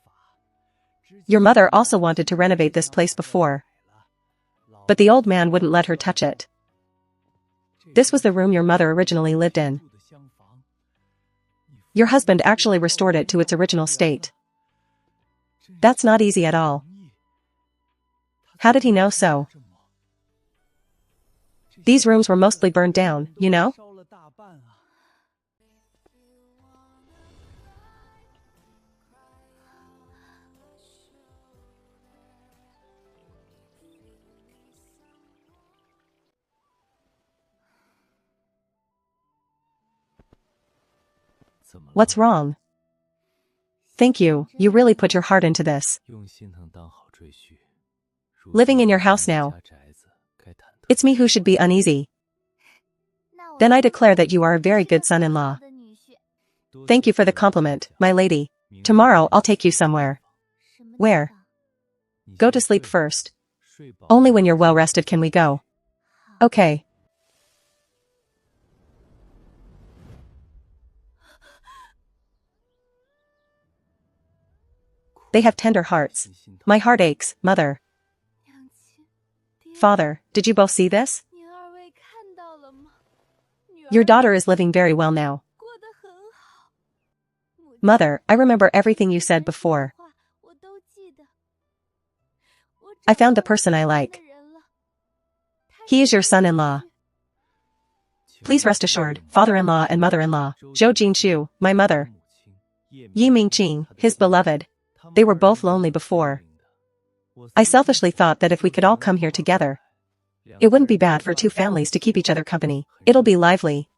Speaker 1: Your mother also wanted to renovate this place before. But the old man wouldn't let her touch it. This was the room your mother originally lived in. Your husband actually restored it to its original state. That's not easy at all. How did he know so? These rooms were mostly burned down, you know? What's wrong? Thank you, you really put your heart into this. Living in your house now. It's me who should be uneasy. Then I declare that you are a very good son-in-law. Thank you for the compliment, my lady. Tomorrow I'll take you somewhere. Where? Go to sleep first. Only when you're well rested can we go. Okay. They have tender hearts. My heart aches, mother. Father, did you both see this? Your daughter is living very well now. Mother, I remember everything you said before. I found the person I like. He is your son-in-law. Please rest assured, father-in-law and mother-in-law, Zhou Jinshu, my mother. Yi Mingqing, his beloved. They were both lonely before. I selfishly thought that if we could all come here together, it wouldn't be bad for two families to keep each other company. It'll be lively.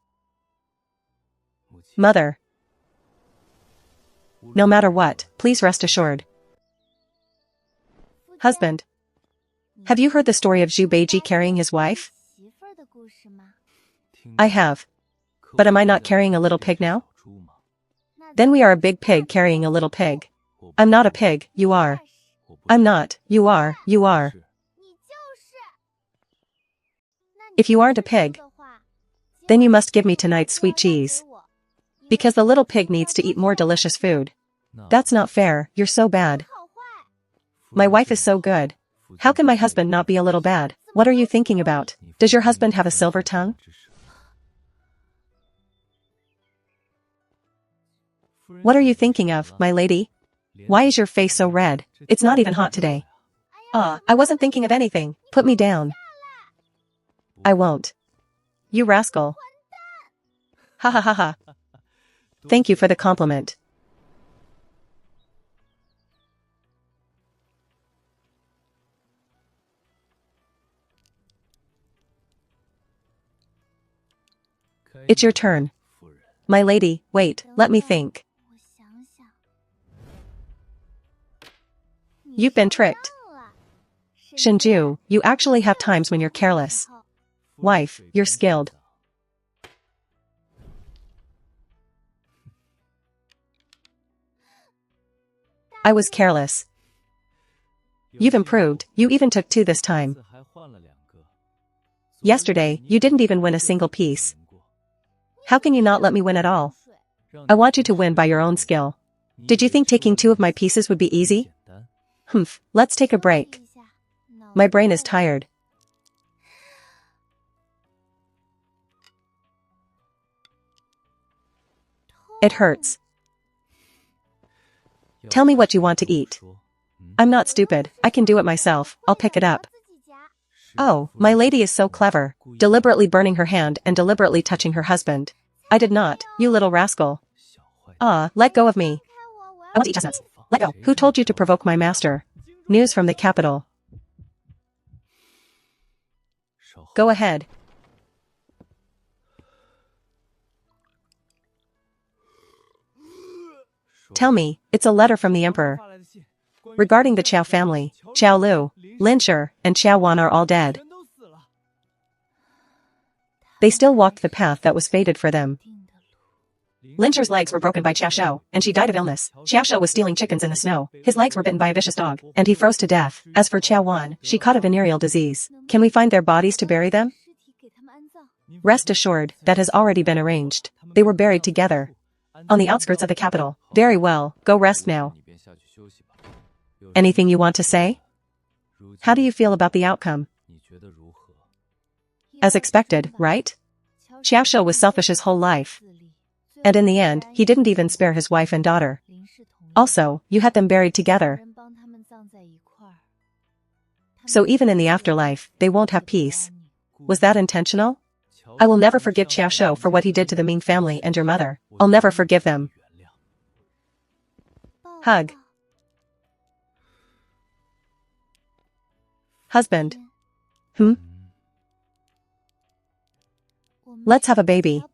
Speaker 1: Mother. No matter what, please rest assured. Husband. Have you heard the story of Zhu Beiji carrying his wife? I have. But am I not carrying a little pig now? Then we are a big pig carrying a little pig. I'm not a pig, you are. I'm not, you are, you are. If you aren't a pig, then you must give me tonight's sweet cheese. Because the little pig needs to eat more delicious food. That's not fair, you're so bad. My wife is so good. How can my husband not be a little bad? What are you thinking about? Does your husband have a silver tongue? What are you thinking of, my lady? Why is your face so red? It's not even hot today. I wasn't thinking of anything. Put me down. I won't. You rascal. Ha ha ha ha. Thank you for the compliment. It's your turn. My lady, wait, let me think. You've been tricked. Shenju, you actually have times when you're careless. Wife, you're skilled. I was careless. You've improved, you even took two this time. Yesterday, you didn't even win a single piece. How can you not let me win at all? I want you to win by your own skill. Did you think taking two of my pieces would be easy? Humph, let's take a break. My brain is tired. It hurts. Tell me what you want to eat. I'm not stupid, I can do it myself, I'll pick it up. Oh, my lady is so clever, deliberately burning her hand and deliberately touching her husband. I did not, you little rascal. Let go of me. I want to eat chestnuts. Let go. Who told you to provoke my master? News from the capital. Go ahead. Tell me, it's a letter from the emperor. Regarding the Qiao family, Qiao Lu, Lin Shi, and Qiao Wan are all dead. They still walked the path that was fated for them. Lin Shi's legs were broken by Qiao Shou, and she died of illness. Qiao Shou was stealing chickens in the snow. His legs were bitten by a vicious dog, and he froze to death. As for Qiao Wan, she caught a venereal disease. Can we find their bodies to bury them? Rest assured, that has already been arranged. They were buried together. On the outskirts of the capital. Very well, go rest now. Anything you want to say? How do you feel about the outcome? As expected, right? Qiao Shou was selfish his whole life. And in the end, he didn't even spare his wife and daughter. Also, you had them buried together. So even in the afterlife, they won't have peace. Was that intentional? I will never forgive Qiao Shou for what he did to the Ming family and your mother. I'll never forgive them. Hug. Husband. Let's have a baby.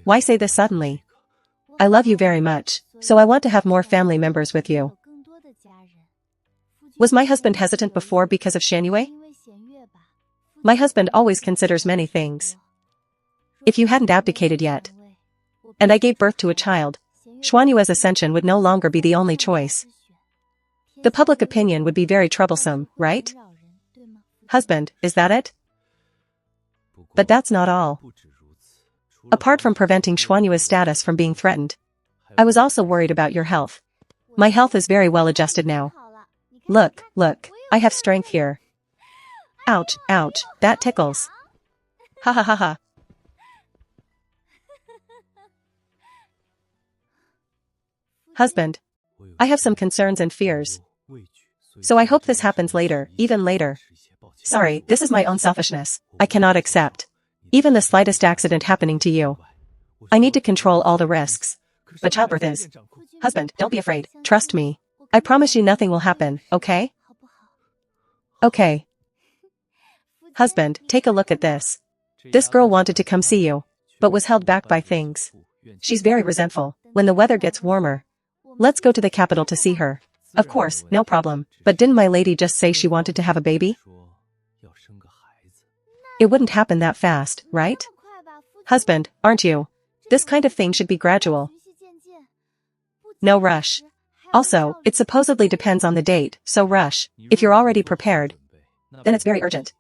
Speaker 1: Why say this suddenly? I love you very much, so I want to have more family members with you. Was my husband hesitant before because of Xuanyue? My husband always considers many things. If you hadn't abdicated yet, and I gave birth to a child, Xuanyue's ascension would no longer be the only choice. The public opinion would be very troublesome, right? Husband, is that it? But that's not all. Apart from preventing Xuanyue's status from being threatened, I was also worried about your health. My health is very well adjusted now. Look, I have strength here. Ouch, that tickles. Ha ha ha ha. Husband, I have some concerns and fears. So I hope this happens later, even later. Sorry, this is my own selfishness. I cannot accept even the slightest accident happening to you. I need to control all the risks. But childbirth is. Husband, don't be afraid. Trust me. I promise you nothing will happen, okay? Okay. Husband, take a look at this. This girl wanted to come see you, but was held back by things. She's very resentful. When the weather gets warmer, let's go to the capital to see her. Of course, no problem. But didn't my lady just say she wanted to have a baby? It wouldn't happen that fast, right? Husband, aren't you? This kind of thing should be gradual. No rush. Also, it supposedly depends on the date, so rush. If you're already prepared, then it's very urgent.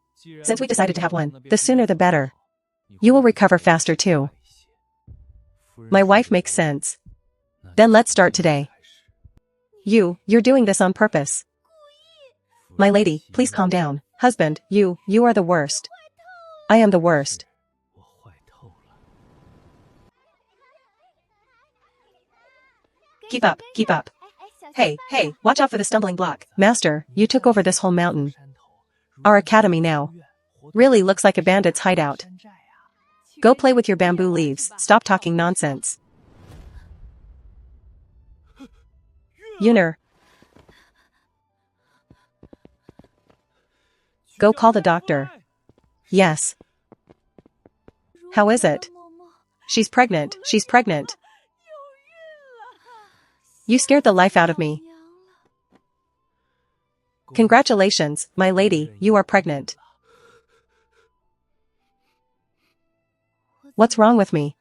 Speaker 1: Since we decided to have one, the sooner the better. You will recover faster too. My wife makes sense. Then let's start today. You're doing this on purpose. My lady, please calm down. Husband, you are the worst. I am the worst. Keep up. Hey, watch out for the stumbling block. Master, you took over this whole mountain. Our academy now really looks like a bandit's hideout. Go play with your bamboo leaves, stop talking nonsense. Yuner. Go call the doctor. Yes. How is it? She's pregnant. You scared the life out of me. Congratulations, my lady, you are pregnant. What's wrong with me?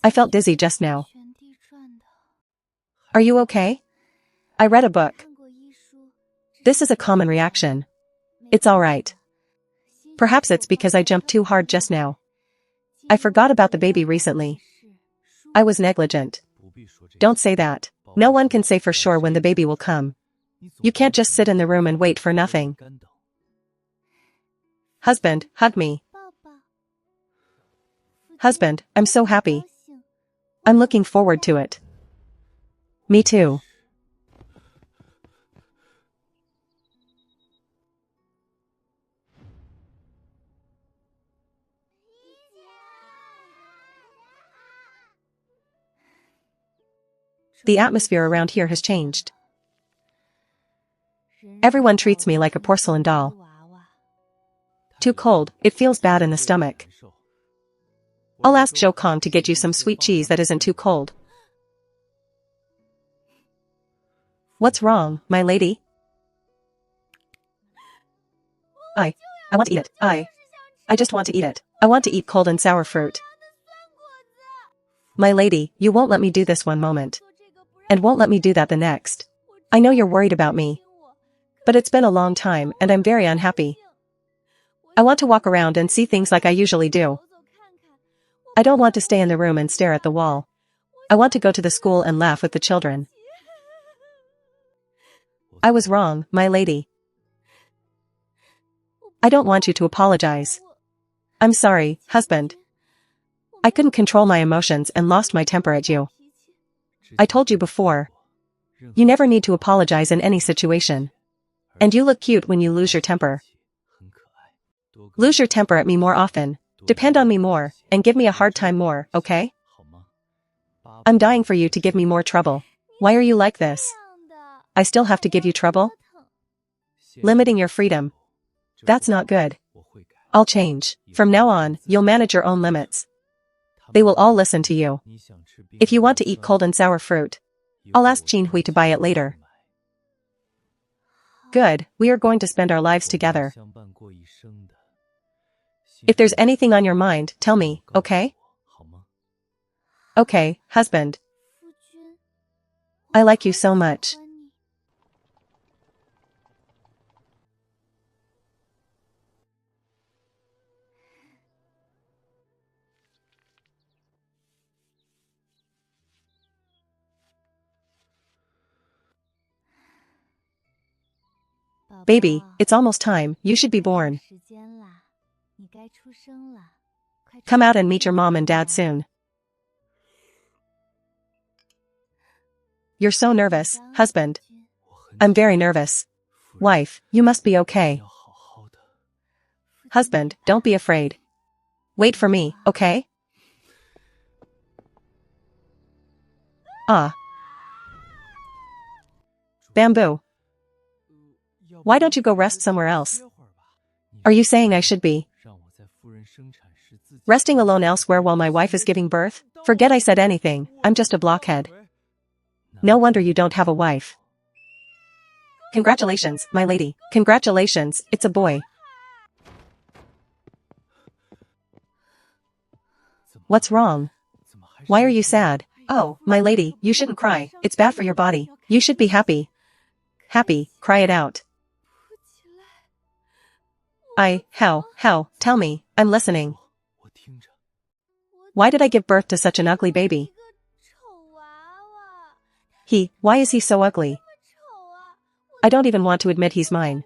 Speaker 1: I felt dizzy just now. Are you okay? I read a book. This is a common reaction. It's alright. Perhaps it's because I jumped too hard just now. I forgot about the baby recently. I was negligent. Don't say that. No one can say for sure when the baby will come. You can't just sit in the room and wait for nothing. Husband, hug me. Husband, I'm so happy. I'm looking forward to it. Me too. The atmosphere around here has changed. Everyone treats me like a porcelain doll. Too cold, it feels bad in the stomach. I'll ask Zhou Kong to get you some sweet cheese that isn't too cold. What's wrong, my lady? I want to eat it. I just want to eat it. I want to eat cold and sour fruit. My lady, you won't let me do this one moment. And won't let me do that the next. I know you're worried about me. But it's been a long time and I'm very unhappy. I want to walk around and see things like I usually do. I don't want to stay in the room and stare at the wall. I want to go to the school and laugh with the children. I was wrong, my lady. I don't want you to apologize. I'm sorry, husband. I couldn't control my emotions and lost my temper at you. I told you before. You never need to apologize in any situation. And you look cute when you lose your temper. Lose your temper at me more often. Depend on me more, and give me a hard time more, okay? I'm dying for you to give me more trouble. Why are you like this? I still have to give you trouble? Limiting your freedom. That's not good. I'll change. From now on, you'll manage your own limits. They will all listen to you. If you want to eat cold and sour fruit, I'll ask Jinhui to buy it later. Good, we are going to spend our lives together. If there's anything on your mind, tell me, okay? Okay, husband. I like you so much. Baby, it's almost time, you should be born. Come out and meet your mom and dad soon. You're so nervous, husband. I'm very nervous. Wife, you must be okay. Husband, don't be afraid. Wait for me, okay? Ah. Bamboo. Why don't you go rest somewhere else? Are you saying I should be resting alone elsewhere while my wife is giving birth? Forget I said anything, I'm just a blockhead. No wonder you don't have a wife. Congratulations, my lady. Congratulations, it's a boy. What's wrong? Why are you sad? Oh, my lady, you shouldn't cry, it's bad for your body. You should be happy. Happy, cry it out. How, tell me, I'm listening. Why did I give birth to such an ugly baby? Why is he so ugly? I don't even want to admit he's mine.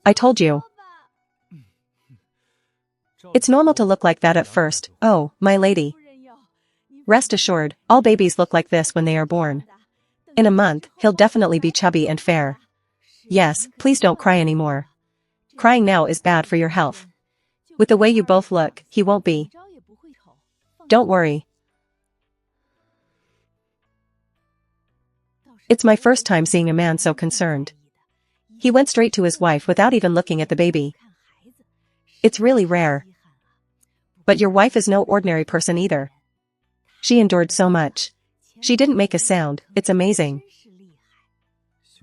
Speaker 1: I told you. It's normal to look like that at first, oh, my lady. Rest assured, all babies look like this when they are born. In a month, he'll definitely be chubby and fair. Yes, please don't cry anymore. Crying now is bad for your health. With the way you both look, he won't be. Don't worry. It's my first time seeing a man so concerned. He went straight to his wife without even looking at the baby. It's really rare. But your wife is no ordinary person either. She endured so much. She didn't make a sound, it's amazing.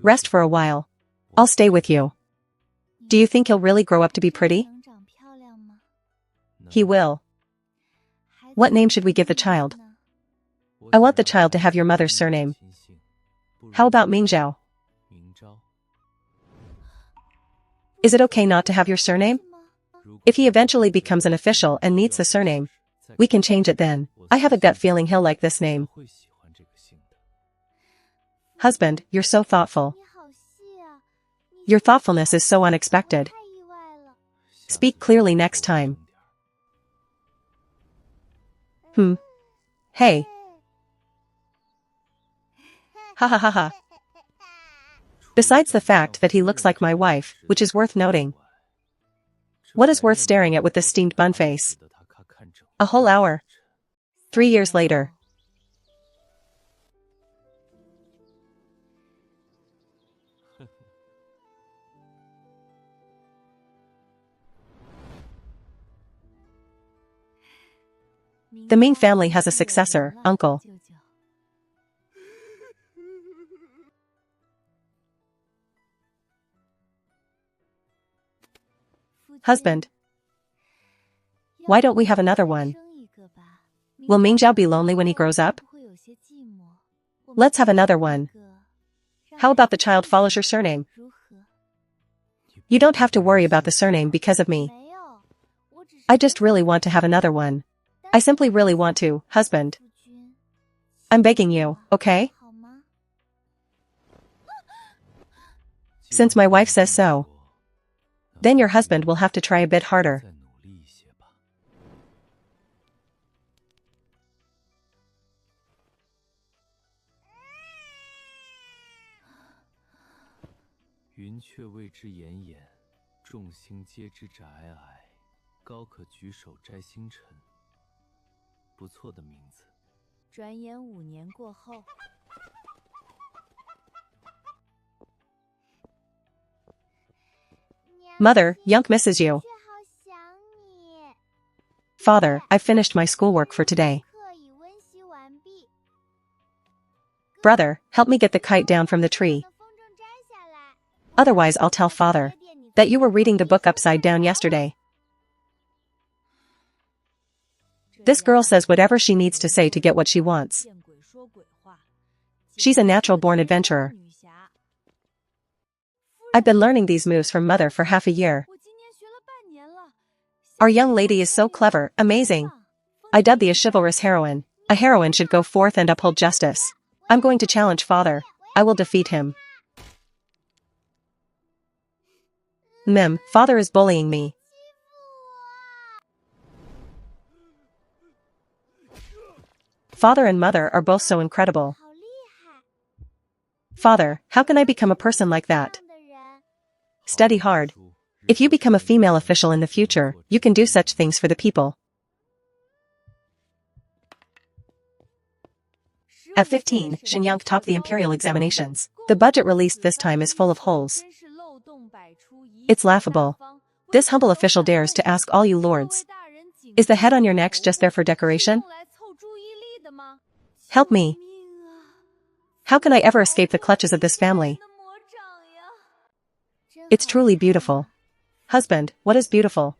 Speaker 1: Rest for a while. I'll stay with you. Do you think he'll really grow up to be pretty? He will. What name should we give the child? I want the child to have your mother's surname. How about Mingzhao? Is it okay not to have your surname? If he eventually becomes an official and needs the surname, we can change it then. I have a gut feeling he'll like this name. Husband, you're so thoughtful. Your thoughtfulness is so unexpected. Speak clearly next time. Hey. Ha ha ha ha. Besides the fact that he looks like my wife, which is worth noting. What is worth staring at with this steamed bun face? A whole hour. 3 years later. The Ming family has a successor, uncle. Husband. Why don't we have another one? Will Mingzhao be lonely when he grows up? Let's have another one. How about the child follows your surname? You don't have to worry about the surname because of me. I just really want to have another one. I simply really want to, husband. I'm begging you, okay? Since my wife says so. Then your husband will have to try a bit harder. Mother, Yunk misses you. Father, I finished my schoolwork for today. Brother, help me get the kite down from the tree. Otherwise I'll tell father that you were reading the book upside down yesterday. This girl says whatever she needs to say to get what she wants. She's a natural-born adventurer. I've been learning these moves from mother for half a year. Our young lady is so clever, amazing. I dub thee a chivalrous heroine. A heroine should go forth and uphold justice. I'm going to challenge father. I will defeat him. Father is bullying me. Father and mother are both so incredible. Father, how can I become a person like that? Study hard. If you become a female official in the future, you can do such things for the people. At 15, Shinyang topped the imperial examinations. The budget released this time is full of holes. It's laughable. This humble official dares to ask all you lords. Is the head on your necks just there for decoration? Help me. How can I ever escape the clutches of this family? It's truly beautiful. Husband, what is beautiful?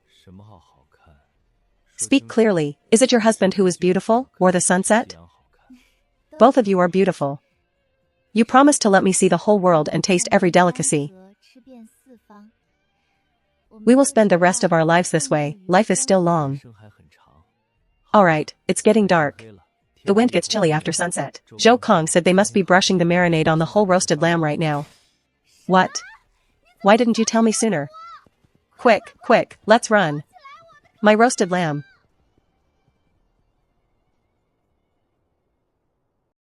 Speaker 1: Speak clearly. Is it your husband who is beautiful, or the sunset? Both of you are beautiful. You promised to let me see the whole world and taste every delicacy. We will spend the rest of our lives this way. Life is still long. Alright, it's getting dark. The wind gets chilly after sunset. Zhou Kong said they must be brushing the marinade on the whole roasted lamb right now. What? Why didn't you tell me sooner? Quick, let's run. My roasted lamb.